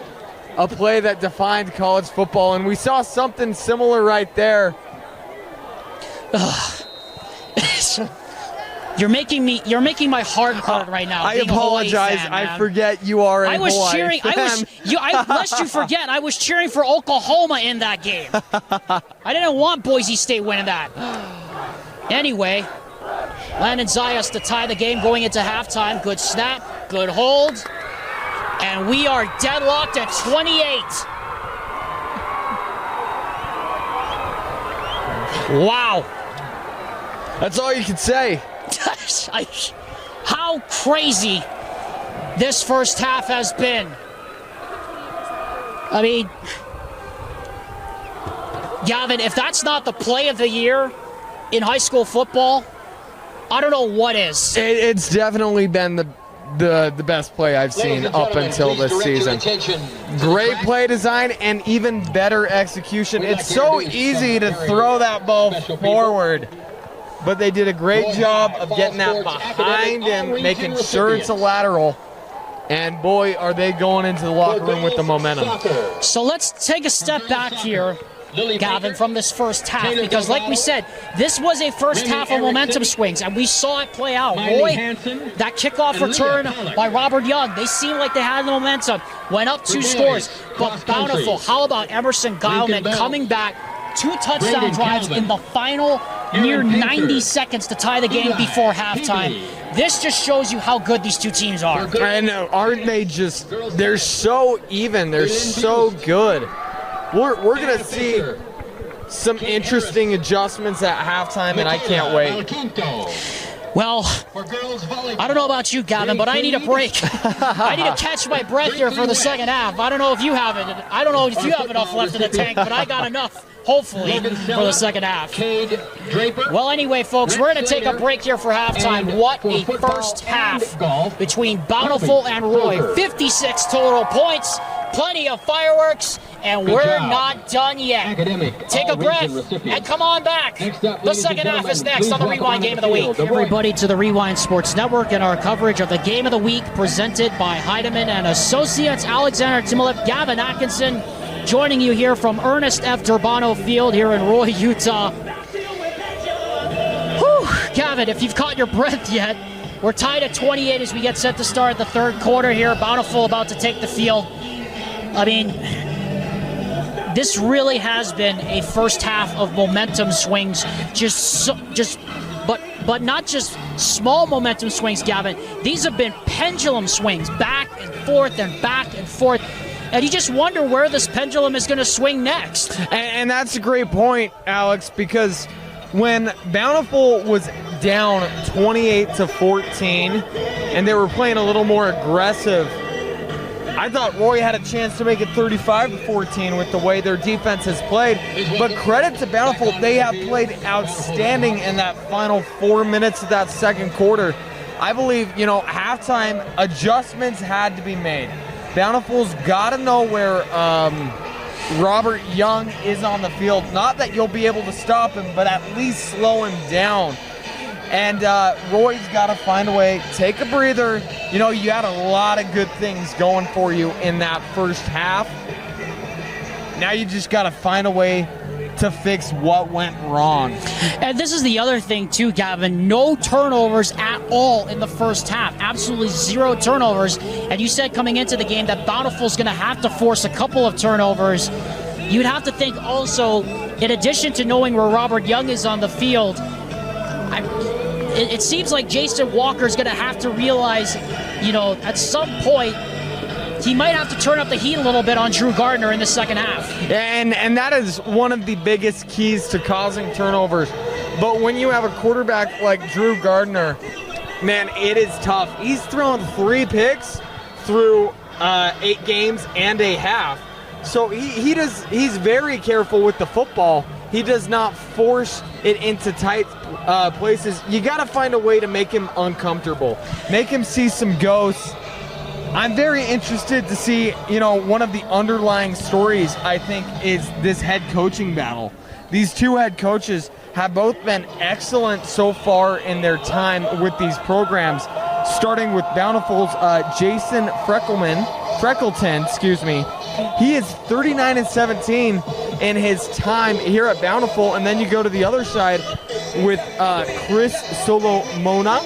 [SPEAKER 2] a play that defined college football, and we saw something similar right there.
[SPEAKER 1] You're making my heart hurt right now.
[SPEAKER 2] I apologize. I forget you are a Hawaii fan.
[SPEAKER 1] Lest you forget, I was cheering for Oklahoma in that game. I didn't want Boise State winning that. Anyway, Landon Zayas to tie the game going into halftime. Good snap, good hold, and we are deadlocked at 28. Wow.
[SPEAKER 2] That's all you can say.
[SPEAKER 1] How crazy this first half has been. I mean, Gavin, if that's not the play of the year in high school football, I don't know what is.
[SPEAKER 2] It's definitely been the best play I've seen up until this season. Great play design and even better execution. It's so easy to throw that ball forward, but they did a great job of getting that behind him, making sure it's a lateral. And boy, are they going into the locker room with the momentum.
[SPEAKER 1] So let's take a step back here, Gavin, from this first half, because like we said, this was a first half of momentum swings, and we saw it play out. Boy, that kickoff return by Robert Young, they seemed like they had the momentum, went up 2 scores, but Bountiful, how about Emerson Gileman coming back, 2 touchdown drives in the final near 90 seconds to tie the game before halftime. This just shows you how good these two teams are.
[SPEAKER 2] And aren't they just, they're so even, they're so good. We're going to see some interesting adjustments at halftime, and I can't wait.
[SPEAKER 1] Well, I don't know about you, Gavin, but I need a break. I need to catch my breath here for the second half. I don't know if you have it. I don't know if you have enough left in the tank, but I got enough, hopefully, for the second half. Well, anyway, folks, we're going to take a break here for halftime. What a first half between Bountiful and Roy. 56 total points, plenty of fireworks, and we're not done yet. Take a breath and come on back. The second half is next on the Rewind Game of the Week. Everybody to the Rewind Sports Network and our coverage of the Game of the Week presented by Heidemann and Associates. Alexander Timolip, Gavin Atkinson joining you here from Ernest F. Durbano Field here in Roy, Utah. Whew, Gavin, if you've caught your breath yet, we're tied at 28 as we get set to start the third quarter here. Bountiful about to take the field. I mean, this really has been a first half of momentum swings, but not just small momentum swings, Gavin. These have been pendulum swings, back and forth and back and forth. And you just wonder where this pendulum is going to swing next.
[SPEAKER 2] And that's a great point, Alex, because when Bountiful was down 28-14 and they were playing a little more aggressive, I thought Roy had a chance to make it 35-14 with the way their defense has played. But credit to Bountiful, they have played outstanding in that final 4 minutes of that second quarter. I believe, halftime adjustments had to be made. Bountiful's got to know where Robert Young is on the field. Not that you'll be able to stop him, but at least slow him down. And Roy's got to find a way, take a breather. You had a lot of good things going for you in that first half. Now you just got to find a way to fix what went wrong.
[SPEAKER 1] And this is the other thing too, Gavin. No turnovers at all in the first half. Absolutely 0 turnovers. And you said coming into the game that Bountiful's going to have to force a couple of turnovers you'd have to think also, in addition to knowing where Robert Young is on the field, it seems like Jason Walker's going to have to realize, at some point, he might have to turn up the heat a little bit on Drew Gardner in the second half.
[SPEAKER 2] And that is one of the biggest keys to causing turnovers. But when you have a quarterback like Drew Gardner, man, it is tough. He's thrown 3 picks through 8 games and a half. So he's very careful with the football. He does not force it into tight places. You got to find a way to make him uncomfortable, make him see some ghosts. I'm very interested to see, one of the underlying stories, I think, is this head coaching battle. These 2 head coaches have both been excellent so far in their time with these programs, starting with Bountiful's Jason Freckleton. He is 39-17 in his time here at Bountiful, and then you go to the other side with Chris Solomona,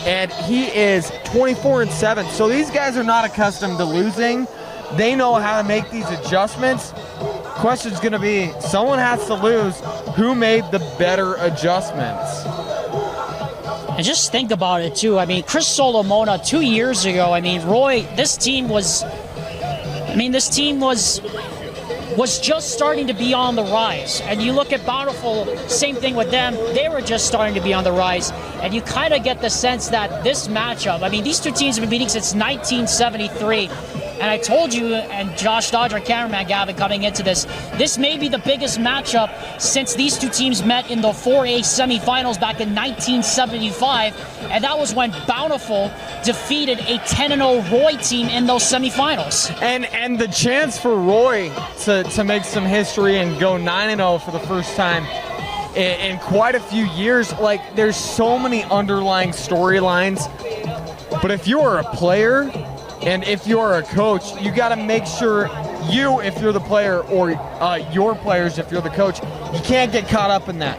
[SPEAKER 2] and he is 24-7. So these guys are not accustomed to losing. They know how to make these adjustments. Question's going to be, someone has to lose. Who made the better adjustments?
[SPEAKER 1] And just think about it, too. I mean, Chris Solomona, 2 years ago, Roy, this team was just starting to be on the rise. And you look at Bountiful, same thing with them. They were just starting to be on the rise. And you kind of get the sense that this matchup, these 2 teams have been meeting since 1973. And I told you, and Josh Dodger, cameraman Gavin, coming into this may be the biggest matchup since these 2 teams met in the 4A semifinals back in 1975. And that was when Bountiful defeated a 10-0 Roy team in those semifinals.
[SPEAKER 2] And the chance for Roy to make some history and go 9-0 for the first time in quite a few years. Like, there's so many underlying storylines. But if you are a player and if you're a coach, you got to make sure if you're the player, or your players, if you're the coach, you can't get caught up in that.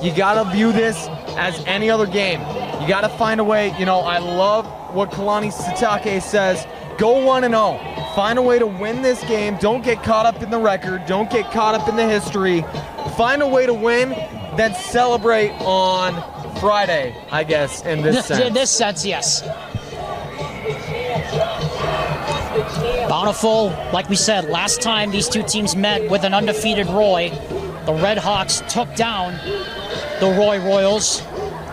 [SPEAKER 2] You got to view this as any other game. You got to find a way. I love what Kalani Sitake says. Go 1-0. Find a way to win this game. Don't get caught up in the record. Don't get caught up in the history. Find a way to win, then celebrate on Friday, I guess, in this sense.
[SPEAKER 1] In this sense, yes. Bountiful, like we said, last time these 2 teams met with an undefeated Roy, the Redhawks took down the Roy Royals.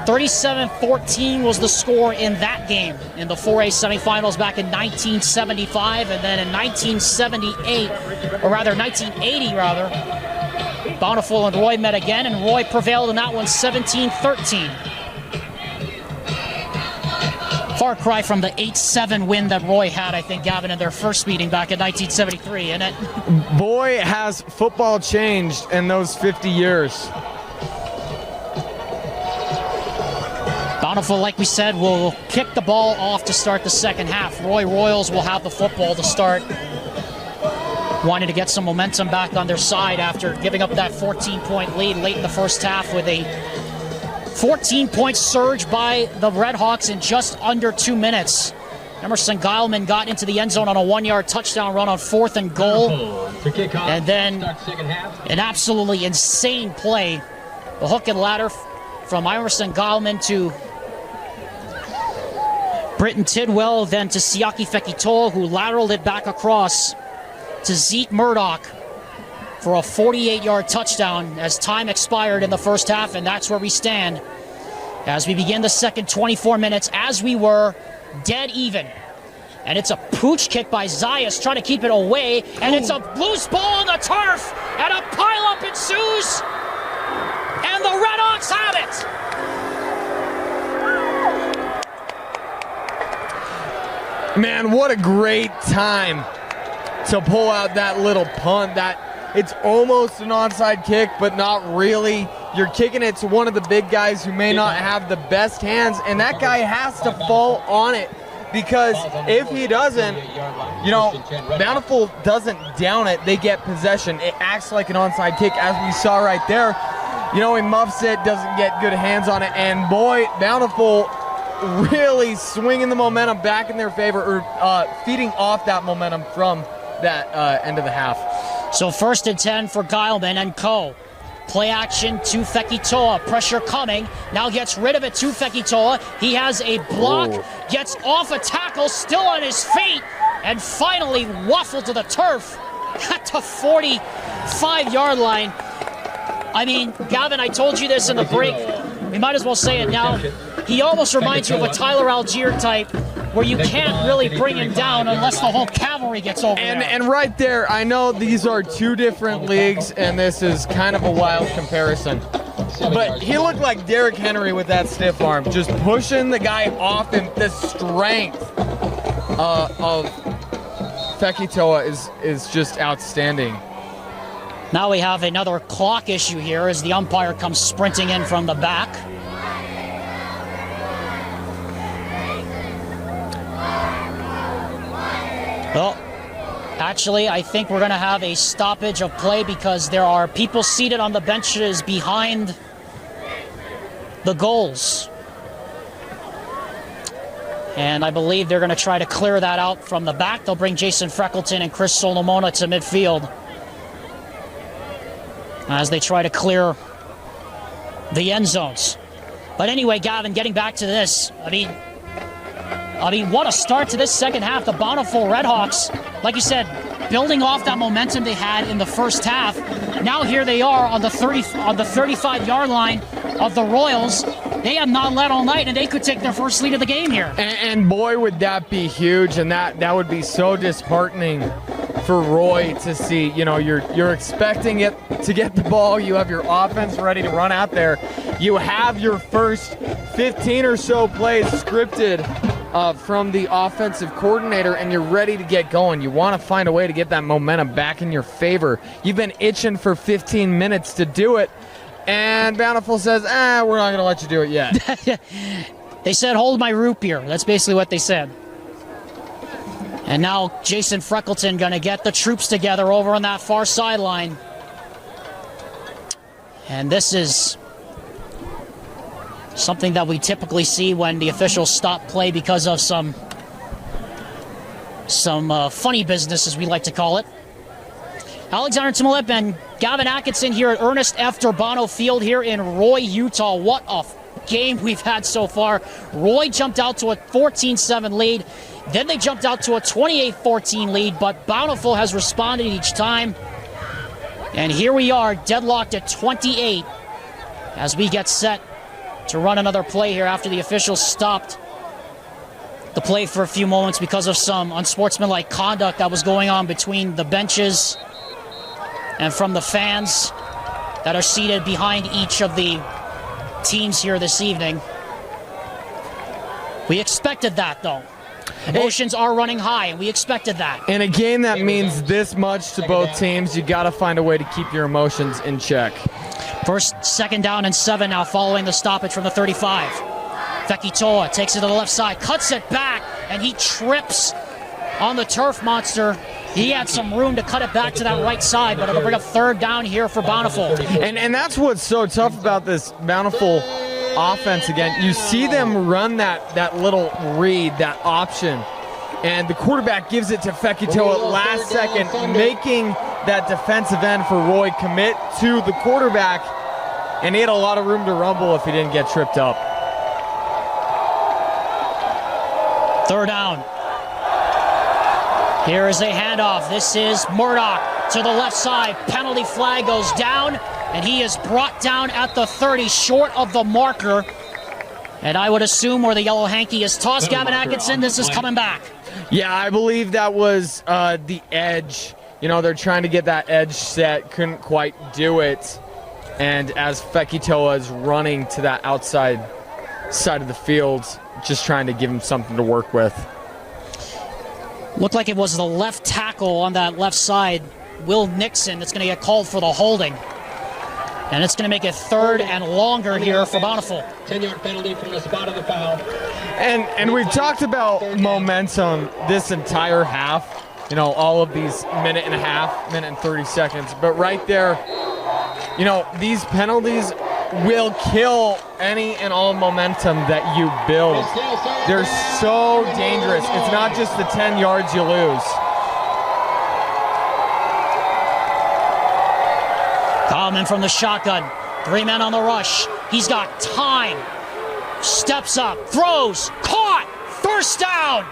[SPEAKER 1] 37-14 was the score in that game in the 4A semifinals back in 1975, and then in 1980, Bountiful and Roy met again, and Roy prevailed in that one 17-13. Far cry from the 8-7 win that Roy had, I think, Gavin, in their first meeting back in 1973, isn't it?
[SPEAKER 2] Boy, has football changed in those 50 years.
[SPEAKER 1] Bountiful, like we said, will kick the ball off to start the second half. Roy Royals will have the football to start, wanting to get some momentum back on their side after giving up that 14-point lead late in the first half with a 14-point surge by the Redhawks in just under 2 minutes. Emerson Geilman got into the end zone on a 1-yard touchdown run on 4th and goal. And then an absolutely insane play. The hook and ladder from Emerson Geilman to Britton Tidwell, then to Siaki Fekitoa, who lateraled it back across to Zeke Murdoch for a 48-yard touchdown as time expired in the first half, and that's where we stand as we begin the second 24 minutes, as we were dead even. And it's a pooch kick by Zayas, trying to keep it away, and it's a loose ball on the turf, and a pileup ensues, and the Redhawks have it!
[SPEAKER 2] Man, what a great time to pull out that little punt. It's almost an onside kick, but not really. You're kicking it to one of the big guys who may not have the best hands, and that guy has to fall on it, because if he doesn't, Bountiful doesn't down it, they get possession. It acts like an onside kick, as we saw right there. He muffs it, doesn't get good hands on it, and boy, Bountiful really swinging the momentum back in their favor, or feeding off that momentum from that end of the half.
[SPEAKER 1] So 1st and 10 for Geilman and Co. Play action to Fekitoa. Pressure coming. Now gets rid of it to Fekitoa. He has a block. Gets off a tackle. Still on his feet. And finally waffled to the turf at the 45-yard line. I mean, Gavin, I told you this in the break. We might as well say it now. He almost reminds you of a Tyler Algier type, where you can't really bring him down unless the whole cavalry gets over there.
[SPEAKER 2] And right there, I know these are two different leagues, and this is kind of a wild comparison. But he looked like Derrick Henry with that stiff arm, just pushing the guy off him. The strength of Fekitoa is just outstanding.
[SPEAKER 1] Now we have another clock issue here as the umpire comes sprinting in from the back. Well, actually, I think we're going to have a stoppage of play because there are people seated on the benches behind the goals. And I believe they're going to try to clear that out from the back. They'll bring Jason Freckleton and Chris Solomona to midfield as they try to clear the end zones. But anyway, Gavin, getting back to this, I mean, what a start to this second half. The Bountiful Redhawks, like you said, building off that momentum they had in the first half. Now here they are on the 35-yard line of the Royals. They have not led all night, and they could take their first lead of the game here.
[SPEAKER 2] And boy, would that be huge, and that would be so disheartening for Roy to see. You know, you're expecting it to get the ball. You have your offense ready to run out there. You have your first 15 or so plays scripted from the offensive coordinator, and you're ready to get going. You want to find a way to get that momentum back in your favor. You've been itching for 15 minutes to do it, and Bountiful says, we're not going to let you do it yet.
[SPEAKER 1] They said, hold my root beer. That's basically what they said. And now Jason Freckleton going to get the troops together over on that far sideline. And this is something that we typically see when the officials stop play because of some funny business, as we like to call it. Alexander Timolip and Gavin Atkinson here at Ernest F. Durbano Field here in Roy, Utah. What a game we've had so far. Roy jumped out to a 14-7 lead. Then they jumped out to a 28-14 lead, but Bountiful has responded each time. And here we are, deadlocked at 28 as we get set to run another play here after the officials stopped the play for a few moments because of some unsportsmanlike conduct that was going on between the benches and from the fans that are seated behind each of the teams here this evening. We expected that, though. Emotions are running high, and we expected that.
[SPEAKER 2] In a game that means this much to both teams, you got to find a way to keep your emotions in check.
[SPEAKER 1] Second down and 7 now following the stoppage from the 35. Fekitoa takes it to the left side, cuts it back, and he trips on the turf monster. He had some room to cut it back to that right side, but it'll bring a third down here for Bountiful.
[SPEAKER 2] And that's what's so tough about this Bountiful offense again. You see them run that little read, that option, and the quarterback gives it to Fekitoa at last second, making that defensive end for Roy commit to the quarterback, and he had a lot of room to rumble if he didn't get tripped up.
[SPEAKER 1] Third down. Here is a handoff. This is Murdoch to the left side. Penalty flag goes down, and he is brought down at the 30, short of the marker. And I would assume where the yellow hanky is tossed. Gavin Atkinson, this is coming back.
[SPEAKER 2] Yeah, I believe that was the edge. You know, they're trying to get that edge set, couldn't quite do it. And as Fekitoa is running to that outside side of the field, just trying to give him something to work with.
[SPEAKER 1] Looked like it was the left tackle on that left side, Will Nixon, that's going to get called for the holding. And it's going to make it third and longer here for Bountiful.
[SPEAKER 4] 10-yard penalty from the spot of the foul.
[SPEAKER 2] And we've talked about momentum this entire half. You know, all of these minute and 30 seconds. But right there, you know, these penalties will kill any and all momentum that you build. They're so dangerous. It's not just the 10 yards you lose.
[SPEAKER 1] Kylman from the shotgun. 3 men on the rush. He's got time. Steps up, throws, caught, first down.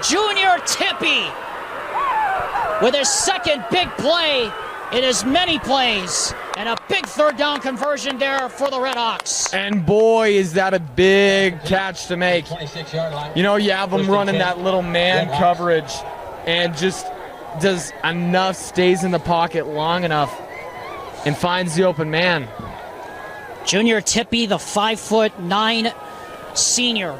[SPEAKER 1] Junior Tippy with his second big play in as many plays, and a big third down conversion there for the Redhawks.
[SPEAKER 2] And boy, is that a big catch to make.
[SPEAKER 4] 26-yard line.
[SPEAKER 2] You know, you have them running that little man coverage and just does enough, stays in the pocket long enough and finds the open man.
[SPEAKER 1] Junior Tippy, the 5'9" senior.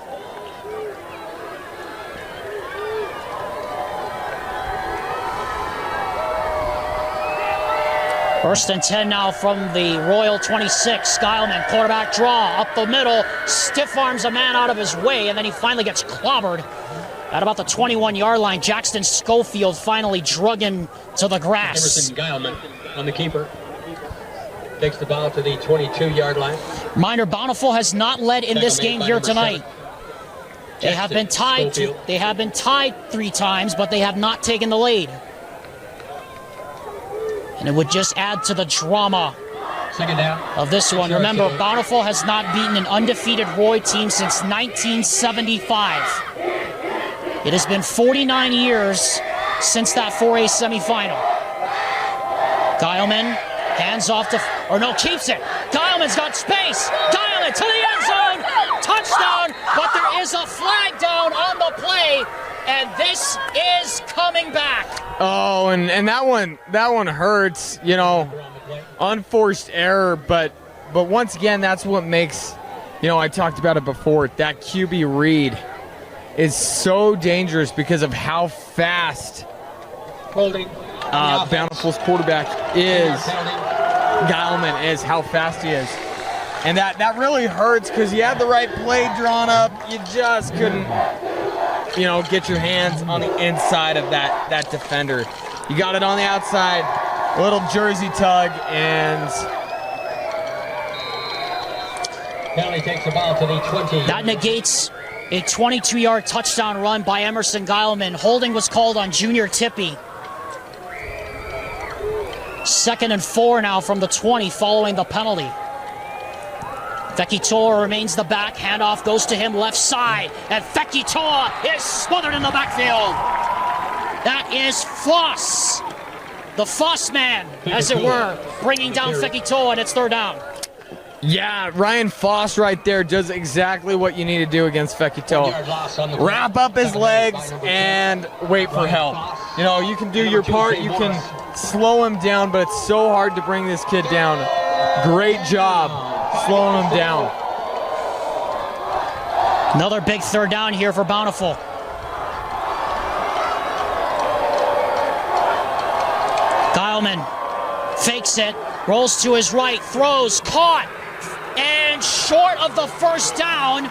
[SPEAKER 1] First and 10 now from the Royal 26. Skylman, quarterback draw, up the middle, stiff arms a man out of his way, and then he finally gets clobbered at about the 21-yard line. Jackson Schofield finally drug him to the grass.
[SPEAKER 4] Emerson Geilman on the keeper. Takes the ball to the 22-yard line.
[SPEAKER 1] Reminder, Bountiful has not led in this game here tonight. They have been tied. They have been tied 3 times, but they have not taken the lead. And it would just add to the drama of this one. Remember, Bountiful has not beaten an undefeated Roy team since 1975. It has been 49 years since that 4A semifinal. Geilman hands off to, keeps it. Geilman's got space. Geilman to the end zone. Touchdown, but there is a flag down on the play, and this is coming back.
[SPEAKER 2] Oh, and that one hurts, you know, unforced error, but once again, that's what makes, you know, I talked about it before, that QB read is so dangerous because of how fast Bountiful's quarterback is. Geilman is, how fast he is. And that really hurts because you had the right play drawn up. You just couldn't, you know, get your hands on the inside of that defender. You got it on the outside, a little jersey tug, and
[SPEAKER 4] Penalty takes the ball to the 20.
[SPEAKER 1] That negates a 22-yard touchdown run by Emerson Geilman. Holding was called on Junior Tippy. 2nd and 4 now from the 20 following the penalty. Fekitoa remains the back. Handoff goes to him left side. And Fekitoa is smothered in the backfield. That is Foss. The Foss man, as it were, bringing down Fekitoa, and it's 3rd down.
[SPEAKER 2] Yeah, Ryan Foss right there does exactly what you need to do against Fekitoa. Wrap up his legs and wait for help. You know, you can do your part. You can slow him down, but it's so hard to bring this kid down. Great job slowing him down.
[SPEAKER 1] Another big 3rd down here for Bountiful. Geilman fakes it, rolls to his right, throws, caught, and short of the 1st down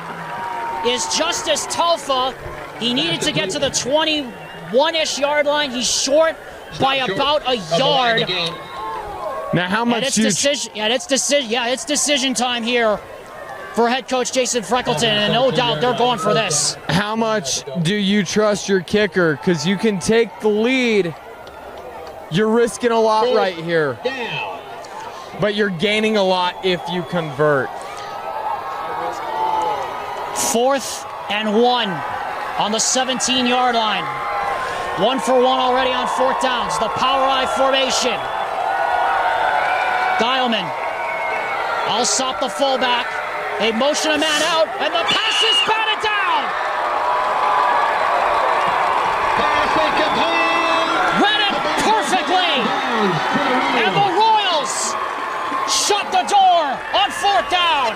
[SPEAKER 1] is Justice Talfa. He needed to get to the 21-ish yard line. He's short by about a yard.
[SPEAKER 2] Now, how much?
[SPEAKER 1] It's decision time here for head coach Jason Freckleton, and no doubt they're going for this.
[SPEAKER 2] How much do you trust your kicker? Because you can take the lead. You're risking a lot right here, but you're gaining a lot if you convert.
[SPEAKER 1] 4th and 1 on the 17-yard line. 1 for 1 already on 4th downs. The power I formation. Geilman, Alsop the fullback. They motion a man out, and the pass is batted down. Read it perfectly. And the Royals shut the door on 4th down.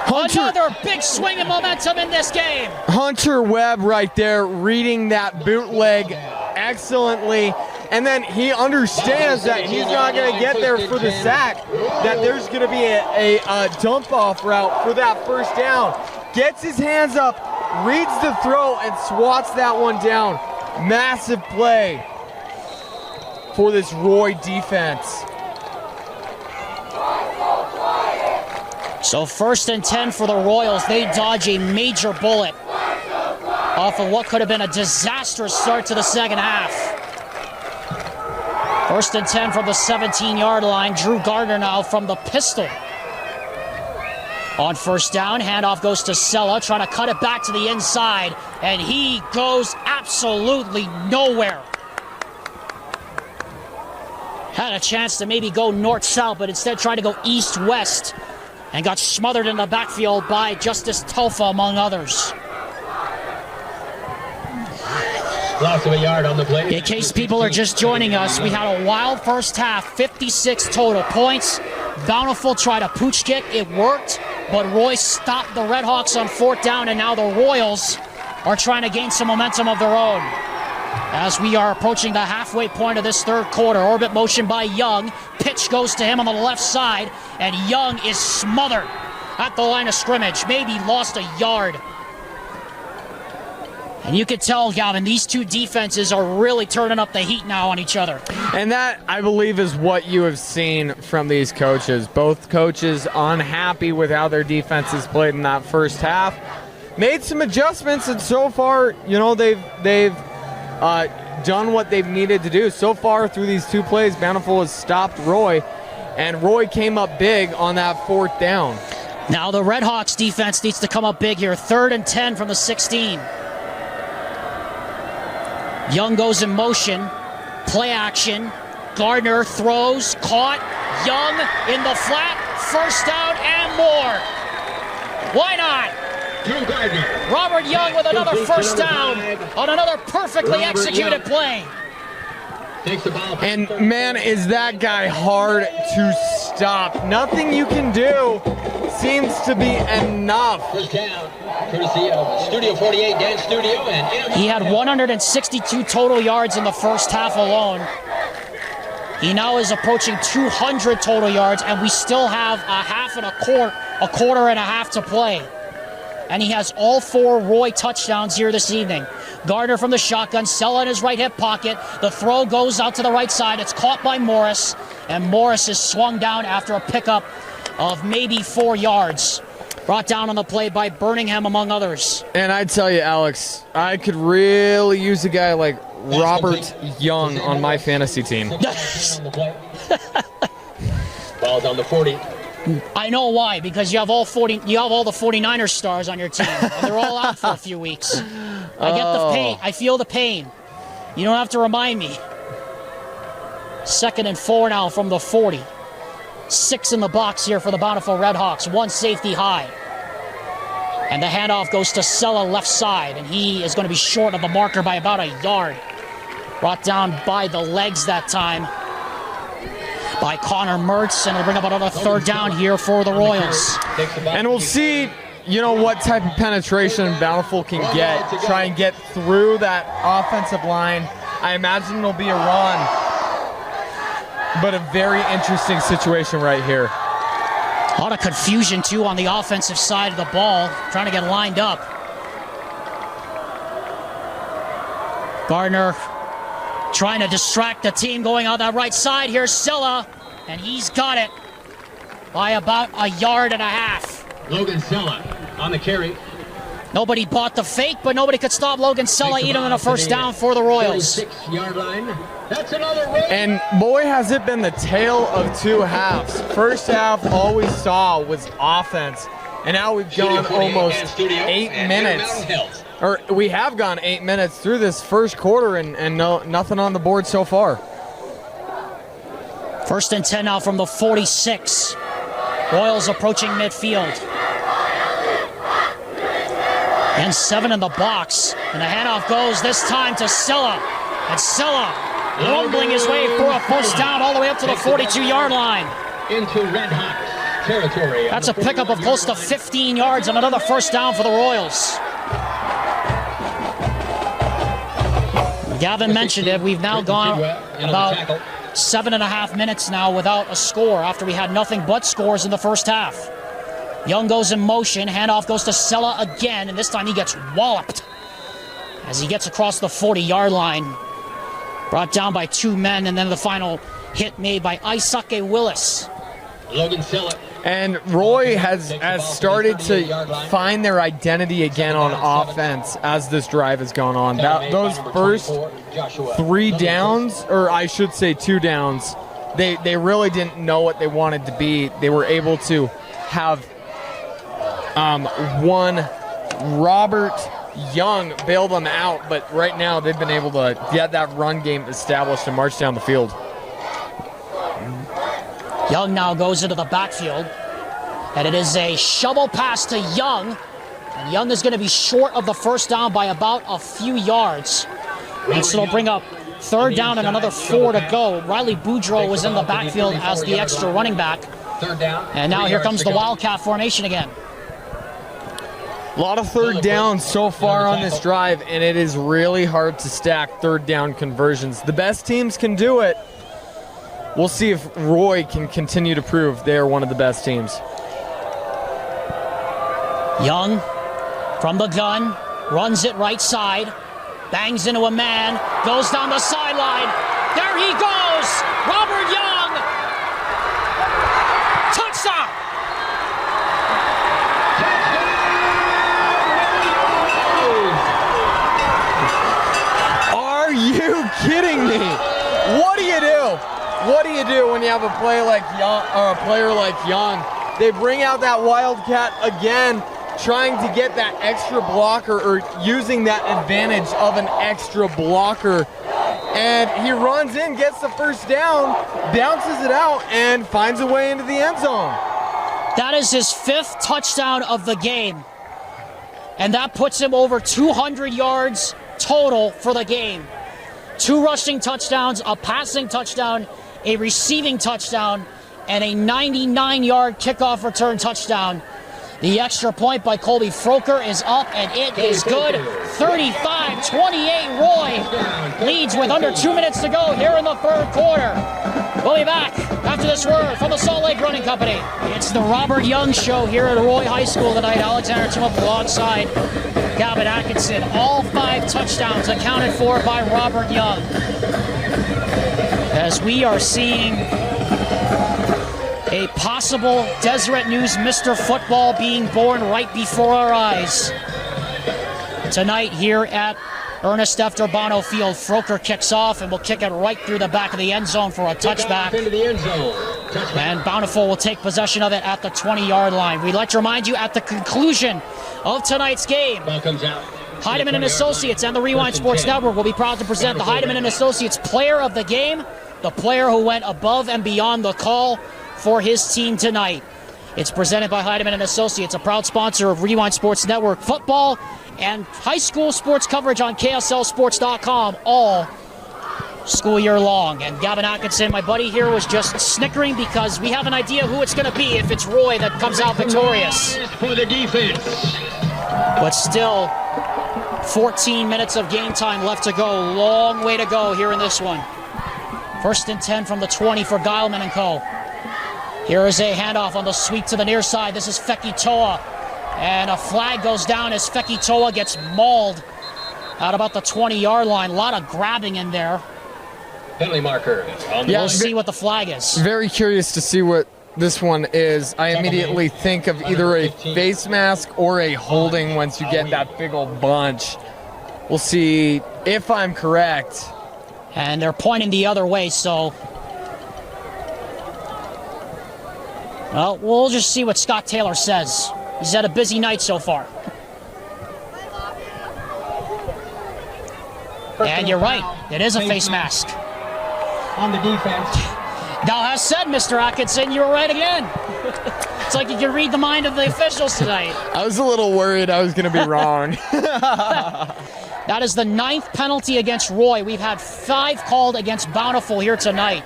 [SPEAKER 1] Another big swing of momentum in this game.
[SPEAKER 2] Hunter Webb right there reading that bootleg excellently. And then he understands that he's not going to get there for the sack, that there's going to be a dump-off route for that 1st down. Gets his hands up, reads the throw, and swats that one down. Massive play for this Roy defense.
[SPEAKER 1] So 1st and 10 for the Royals. They dodge a major bullet off of what could have been a disastrous start to the 2nd half. First and 10 from the 17-yard line. Drew Gardner now from the pistol. On first down, handoff goes to Sella, trying to cut it back to the inside, and he goes absolutely nowhere. Had a chance to maybe go north-south, but instead tried to go east-west and got smothered in the backfield by Justice Telfa, among others.
[SPEAKER 4] Loss of a yard on the play.
[SPEAKER 1] In case people are just joining us, we had a wild first half, 56 total points. Bountiful tried a pooch kick. It worked, but Roy stopped the Redhawks on fourth down, and now the Royals are trying to gain some momentum of their own. As we are approaching the halfway point of this third quarter, orbit motion by Young. Pitch goes to him on the left side, and Young is smothered at the line of scrimmage. Maybe lost a yard. And you can tell, Galvin, these two defenses are really turning up the heat now on each other.
[SPEAKER 2] And that, I believe, is what you have seen from these coaches. Both coaches unhappy with how their defenses played in that first half. Made some adjustments, and so far, you know, they've done what they've needed to do. So far through these two plays, Bountiful has stopped Roy, and Roy came up big on that fourth down.
[SPEAKER 1] Now the Redhawks defense needs to come up big here. 3rd and 10 from the 16. Young goes in motion, play action. Gardner throws, caught. Young in the flat, first down and more. Why not? Robert Young with another first down on another perfectly executed play.
[SPEAKER 2] And man, is that guy hard to stop. Nothing you can do seems to be enough.
[SPEAKER 4] First down, courtesy of Studio 48, Dan Studio. And
[SPEAKER 1] he had 162 total yards in the first half alone. He now is approaching 200 total yards, and we still have a quarter and a half to play. And he has all 4 Roy touchdowns here this evening. Gardner from the shotgun, Sella in his right hip pocket. The throw goes out to the right side. It's caught by Morris, and Morris is swung down after a pickup of maybe 4 yards. Brought down on the play by Birmingham, among others.
[SPEAKER 2] And I tell you, Alex, I could really use a guy like Robert Young on my fantasy team.
[SPEAKER 4] Ball's on the 40.
[SPEAKER 1] I know why, because you have all the 49ers stars on your team, and they're all out for a few weeks. I get the pain. I feel the pain. You don't have to remind me. 2nd and 4 now from the 40. 6 in the box here for the Bountiful Redhawks. 1 safety high. And the handoff goes to Sella left side, and he is going to be short of the marker by about a yard. Brought down by the legs that time by Connor Mertz, and it'll bring up another 3rd down here for the Royals.
[SPEAKER 2] And we'll see, you know, what type of penetration Bountiful can get. Try and get through that offensive line. I imagine it'll be a run, but a very interesting situation right here.
[SPEAKER 1] A lot of confusion, too, on the offensive side of the ball, trying to get lined up. Gardner trying to distract the team going on that right side. Here's Sella, and he's got it by about a yard and a half.
[SPEAKER 4] Logan Sella on the carry.
[SPEAKER 1] Nobody bought the fake, but nobody could stop Logan Sella even on a first down for the Royals.
[SPEAKER 4] 6-yard line. That's another Royal.
[SPEAKER 2] And boy, has it been the tale of 2 halves. First half, all we saw was offense, and now we've gone almost 8 minutes. Or we have gone 8 minutes through this first quarter, and nothing on the board so far.
[SPEAKER 1] 1st and 10 now from the 46. Royals approaching midfield. And 7 in the box. And the handoff goes this time to Sella. And Sella rumbling his way for a first down all the way up to the 42-yard line.
[SPEAKER 4] Into Redhawks territory.
[SPEAKER 1] That's a pickup of close to 15 yards and another first down for the Royals. Gavin mentioned it. We've now gone about 7.5 minutes now without a score after we had nothing but scores in the first half. Young goes in motion. Handoff goes to Sella again, and this time he gets walloped as he gets across the 40-yard line. Brought down by 2 men, and then the final hit made by Isake Willis.
[SPEAKER 4] Logan Sella.
[SPEAKER 2] And Roy has started to find their identity again on offense as this drive has gone on. Those first 3 downs, or I should say 2 downs, they really didn't know what they wanted to be. They were able to have one Robert Young bail them out, but right now they've been able to get that run game established and march down the field.
[SPEAKER 1] Young now goes into the backfield, and it is a shovel pass to Young. And Young is going to be short of the first down by about a few yards. And so it'll bring up 3rd down and another 4 to go. Riley Boudreaux was in the backfield as the extra running back.
[SPEAKER 4] 3rd down.
[SPEAKER 1] And now here comes the Wildcat formation again.
[SPEAKER 2] A lot of 3rd downs so far on this drive, and it is really hard to stack 3rd down conversions. The best teams can do it. We'll see if Roy can continue to prove they are one of the best teams.
[SPEAKER 1] Young from the gun, runs it right side, bangs into a man, goes down the sideline. There he goes! Robert Young! Touchdown!
[SPEAKER 2] Are you kidding me? What do you do? What do you do when you have a player like Young? They bring out that Wildcat again, trying to get that extra blocker or using that advantage of an extra blocker. And he runs in, gets the first down, bounces it out, and finds a way into the end zone.
[SPEAKER 1] That is his 5th touchdown of the game. And that puts him over 200 yards total for the game. 2 rushing touchdowns, a passing touchdown, a receiving touchdown, and a 99-yard kickoff return touchdown. The extra point by Colby Froker is up, and it is good. 35-28, Roy leads with under 2 minutes to go here in the 3rd quarter. We'll be back after this word from the Salt Lake Running Company. It's the Robert Young Show here at Roy High School tonight. Alexander Timop alongside Gavin Atkinson. All 5 touchdowns accounted for by Robert Young. As we are seeing a possible Deseret News Mr. Football being born right before our eyes. Tonight here at Ernest F. Durbano Field, Froker kicks off and will kick it right through the back of the end zone for a touchback.
[SPEAKER 4] Into the end zone. Touchback.
[SPEAKER 1] And Bountiful will take possession of it at the 20-yard line. We'd like to remind you at the conclusion of tonight's game,
[SPEAKER 4] Ball comes out.
[SPEAKER 1] Heidemann and Associates and the Rewind Sports Network will be proud to present the Heidemann and Associates Player of the Game, the player who went above and beyond the call for his team tonight. It's presented by Heidemann and Associates, a proud sponsor of Rewind Sports Network football and high school sports coverage on KSLSports.com all school year long. And Gavin Atkinson, my buddy here, was just snickering because we have an idea who it's going to be if it's Roy that comes out victorious.
[SPEAKER 4] For the defense.
[SPEAKER 1] But still, 14 minutes of game time left to go. Long way to go here in this one. 1st and 10 from the 20 for Geilman and co. Here is a handoff on the sweep to the near side. This is Feki Toa. And a flag goes down as Feki Toa gets mauled out about the 20-yard line. A lot of grabbing in there.
[SPEAKER 4] Penalty marker.
[SPEAKER 1] We'll see what the flag is.
[SPEAKER 2] Very curious to see what this one is. I immediately think of either a face mask or a holding once you get that big old bunch. We'll see if I'm correct.
[SPEAKER 1] And they're pointing the other way, so... well, we'll just see what Scott Taylor says. He's had a busy night so far. And you're right. It is a face mask.
[SPEAKER 4] On the defense.
[SPEAKER 1] Thou hast said, Mr. Atkinson, you were right again. It's like you can read the mind of the officials tonight.
[SPEAKER 2] I was a little worried I was going to be wrong.
[SPEAKER 1] That is the 9th penalty against Roy. We've had 5 called against Bountiful here tonight.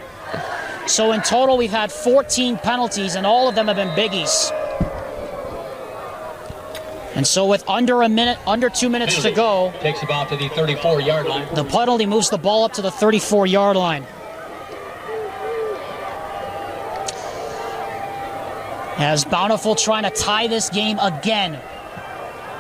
[SPEAKER 1] So in total, we've had 14 penalties, and all of them have been biggies. And so with under 2 minutes to go,
[SPEAKER 4] Takes the ball to the 34-yard line.
[SPEAKER 1] the penalty moves the ball up to the 34-yard line. As Bountiful trying to tie this game again.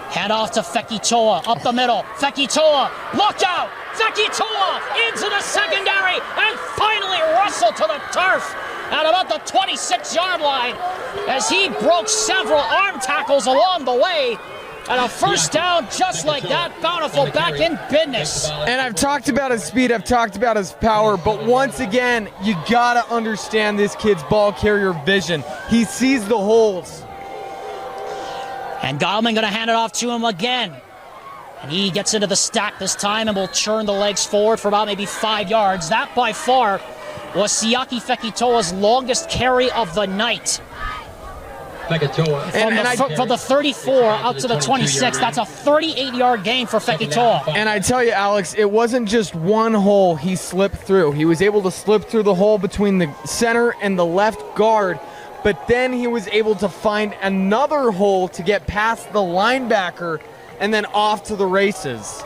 [SPEAKER 1] Hand off to Feki Toa, up the middle. Feki Toa, look out! Feki Toa into the secondary, and finally Russell rolled to the turf at about the 26-yard line as he broke several arm tackles along the way. And a first down just like that. Bountiful back in business.
[SPEAKER 2] And I've talked about his speed, I've talked about his power, but once again, you gotta understand this kid's ball carrier vision. He sees the holes.
[SPEAKER 1] And Geilman going to hand it off to him again. And he gets into the stack this time and will churn the legs forward for about maybe 5 yards. That by far was Siaki Fekitoa's longest carry of the night. From the 34 out to the 26, that's a 38-yard gain for Fekitoa.
[SPEAKER 2] And I tell you, Alex, it wasn't just one hole he slipped through. He was able to slip through the hole between the center and the left guard, but then he was able to find another hole to get past the linebacker and then off to the races.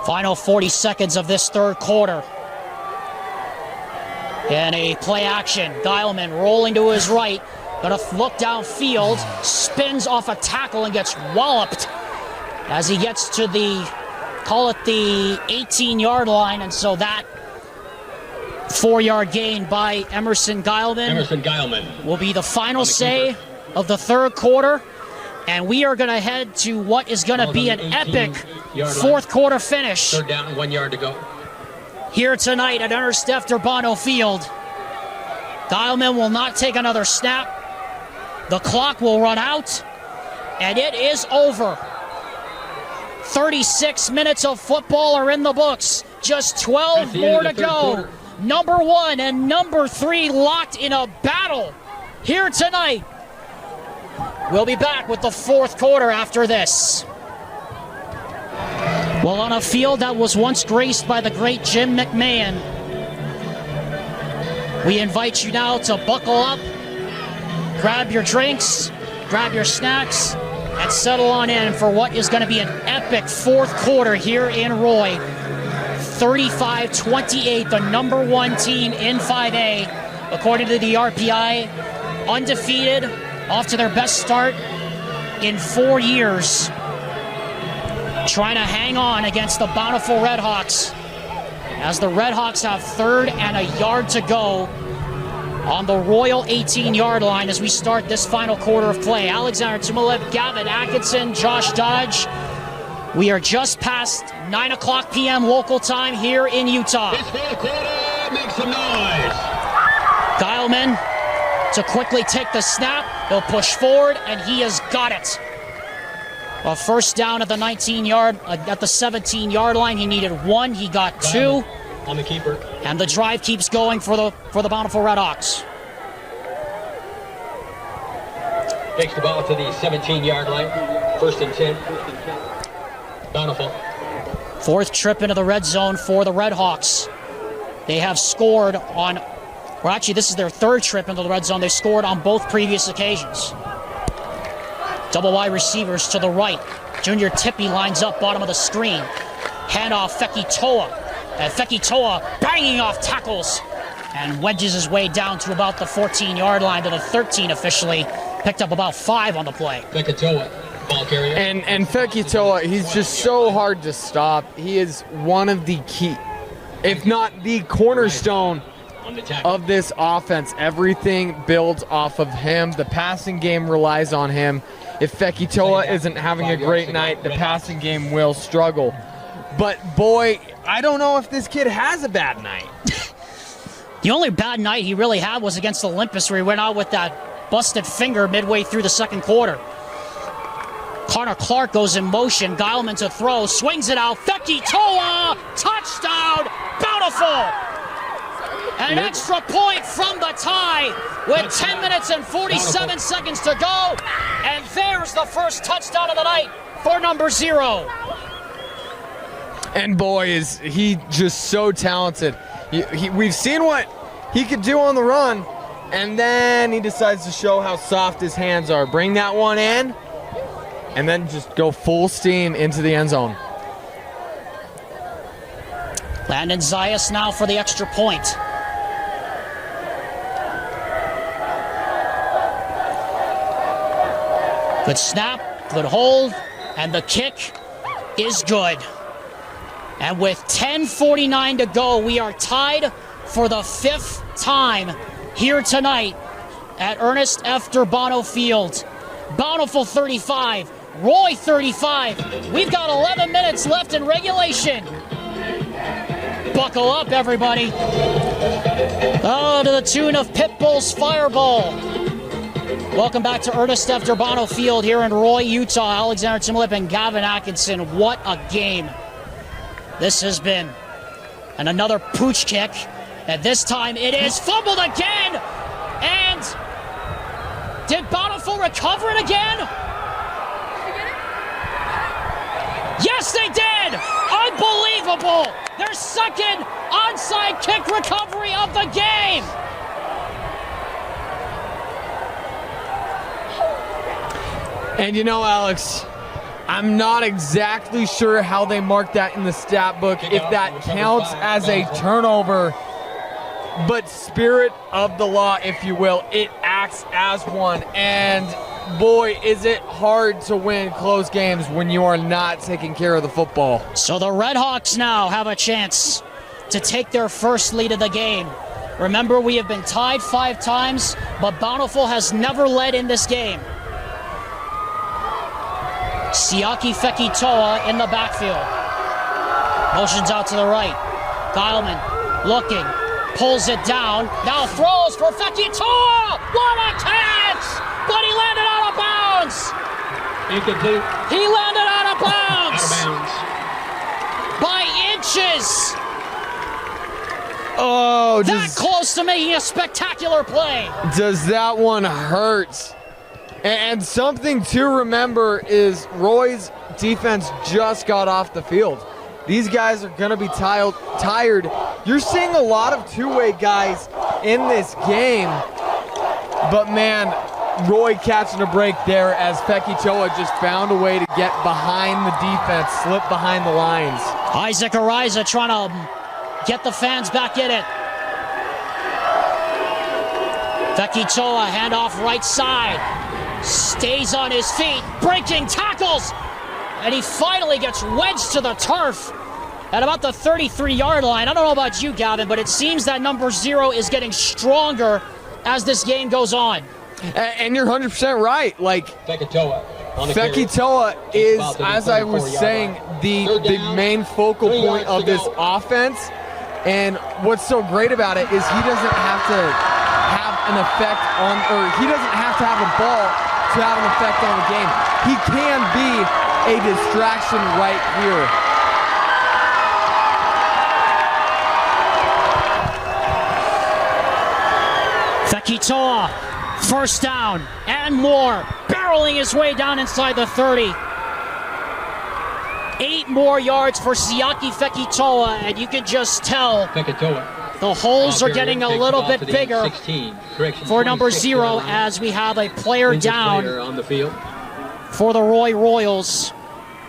[SPEAKER 1] Final 40 seconds of this third quarter. And a play action. Geilman rolling to his right. Gonna look downfield, spins off a tackle and gets walloped as he gets to the, call it the 18-yard line, and so that 4-yard gain by Emerson Geilman will be the final say of the third quarter, and we are gonna head to what is gonna be an epic fourth quarter finish.
[SPEAKER 4] Third down, 1 yard to go.
[SPEAKER 1] Here tonight at Ernest F. Durbano Field. Geilman will not take another snap. The clock will run out, and it is over. 36 minutes of football are in the books. Just 12 more to go. Number 1 and number 3 locked in a battle here tonight. We'll be back with the fourth quarter after this. Well, on a field that was once graced by the great Jim McMahon, we invite you now to buckle up, grab your drinks, grab your snacks, and settle on in for what is going to be an epic fourth quarter here in Roy. 35-28, the number 1 team in 5A, according to the RPI, undefeated, off to their best start in 4 years, trying to hang on against the Bountiful Redhawks as the Redhawks have 3rd and a yard to go on the Royal 18-yard line as we start this final quarter of play. Alexander Tumalev, Gavin Atkinson, Josh Dodge. We are just past 9 o'clock p.m. local time here in Utah.
[SPEAKER 3] This fourth quarter, make some noise.
[SPEAKER 1] Geilman to quickly take the snap. He'll push forward, and he has got it. A first down at the 19-yard, at the 17-yard line. He needed 1. He got 2.
[SPEAKER 4] On the keeper.
[SPEAKER 1] And the drive keeps going for the Bountiful Redhawks.
[SPEAKER 4] Takes the ball to the 17-yard line. 1st and 10. Bountiful.
[SPEAKER 1] 4th trip into the red zone for the Redhawks. They have scored on, well, actually, this is their 3rd trip into the red zone. They scored on both previous occasions. Double wide receivers to the right. Junior Tippy lines up bottom of the screen. Handoff Fekitoa. And Fekitoa banging off tackles and wedges his way down to about the 14-yard line to the 13 officially. Picked up about 5 on the play.
[SPEAKER 4] Fekitoa, ball carrier.
[SPEAKER 2] And Fekitoa, he's just so hard to stop. He is one of the key, if not the cornerstone of this offense. Everything builds off of him. The passing game relies on him. If Fekitoa isn't having a great night, the passing game will struggle. But boy, I don't know if this kid has a bad night.
[SPEAKER 1] The only bad night he really had was against Olympus, where he went out with that busted finger midway through the second quarter. Connor Clark goes in motion. Geilman to throw, swings it out. Fekitoa, touchdown, Bountiful! And an extra point from the tie with 10 minutes and 47 seconds to go. And there's the first touchdown of the night for number 0.
[SPEAKER 2] And boy, is he just so talented. We've seen what he could do on the run, and then he decides to show how soft his hands are. Bring that one in, and then just go full steam into the end zone.
[SPEAKER 1] Landon Zayas now for the extra point. Good snap, good hold, and the kick is good. And with 10:49 to go, we are tied for the 5th time here tonight at Ernest F. Durbano Field. Bountiful 35, Roy 35. We've got 11 minutes left in regulation. Buckle up, everybody. Oh, to the tune of Pitbull's Fireball. Welcome back to Ernest F. Durbano Field here in Roy, Utah. Alexander Timlip and Gavin Atkinson. What a game this has been. And another pooch kick. And this time it is fumbled again. And did Bountiful recover it again? Yes, they did! Unbelievable! Their second onside kick recovery of the game!
[SPEAKER 2] And you know, Alex, I'm not exactly sure how they marked that in the stat book, if that counts as a turnover, but spirit of the law, if you will, it acts as one. And boy, is it hard to win close games when you are not taking care of the football.
[SPEAKER 1] So the Redhawks now have a chance to take their first lead of the game. Remember, we have been tied 5 times, but Bountiful has never led in this game. Siaki Fekitoa in the backfield. Motions out to the right. Guilman looking, pulls it down, now throws for Fekitoa! What a catch! But he landed out of bounds!
[SPEAKER 4] Incomplete.
[SPEAKER 1] He landed out of bounds!
[SPEAKER 4] Out of bounds.
[SPEAKER 1] By inches!
[SPEAKER 2] Oh,
[SPEAKER 1] That close to making a spectacular play!
[SPEAKER 2] does that one hurt? And something to remember is Roy's defense just got off the field. These guys are going to be tired. You're seeing a lot of two-way guys in this game. But, man, Roy catching a break there as Fekitoa just found a way to get behind the defense, slip behind the lines.
[SPEAKER 1] Isaac Ariza trying to get the fans back in it. Fekitoa, handoff right side. Stays on his feet, breaking tackles, and he finally gets wedged to the turf at about the 33-yard line. I don't know about you, Gavin, but it seems that number 0 is getting stronger as this game goes on.
[SPEAKER 2] And you're 100% right. Like,
[SPEAKER 4] Fekitoa
[SPEAKER 2] is, as I was saying, the main focal point of this offense. And what's so great about it is he doesn't have to have an effect on, or he doesn't have to have a ball to have an effect on the game. He can be a distraction right here.
[SPEAKER 1] Fekitoa, first down and more, barreling his way down inside the 30. 8 more yards for Siaki Fekitoa, and you can just tell the holes are getting a little bit bigger for number 0 as we have a player down
[SPEAKER 4] on the field
[SPEAKER 1] for the Roy Royals.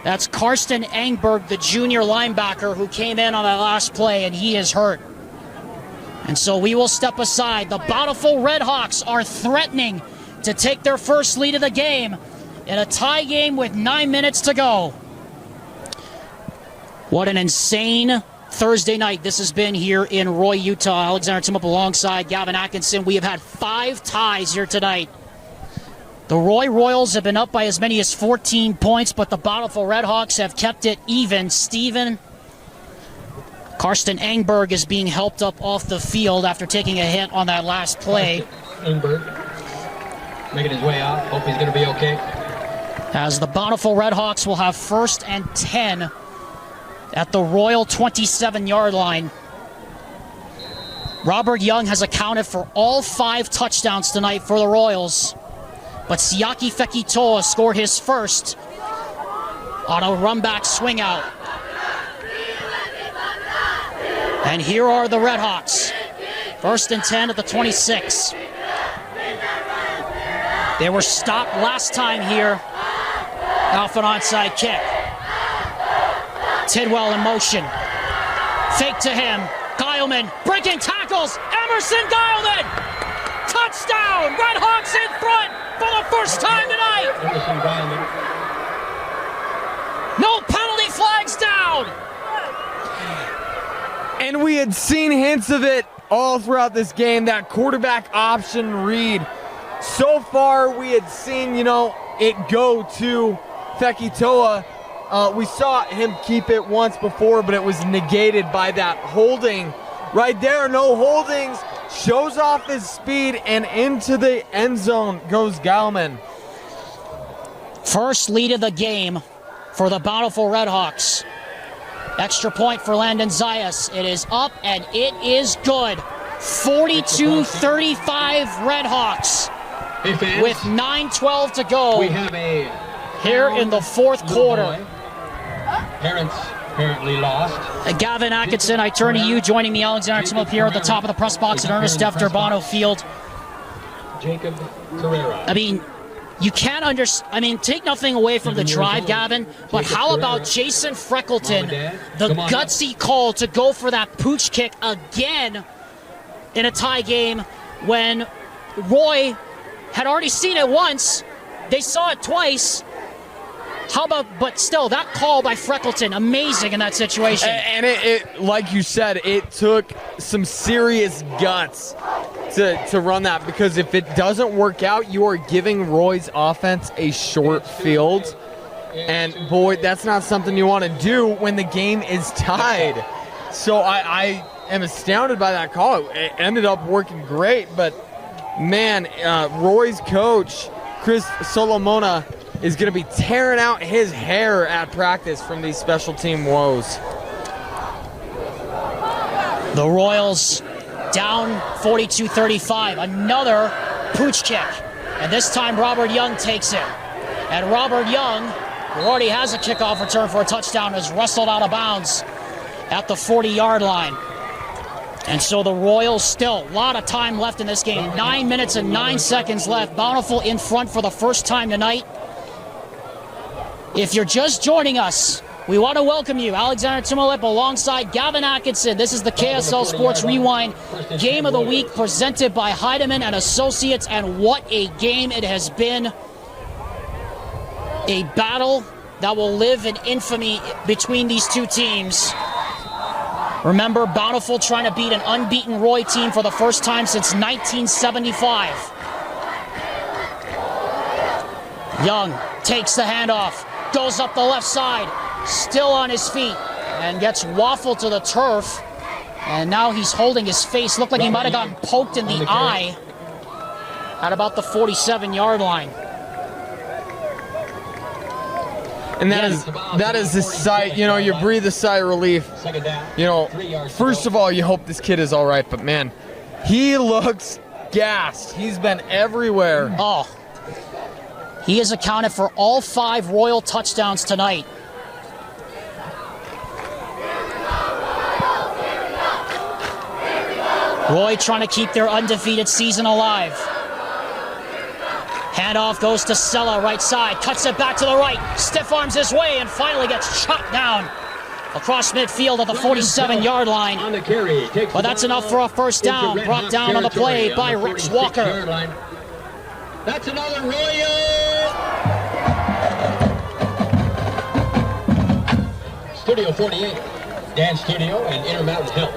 [SPEAKER 1] That's Karsten Engberg, the junior linebacker who came in on that last play, and he is hurt. And so we will step aside. The Bountiful Redhawks are threatening to take their first lead of the game in a tie game with 9 minutes to go. What an insane Thursday night this has been here in Roy, Utah. Alexander Timlip alongside Gavin Atkinson. We have had 5 ties here tonight. The Roy Royals have been up by as many as 14 points, but the Bountiful Redhawks have kept it even. Karsten Engberg is being helped up off the field after taking a hit on that last play.
[SPEAKER 4] Engberg making his way out. Hope he's going to be okay.
[SPEAKER 1] As the Bountiful Redhawks will have 1st and 10 at the Royal 27-yard line. Robert Young has accounted for all 5 touchdowns tonight for the Royals. But Siaki Fekitoa scored his first on a run-back swing out. And here are the Redhawks. 1st and 10 at the 26. They were stopped last time here. Off an onside kick. Tidwell in motion. Fake to him. Guilman breaking tackles. Emerson Guilman! Touchdown! Redhawks in front for the first time tonight!
[SPEAKER 4] Emerson Guilman.
[SPEAKER 1] No penalty flags down!
[SPEAKER 2] And we had seen hints of it all throughout this game, that quarterback option read. So far, we had seen, it go to Fekitoa. We saw him keep it once before, but it was negated by that holding. Right there, no holdings. Shows off his speed, and into the end zone goes Galman.
[SPEAKER 1] First lead of the game for the Bountiful Redhawks. Extra point for Landon Zayas. It is up, and it is good. 42-35 Redhawks.
[SPEAKER 4] Hey fans,
[SPEAKER 1] with 9:12 to go
[SPEAKER 4] we have a
[SPEAKER 1] here in the fourth quarter.
[SPEAKER 4] Parents apparently lost.
[SPEAKER 1] Gavin Atkinson, I turn to you, joining me, Alexander Tim up here at the top of the press box at Ernest F. Durbano Field.
[SPEAKER 4] Jacob Carrera.
[SPEAKER 1] I mean, you can't take nothing away from the drive, Gavin, but how about Jason Freckleton, the gutsy call to go for that pooch kick again in a tie game when Roy had already seen it once. They saw it twice. But still, that call by Freckleton, amazing in that situation.
[SPEAKER 2] And it like you said, it took some serious guts to run that, because if it doesn't work out, you are giving Roy's offense a short field. And boy, that's not something you want to do when the game is tied. So I am astounded by that call. It ended up working great, but man, Roy's coach, Chris Solomona, is going to be tearing out his hair at practice from these special team woes.
[SPEAKER 1] The Royals down 42-35. Another pooch kick. And this time Robert Young takes it. And Robert Young, who already has a kickoff return for a touchdown, is wrestled out of bounds at the 40-yard line. And so the Royals still, a lot of time left in this game. 9 minutes and 9 seconds left. Bountiful in front for the first time tonight. If you're just joining us, we want to welcome you. Alexander Timolip alongside Gavin Atkinson. This is the KSL Sports Rewind Game of the Week presented by Heidemann and Associates. And what a game it has been. A battle that will live in infamy between these two teams. Remember, Bountiful trying to beat an unbeaten Roy team for the first time since 1975. Young takes the handoff, goes up the left side, still on his feet, and gets waffled to the turf. And now he's holding his face. Looked like he might have gotten poked in the eye at about the 47-yard line.
[SPEAKER 2] And that is the sight, you breathe a sigh of relief. First of all, you hope this kid is all right, but man, he looks gassed. He's been everywhere.
[SPEAKER 1] Oh, he has accounted for all 5 Royal touchdowns tonight. Roy trying to keep their undefeated season alive. Handoff goes to Sella, right side, cuts it back to the right, stiff arms his way, and finally gets chopped down across midfield at the 47-yard line. But that's enough for a first down, brought down on the play by Rex Walker.
[SPEAKER 4] That's another Royal! Studio 48, Dance Studio and Intermountain Health.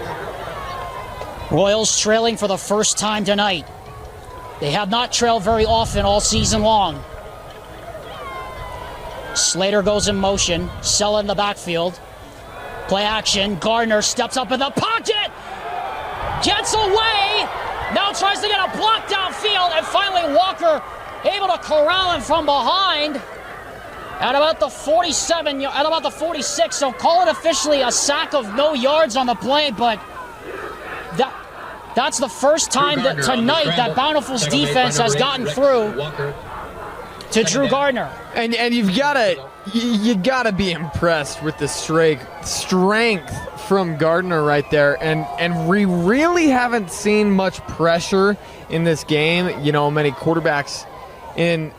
[SPEAKER 1] Royals trailing for the first time tonight. They have not trailed very often all season long. Slater goes in motion. Sella in the backfield. Play action. Gardner steps up in the pocket. Gets away. Now tries to get a block downfield. And finally Walker able to corral him from behind. At about the 47, at about the 46. So call it officially a sack of no yards on the play. But that's the first time that tonight that Bountiful's defense has gotten through to Drew Gardner.
[SPEAKER 2] And you've gotta be impressed with the strength from Gardner right there. And we really haven't seen much pressure in this game. Many quarterbacks in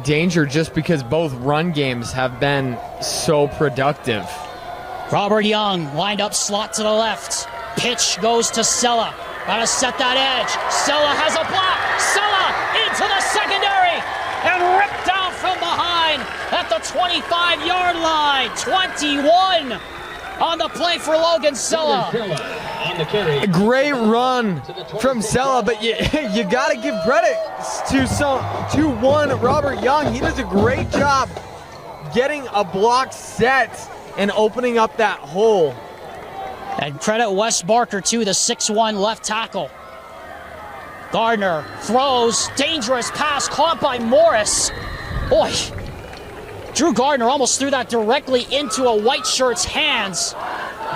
[SPEAKER 2] danger just because both run games have been so productive.
[SPEAKER 1] Robert Young lined up slot to the left. Pitch goes to Sella. Gotta set that edge. Sella has a block. Sella into the secondary and ripped down from behind at the 25-yard line. 21 on the play for Logan Sella.
[SPEAKER 4] on the carry.
[SPEAKER 2] A great run from Sella, but you got to give credit to one Robert Young. He does a great job getting a block set and opening up that hole.
[SPEAKER 1] And credit Wes Barker, too, the 6'1 left tackle. Gardner throws, dangerous pass caught by Morris. Boy, Drew Gardner almost threw that directly into a white shirt's hands.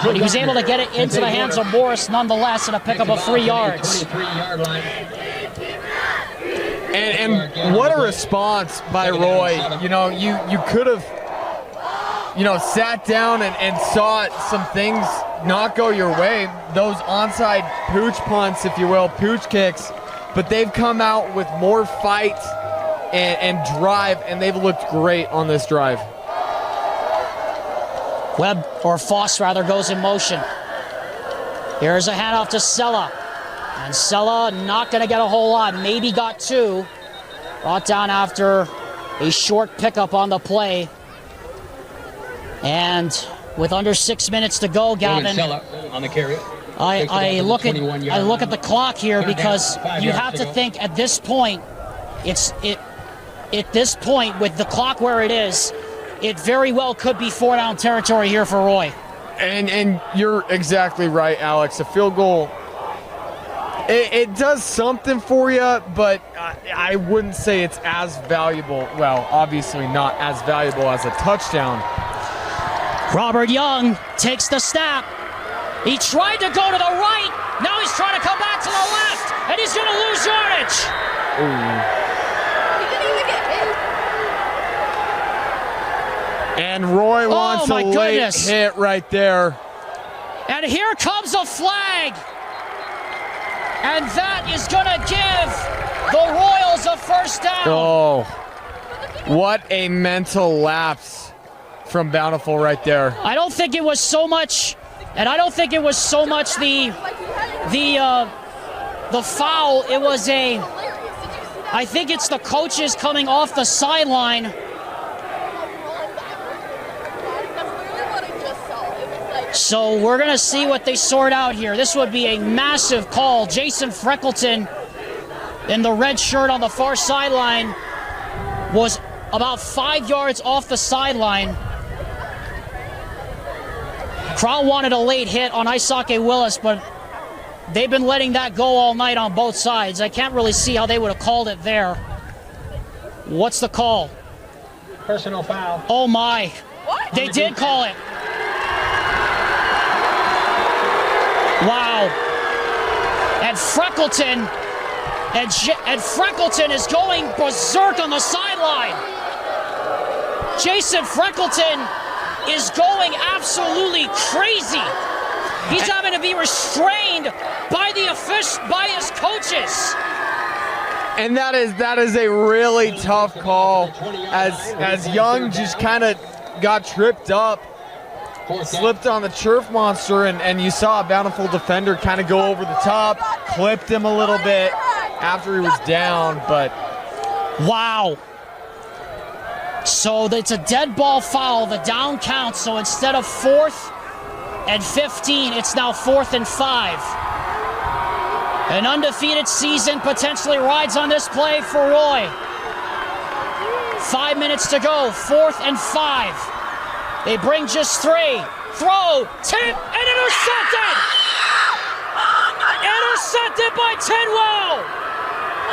[SPEAKER 1] But he was able to get it into the hands of Morris nonetheless and a pickup of 3 yards.
[SPEAKER 2] And what a response by Roy. You know, you could have, sat down and saw some things not go your way. Those onside pooch punts, if you will, pooch kicks. But they've come out with more fight and drive, and they've looked great on this drive.
[SPEAKER 1] Webb, or Foss rather, goes in motion. Here's a handoff to Sella. And Sella not going to get a whole lot. Maybe got 2. Brought down after a short pickup on the play. And with under 6 minutes to go, Gavin,
[SPEAKER 4] on the carry.
[SPEAKER 1] I look at the clock here because you have to think at this point, at this point with the clock where it is, it very well could be 4-down territory here for Roy.
[SPEAKER 2] And you're exactly right, Alex. A field goal, it does something for you, but I wouldn't say it's as valuable. Well, obviously not as valuable as a touchdown.
[SPEAKER 1] Robert Young takes the snap. He tried to go to the right. Now he's trying to come back to the left, and he's going to lose yardage.
[SPEAKER 2] And Roy wants a late hit right there.
[SPEAKER 1] And here comes a flag. And that is going to give the Royals a first down.
[SPEAKER 2] Oh, what a mental lapse from Bountiful right there.
[SPEAKER 1] I don't think it was so much, and I don't think it was so much the foul. It was I think it's the coaches coming off the sideline. So we're going to see what they sort out here. This would be a massive call. Jason Freckleton in the red shirt on the far sideline was about 5 yards off the sideline. Crown wanted a late hit on Isake Willis, but they've been letting that go all night on both sides. I can't really see how they would have called it there. What's the call?
[SPEAKER 4] Personal foul.
[SPEAKER 1] Oh my. What? They did call it. Wow. And Freckleton is going berserk on the sideline. Jason Freckleton is going absolutely crazy. He's having to be restrained by his coaches.
[SPEAKER 2] And that is a really tough call as Young just kind of got tripped up, slipped on the turf monster, and you saw a Bountiful defender kind of go over the top, clipped him a little bit after he was down, but
[SPEAKER 1] wow. So it's a dead ball foul. The down counts. So instead of 4th and 15, it's now 4th and 5. An undefeated season potentially rides on this play for Roy. 5 minutes to go. 4th and 5. They bring just 3. Throw, tip, and intercepted! Intercepted by Tidwell!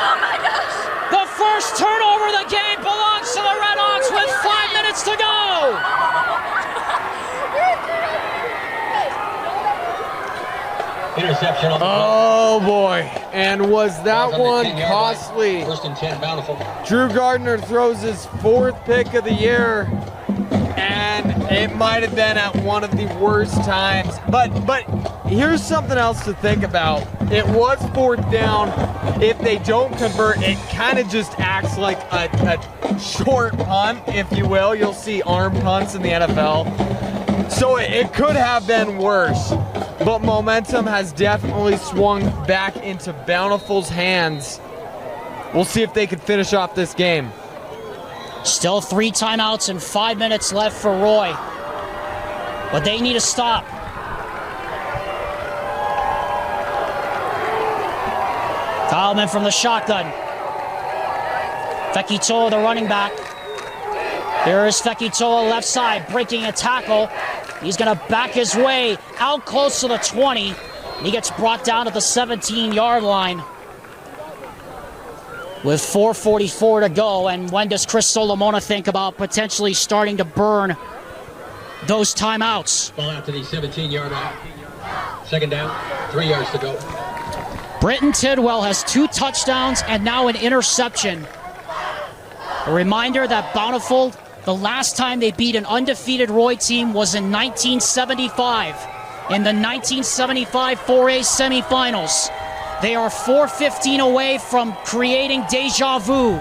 [SPEAKER 5] Oh my gosh!
[SPEAKER 1] The first turnover of the game belongs to the Redhawks with 5 minutes to go!
[SPEAKER 4] Interception on the
[SPEAKER 2] oh boy, and was that one costly?
[SPEAKER 4] First and 10, Bountiful.
[SPEAKER 2] Drew Gardner throws his 4th pick of the year, and it might have been at one of the worst times. But here's something else to think about. It was 4th down. If they don't convert, it kind of just acts like a short punt, if you will. You'll see arm punts in the NFL. So it could have been worse. But momentum has definitely swung back into Bountiful's hands. We'll see if they can finish off this game.
[SPEAKER 1] Still 3 timeouts and 5 minutes left for Roy. But they need to stop. Kyleman from the shotgun. Fekitoa, the running back. Here is Fekitoa left side, breaking a tackle. He's going to back his way out close to the 20. He gets brought down at the 17-yard line with 4:44 to go. And when does Chris Solomona think about potentially starting to burn those timeouts?
[SPEAKER 4] Ball out to the 17-yard line. Second down, 3 yards to go.
[SPEAKER 1] Britton Tidwell has 2 touchdowns and now an interception. A reminder that Bountiful, the last time they beat an undefeated Roy team was in 1975, in the 1975 4A semifinals. They are 4:15 away from creating deja vu.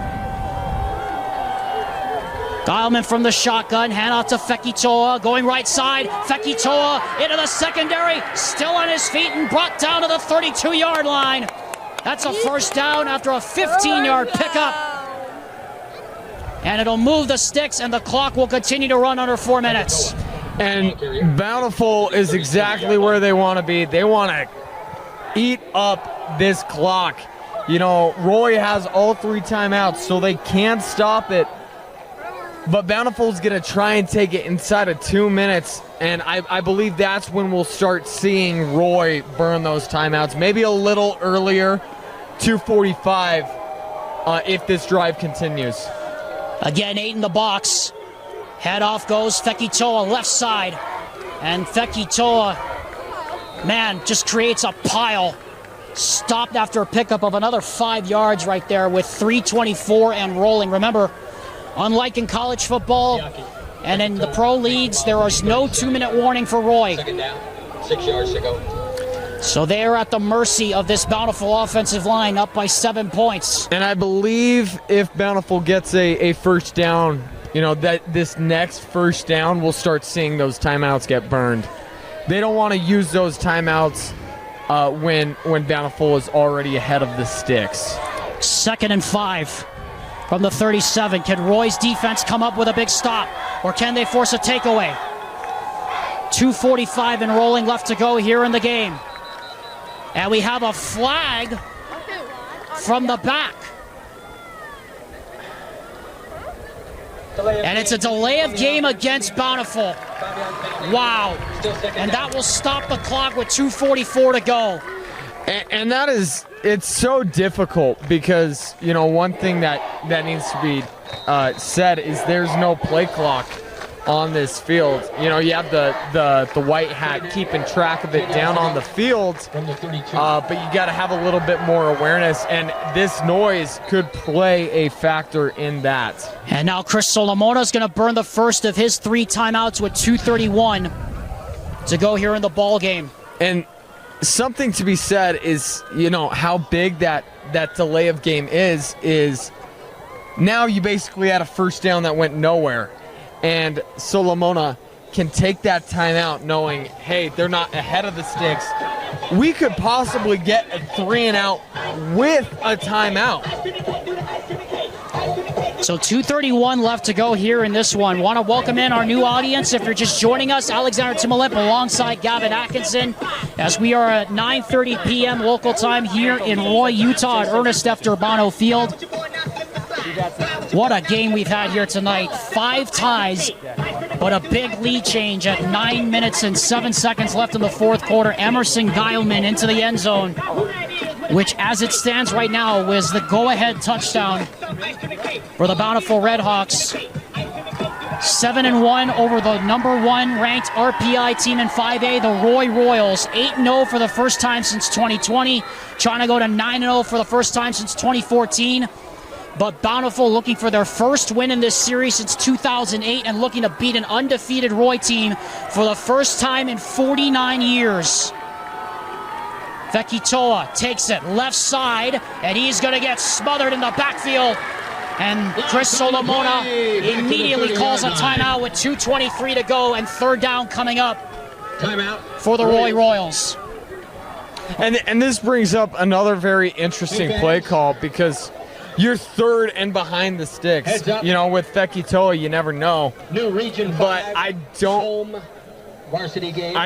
[SPEAKER 1] Dialman from the shotgun, hand out to Fekitoa, going right side. Fekitoa into the secondary, still on his feet and brought down to the 32-yard line. That's a first down after a 15-yard pickup. And it'll move the sticks, and the clock will continue to run under 4 minutes.
[SPEAKER 2] And Bountiful is exactly where they want to be. They want to eat up this clock. You know, Roy has all 3 timeouts, so they can't stop it. But Bountiful's going to try and take it inside of 2 minutes, and I believe that's when we'll start seeing Roy burn those timeouts. Maybe a little earlier, 2:45, if this drive continues.
[SPEAKER 1] Again, 8 in the box. Head off goes Fekitoa left side. And Fekitoa, man, just creates a pile. Stopped after a pickup of another 5 yards right there with 3:24 and rolling. Remember, unlike in college football and in the pro leagues, there is no 2-minute warning for Roy.
[SPEAKER 4] Second down, 6 yards to go.
[SPEAKER 1] So they are at the mercy of this Bountiful offensive line, up by 7 points.
[SPEAKER 2] And I believe if Bountiful gets a first down, you know, that this next first down, we'll start seeing those timeouts get burned. They don't want to use those timeouts when Bountiful is already ahead of the sticks.
[SPEAKER 1] 2nd and 5 from the 37. Can Roy's defense come up with a big stop, or can they force a takeaway? 2:45 and rolling left to go here in the game. And we have a flag from the back. And it's a delay of game against Bountiful. Wow. And that will stop the clock with 2:44 to go.
[SPEAKER 2] And that is, it's so difficult because, you know, one thing that needs to be said is there's no play clock on this field. You know, you have the white hat keeping track of it down on the field, but you got to have a little bit more awareness, and this noise could play a factor in that.
[SPEAKER 1] And now Chris Solomona is going to burn the first of his 3 timeouts with 2:31 to go here in the ball game.
[SPEAKER 2] And something to be said is, you know, how big that delay of game is now you basically had a first down that went nowhere. And Solomona can take that timeout knowing, hey, they're not ahead of the sticks. We could possibly get a 3-and-out with a timeout.
[SPEAKER 1] So 2:31 left to go here in this one. Want to welcome in our new audience. If you're just joining us, Alexander Timolet alongside Gavin Atkinson, as we are at 9:30 p.m. local time here in Roy, Utah at Ernest F. Durbano Field. What a game we've had here tonight. 5 ties, but a big lead change at 9 minutes and 7 seconds left in the 4th quarter. Emerson Geilman into the end zone, which as it stands right now was the go-ahead touchdown for the Bountiful Redhawks. 7-1 over the number 1 ranked RPI team in 5A, the Roy Royals. 8-0 for the first time since 2020, trying to go to 9-0 for the first time since 2014. But Bountiful looking for their first win in this series since 2008 and looking to beat an undefeated Roy team for the first time in 49 years. Fekitoa takes it left side, and he's going to get smothered in the backfield. And Chris Solomona immediately calls a timeout with 2:23 to go and 3rd down coming up for the Roy Royals.
[SPEAKER 2] And this brings up another very interesting play call because you're 3rd and behind the sticks. You know, with Fekitoa, you never know.
[SPEAKER 4] New region,
[SPEAKER 2] but I don't
[SPEAKER 4] varsity game.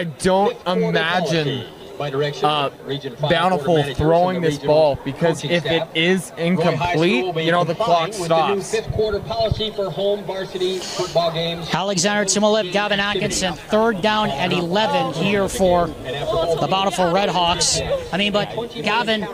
[SPEAKER 2] imagine Bountiful throwing this ball, because if it is incomplete, the clock stops.
[SPEAKER 4] Fifth quarter policy for home varsity football games.
[SPEAKER 1] Alexander Timolip, Gavin Atkinson, 3rd down and 11 here for the Bountiful Redhawks. But Gavin,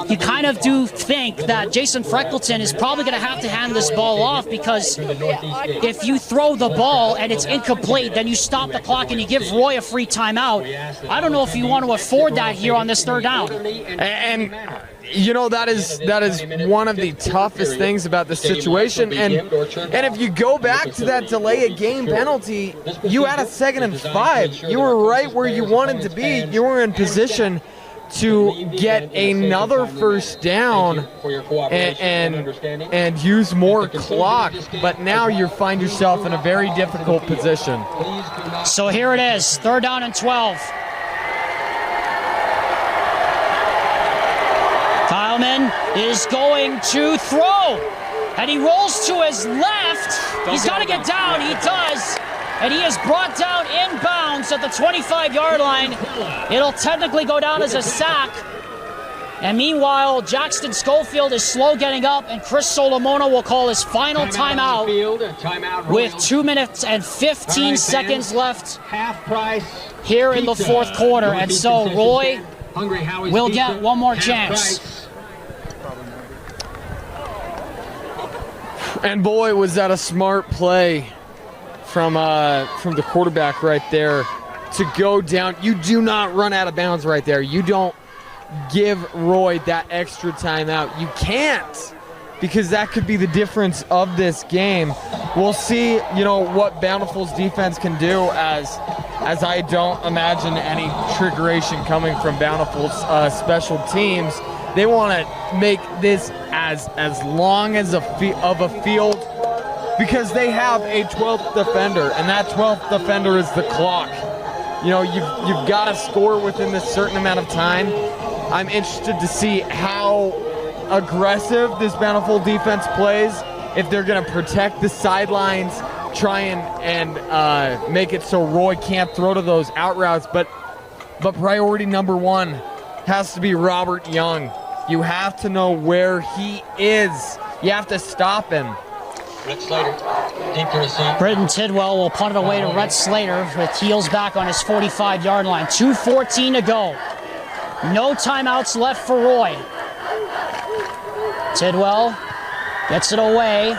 [SPEAKER 1] you kind of do think that Jason Freckleton is probably going to have to hand this ball off, because if you throw the ball and it's incomplete, then you stop the clock and you give Roy a free timeout. I don't know if you want to afford that here on this 3rd down.
[SPEAKER 2] And that is one of the toughest things about the situation. And if you go back to that delay of game penalty, you had a 2nd and 5. You were right where you wanted to be. You were in position to get another 1st down and use more clock, but now you find yourself in a very difficult position.
[SPEAKER 1] So here it is, 3rd down and 12. Kyleman is going to throw, and he rolls to his left. He's got to get down. He does. And he is brought down inbounds at the 25-yard line. It'll technically go down as a sack. And meanwhile, Jackson Schofield is slow getting up, and Chris Solomono will call his final timeout with 2 minutes and 15 seconds left here in the 4th quarter. And so Roy will get one more chance.
[SPEAKER 2] And boy, was that a smart play from the quarterback right there to go down. You do not run out of bounds right there. You don't give Roy that extra timeout. You can't, because that could be the difference of this game. We'll see, what Bountiful's defense can do, as I don't imagine any triggeration coming from Bountiful's special teams. They want to make this as long as of a field, because they have a 12th defender, and that 12th defender is the clock. You've got to score within this certain amount of time. I'm interested to see how aggressive this Bountiful defense plays, if they're going to protect the sidelines, try and make it so Roy can't throw to those out routes. But priority number 1 has to be Robert Young. You have to know where he is. You have to stop him.
[SPEAKER 4] Rhett Slater, deep to receive.
[SPEAKER 1] Britton Tidwell will punt it away to Rhett Slater with heels back on his 45-yard line. 2:14 to go. No timeouts left for Roy. Tidwell gets it away.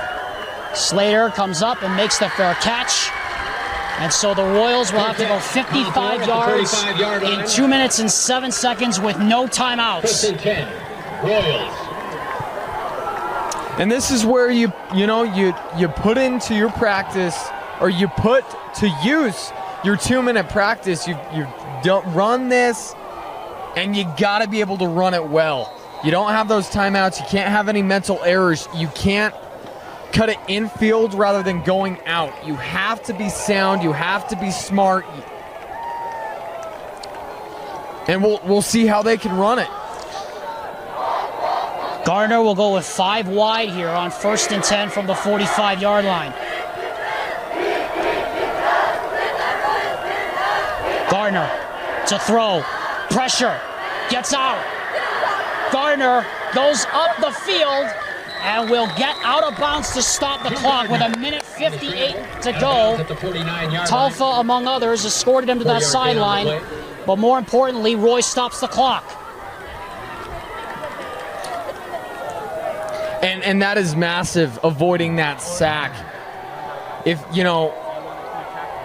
[SPEAKER 1] Slater comes up and makes the fair catch. And so the Royals will have to go 55 yards in 2 minutes and 7 seconds with no timeouts.
[SPEAKER 4] 1st and 10, Royals.
[SPEAKER 2] And this is where you put into your practice, or you put to use your 2-minute practice. You don't run this, and you got to be able to run it well. You don't have those timeouts. You can't have any mental errors. You can't cut it infield rather than going out. You have to be sound. You have to be smart. And we'll see how they can run it.
[SPEAKER 1] Gardner will go with 5 wide here on 1st and 10 from the 45-yard line. Gardner to throw. Pressure. Gets out. Gardner goes up the field and will get out of bounds to stop the clock with 1:58 to go. Talfa, among others, escorted him to that sideline. But more importantly, Roy stops the clock.
[SPEAKER 2] And that is massive, avoiding that sack. If,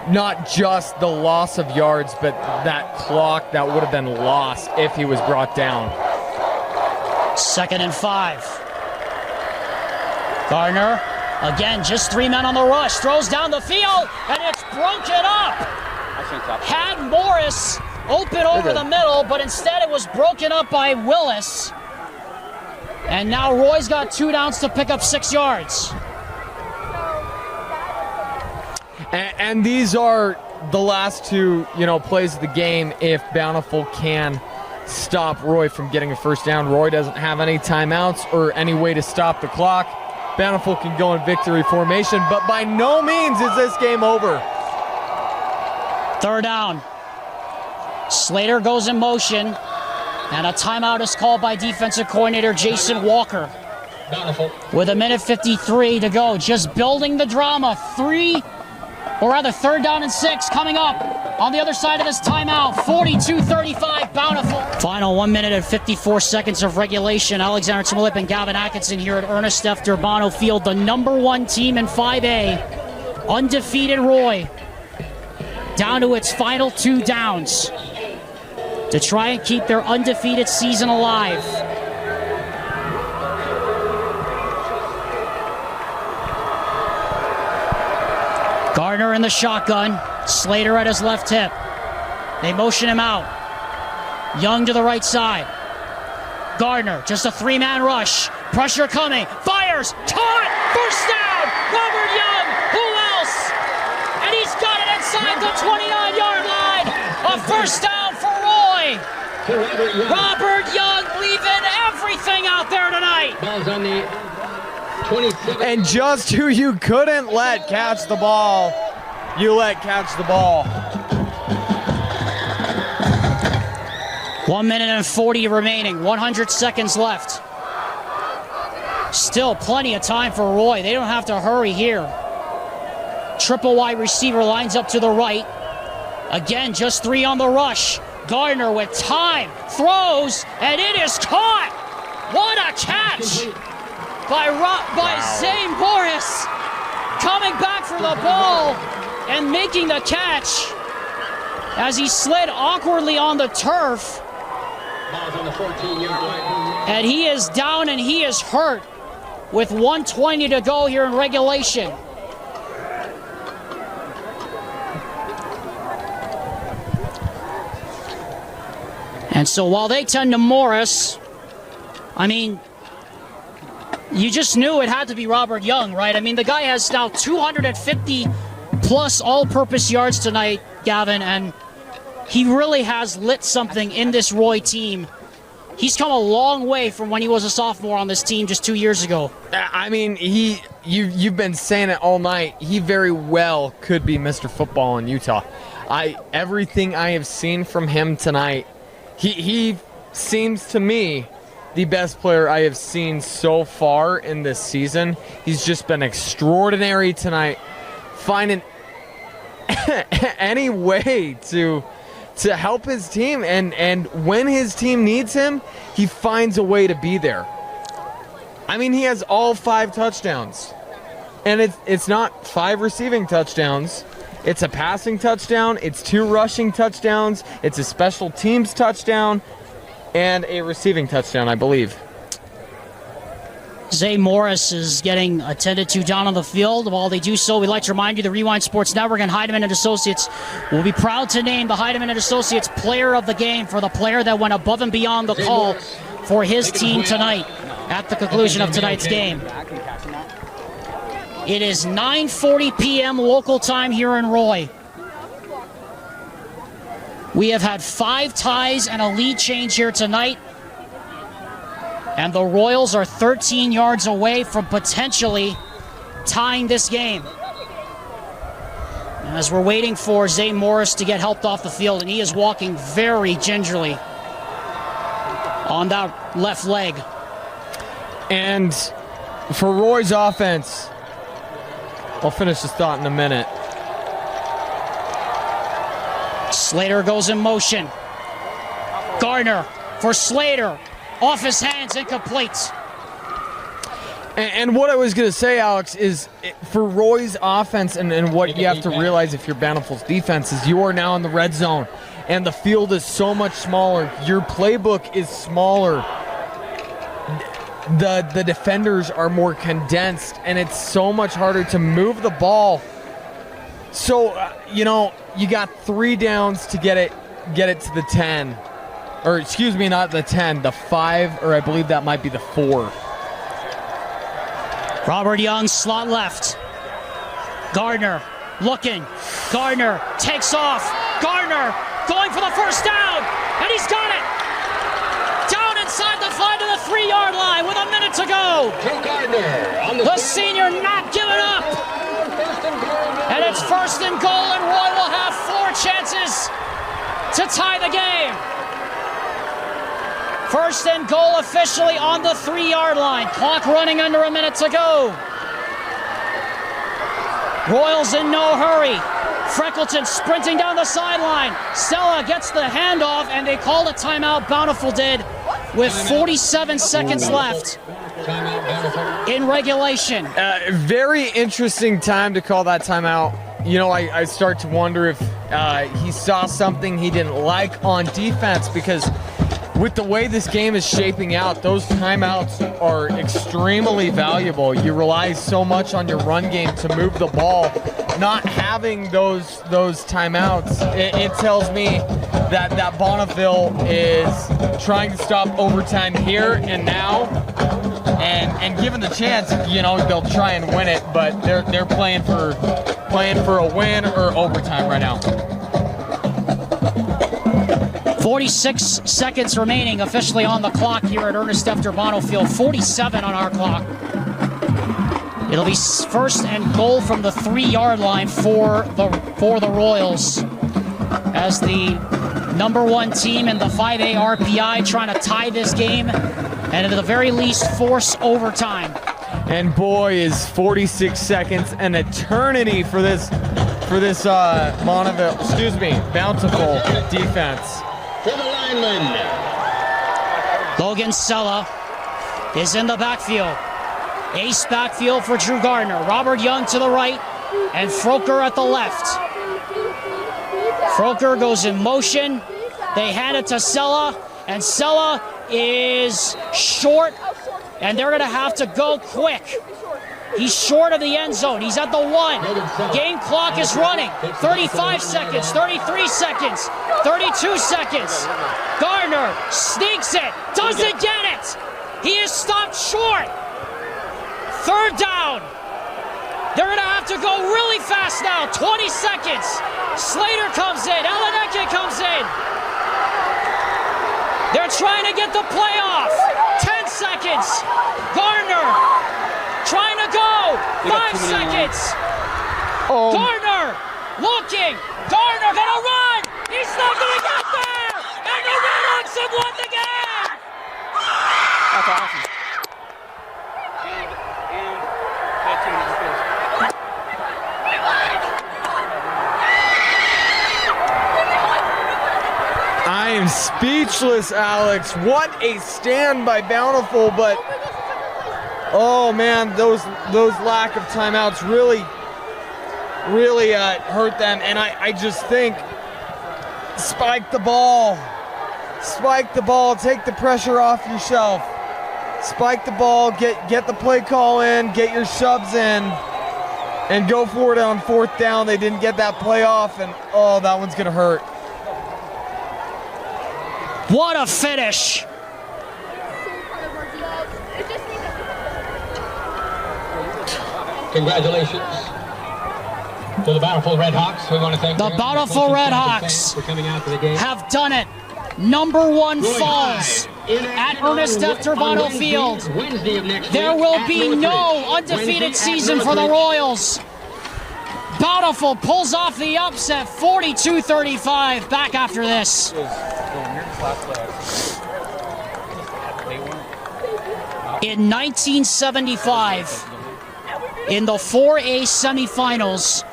[SPEAKER 2] not just the loss of yards, but that clock that would have been lost if he was brought down.
[SPEAKER 1] 2nd and 5. Gardner, again, just 3 men on the rush, throws down the field, and it's broken up. Had Morris open over the middle, but instead it was broken up by Willis. And now Roy's got 2 downs to pick up 6 yards.
[SPEAKER 2] And these are the last 2, plays of the game if Bountiful can stop Roy from getting a first down. Roy doesn't have any timeouts or any way to stop the clock. Bountiful can go in victory formation, but by no means is this game over.
[SPEAKER 1] 3rd down. Slater goes in motion, and a timeout is called by defensive coordinator Jason Walker.
[SPEAKER 4] Bountiful.
[SPEAKER 1] With 1:53 to go, just building the drama. Third down and 6 coming up on the other side of this timeout. 42-35, Bountiful. Final 1 minute and 54 seconds of regulation. Alexander Timolip and Gavin Atkinson here at Ernest F. Durbano Field, the #1 team in 5A. Undefeated Roy, down to its final 2 downs to try and keep their undefeated season alive. Gardner in the shotgun, Slater at his left hip. They motion him out. Young to the right side. Gardner, just a 3-man rush. Pressure coming, fires, caught, first down, Robert Young, who else? And he's got it inside the 29-yard line. A first down for Roy. Robert Young leaving everything out there tonight.
[SPEAKER 4] Ball's on the 27.
[SPEAKER 2] And just who you couldn't let catch the ball, you let catch the ball.
[SPEAKER 1] 1 minute and 40 remaining, 100 seconds left. Still plenty of time for Roy. They don't have to hurry here. Triple wide receiver lines up to the right. Again, just 3 on the rush. Gardner with time, throws, and it is caught. What a catch by Zane Morris, coming back for the ball and making the catch as he slid awkwardly on the turf.
[SPEAKER 4] Ball's on the 14-yard line.
[SPEAKER 1] And he is down and he is hurt with 1:20 to go here in regulation. And so while they tend to Morris, I mean, you just knew it had to be Robert Young, right? I mean, the guy has now 250 plus all-purpose yards tonight, Gavin, and he really has lit something in this Roy team. He's come a long way from when he was a sophomore on this team just 2 years ago.
[SPEAKER 2] I mean, you've been saying it all night. He very well could be Mr. Football in Utah. Everything I have seen from him tonight, he seems to me the best player I have seen so far in this season. He's just been extraordinary tonight, finding any way to help his team, and when his team needs him, he finds a way to be there. I mean, he has all 5 touchdowns, and it's not 5 receiving touchdowns. It's a passing touchdown, it's 2 rushing touchdowns, it's a special teams touchdown, and a receiving touchdown, I believe.
[SPEAKER 1] Zay Morris is getting attended to down on the field. While they do so, we'd like to remind you the Rewind Sports Network and Heidemann and Associates will be proud to name the Heidemann and Associates Player of the Game for the player that went above and beyond the call for his team tonight at the conclusion of tonight's game. It is 9:40 p.m. local time here in Roy. We have had 5 ties and a lead change here tonight. And the Royals are 13 yards away from potentially tying this game. As we're waiting for Zay Morris to get helped off the field, and he is walking very gingerly on that left leg.
[SPEAKER 2] And for Roy's offense, I'll finish this thought in a minute.
[SPEAKER 1] Slater goes in motion. Gardner for Slater. Off his hands, incomplete.
[SPEAKER 2] And what I was going to say, Alex, is for Roy's offense and what you have to realize if you're Bountiful's defense is you are now in the red zone, and the field is so much smaller. Your playbook is smaller. The defenders are more condensed, and it's so much harder to move the ball. So, you got 3 downs to get it to the 10. Or, excuse me, not the 10, the 5, or I believe that might be the 4.
[SPEAKER 1] Robert Young, slot left. Gardner looking. Gardner takes off. Gardner going for the first down, and he's got it. Down inside the 5 to the 3-yard line with a minute to go. The senior not giving up. And it's 1st and goal, and Roy will have 4 chances to tie the game. First and goal officially on the 3-yard line. Clock running under a minute to go. Royals in no hurry. Freckleton sprinting down the sideline. Stella gets the handoff, and they called a timeout. Bountiful did, with 47 seconds left in regulation.
[SPEAKER 2] Very interesting time to call that timeout. You know, I start to wonder if he saw something he didn't like on defense, because with the way this game is shaping out, those timeouts are extremely valuable. You rely so much on your run game to move the ball. Not having those timeouts, it tells me that Bonneville is trying to stop overtime here and now, and given the chance, you know, they'll try and win it, but they're playing for a win or overtime right now.
[SPEAKER 1] 46 seconds remaining officially on the clock here at Ernest F. Bono Field. 47 on our clock. It'll be first and goal from the 3-yard line for the Royals, as the number 1 team in the 5A RPI trying to tie this game and at the very least force overtime.
[SPEAKER 2] And boy, is 46 seconds an eternity for this Bountiful defense.
[SPEAKER 4] For the lineman.
[SPEAKER 1] Logan Sella is in the backfield. Ace backfield for Drew Gardner. Robert Young to the right, and Froker at the left. Froker goes in motion. They hand it to Sella, and Sella is short, and they're going to have to go quick. He's short of the end zone. He's at the 1. Game clock is running. 35 seconds, 33 seconds, 32 seconds. Gardner sneaks it, doesn't get it. He is stopped short. 3rd down. They're going to have to go really fast now. 20 seconds. Slater comes in. Eleneke comes in. They're trying to get the play off. 10 seconds. Gardner trying to go. 5 seconds. Gardner looking. Gardner gonna run. He's not gonna get there. And the Redhawks have won the game.
[SPEAKER 6] That's awesome.
[SPEAKER 2] I am speechless, Alex. What a stand by Bountiful, but oh man, those lack of timeouts really hurt them. And I just think, spike the ball, take the pressure off yourself, spike the ball, get the play call in, get your subs in, and go for it on 4th down. They didn't get that play off, and oh, that one's gonna hurt.
[SPEAKER 1] What a finish.
[SPEAKER 4] Congratulations to the Bountiful Redhawks. We want to thank
[SPEAKER 1] the Bountiful Redhawks
[SPEAKER 4] for coming out to the game.
[SPEAKER 1] Have done it. Number 1 falls at Ernest F. Bono Field. There will be no undefeated season for the Royals. Bountiful pulls off the upset, 42-35. Back after this. In 1975, in the 4A semifinals,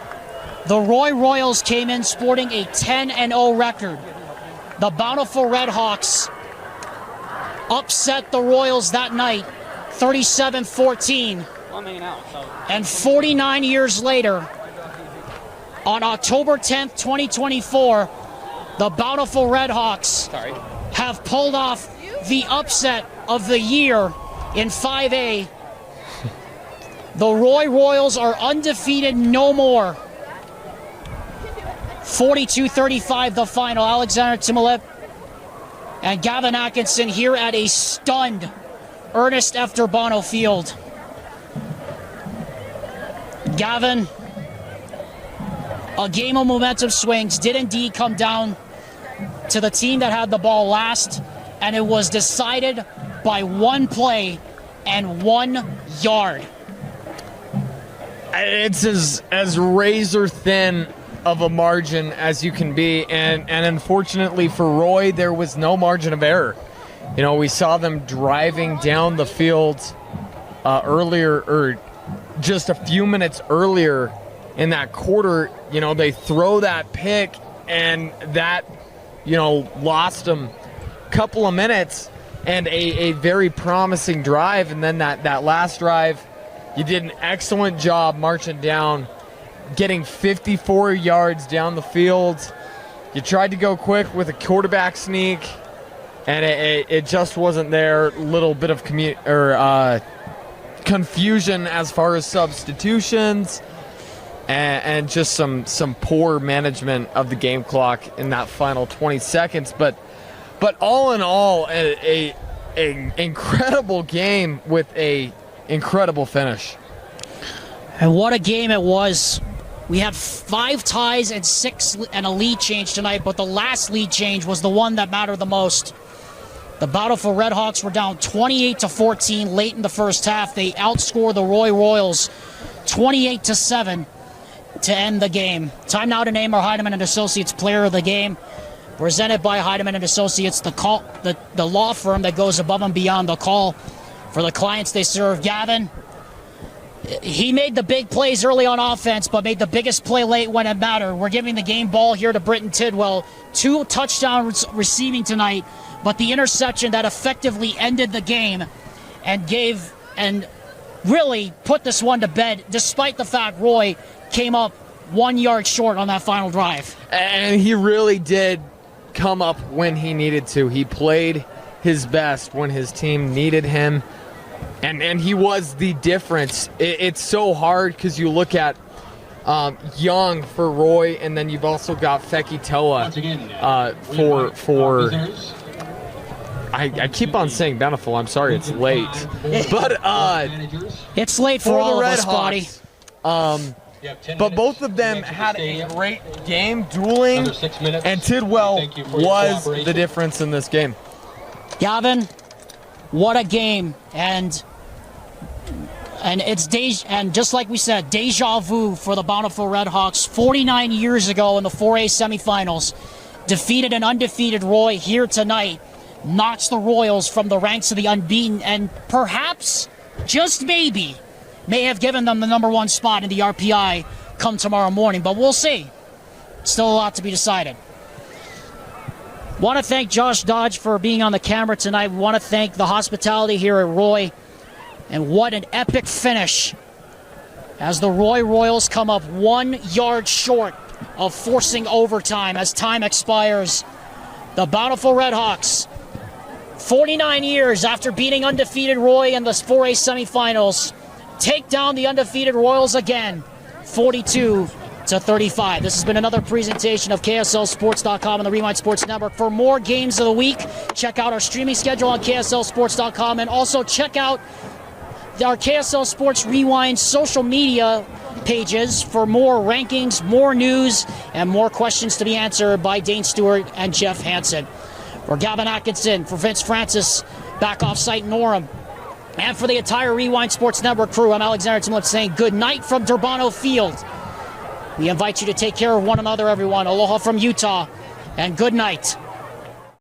[SPEAKER 1] the Roy Royals came in sporting a 10-0 record. The Bountiful Redhawks upset the Royals that night, 37-14. And 49 years later, on October 10th, 2024, the Bountiful Redhawks have pulled off the upset of the year in 5A. The Roy Royals are undefeated no more. 42-35 the final. Alexander Timolip and Gavin Atkinson here at a stunned Ernest F. Bono Field. Gavin, a game of momentum swings did indeed come down to the team that had the ball last, and it was decided by 1 play and 1 yard.
[SPEAKER 2] It's as razor thin of a margin as you can be, and unfortunately for Roy, there was no margin of error. You know, we saw them driving down the field earlier, or just a few minutes earlier in that quarter. You know, they throw that pick, and that, you know, lost them a couple of minutes and a very promising drive. And then that last drive, you did an excellent job marching down, getting 54 yards down the field. You tried to go quick with a quarterback sneak, and it just wasn't there. Little bit of confusion as far as substitutions, and just some poor management of the game clock in that final 20 seconds. But all in all, an incredible game with a incredible finish.
[SPEAKER 1] And what a game it was. We had 5 ties and a lead change tonight, but the last lead change was the one that mattered the most. The Bountiful Redhawks were down 28-14 late in the first half. They outscored the Roy Royals 28-7 to end the game. Time now to name our Heidemann and Associates Player of the Game. Presented by Heidemann and Associates, the law firm that goes above and beyond the call for the clients they serve. Gavin, he made the big plays early on offense, but made the biggest play late when it mattered. We're giving the game ball here to Britton Tidwell. 2 touchdowns receiving tonight, but the interception that effectively ended the game and really put this one to bed, despite the fact Roy came up 1 yard short on that final drive.
[SPEAKER 2] And he really did come up when he needed to. He played his best when his team needed him, and he was the difference. It's so hard because you look at Young for Roy, and then you've also got Fekitoa for I keep on saying Bountiful. I'm sorry it's late, but
[SPEAKER 1] it's late for all of us, buddy.
[SPEAKER 2] But both of them had a great game dueling, and Tidwell was the difference in this game.
[SPEAKER 1] Gavin, what a game. And it's just like we said, deja vu for the Bountiful Redhawks. 49 years ago in the 4A semifinals, defeated an undefeated Roy. Here tonight, knocks the Royals from the ranks of the unbeaten, and perhaps, just maybe, may have given them the number 1 spot in the RPI come tomorrow morning, but we'll see. Still a lot to be decided. Want to thank Josh Dodge for being on the camera tonight. We want to thank the hospitality here at Roy. And what an epic finish as the Roy Royals come up 1 yard short of forcing overtime as time expires. The Bountiful Redhawks, 49 years after beating undefeated Roy in the 4A semifinals, take down the undefeated Royals again, 42-35. This has been another presentation of KSLSports.com and the Rewind Sports Network. For more games of the week, check out our streaming schedule on KSLSports.com, and also check out our KSL Sports Rewind social media pages for more rankings, more news, and more questions to be answered by Dane Stewart and Jeff Hansen. For Gavin Atkinson, for Vince Francis, back off-site in Orem, and for the entire Rewind Sports Network crew, I'm Alexander Timlip saying good night from Durbano Field. We invite you to take care of one another, everyone. Aloha from Utah, and good night.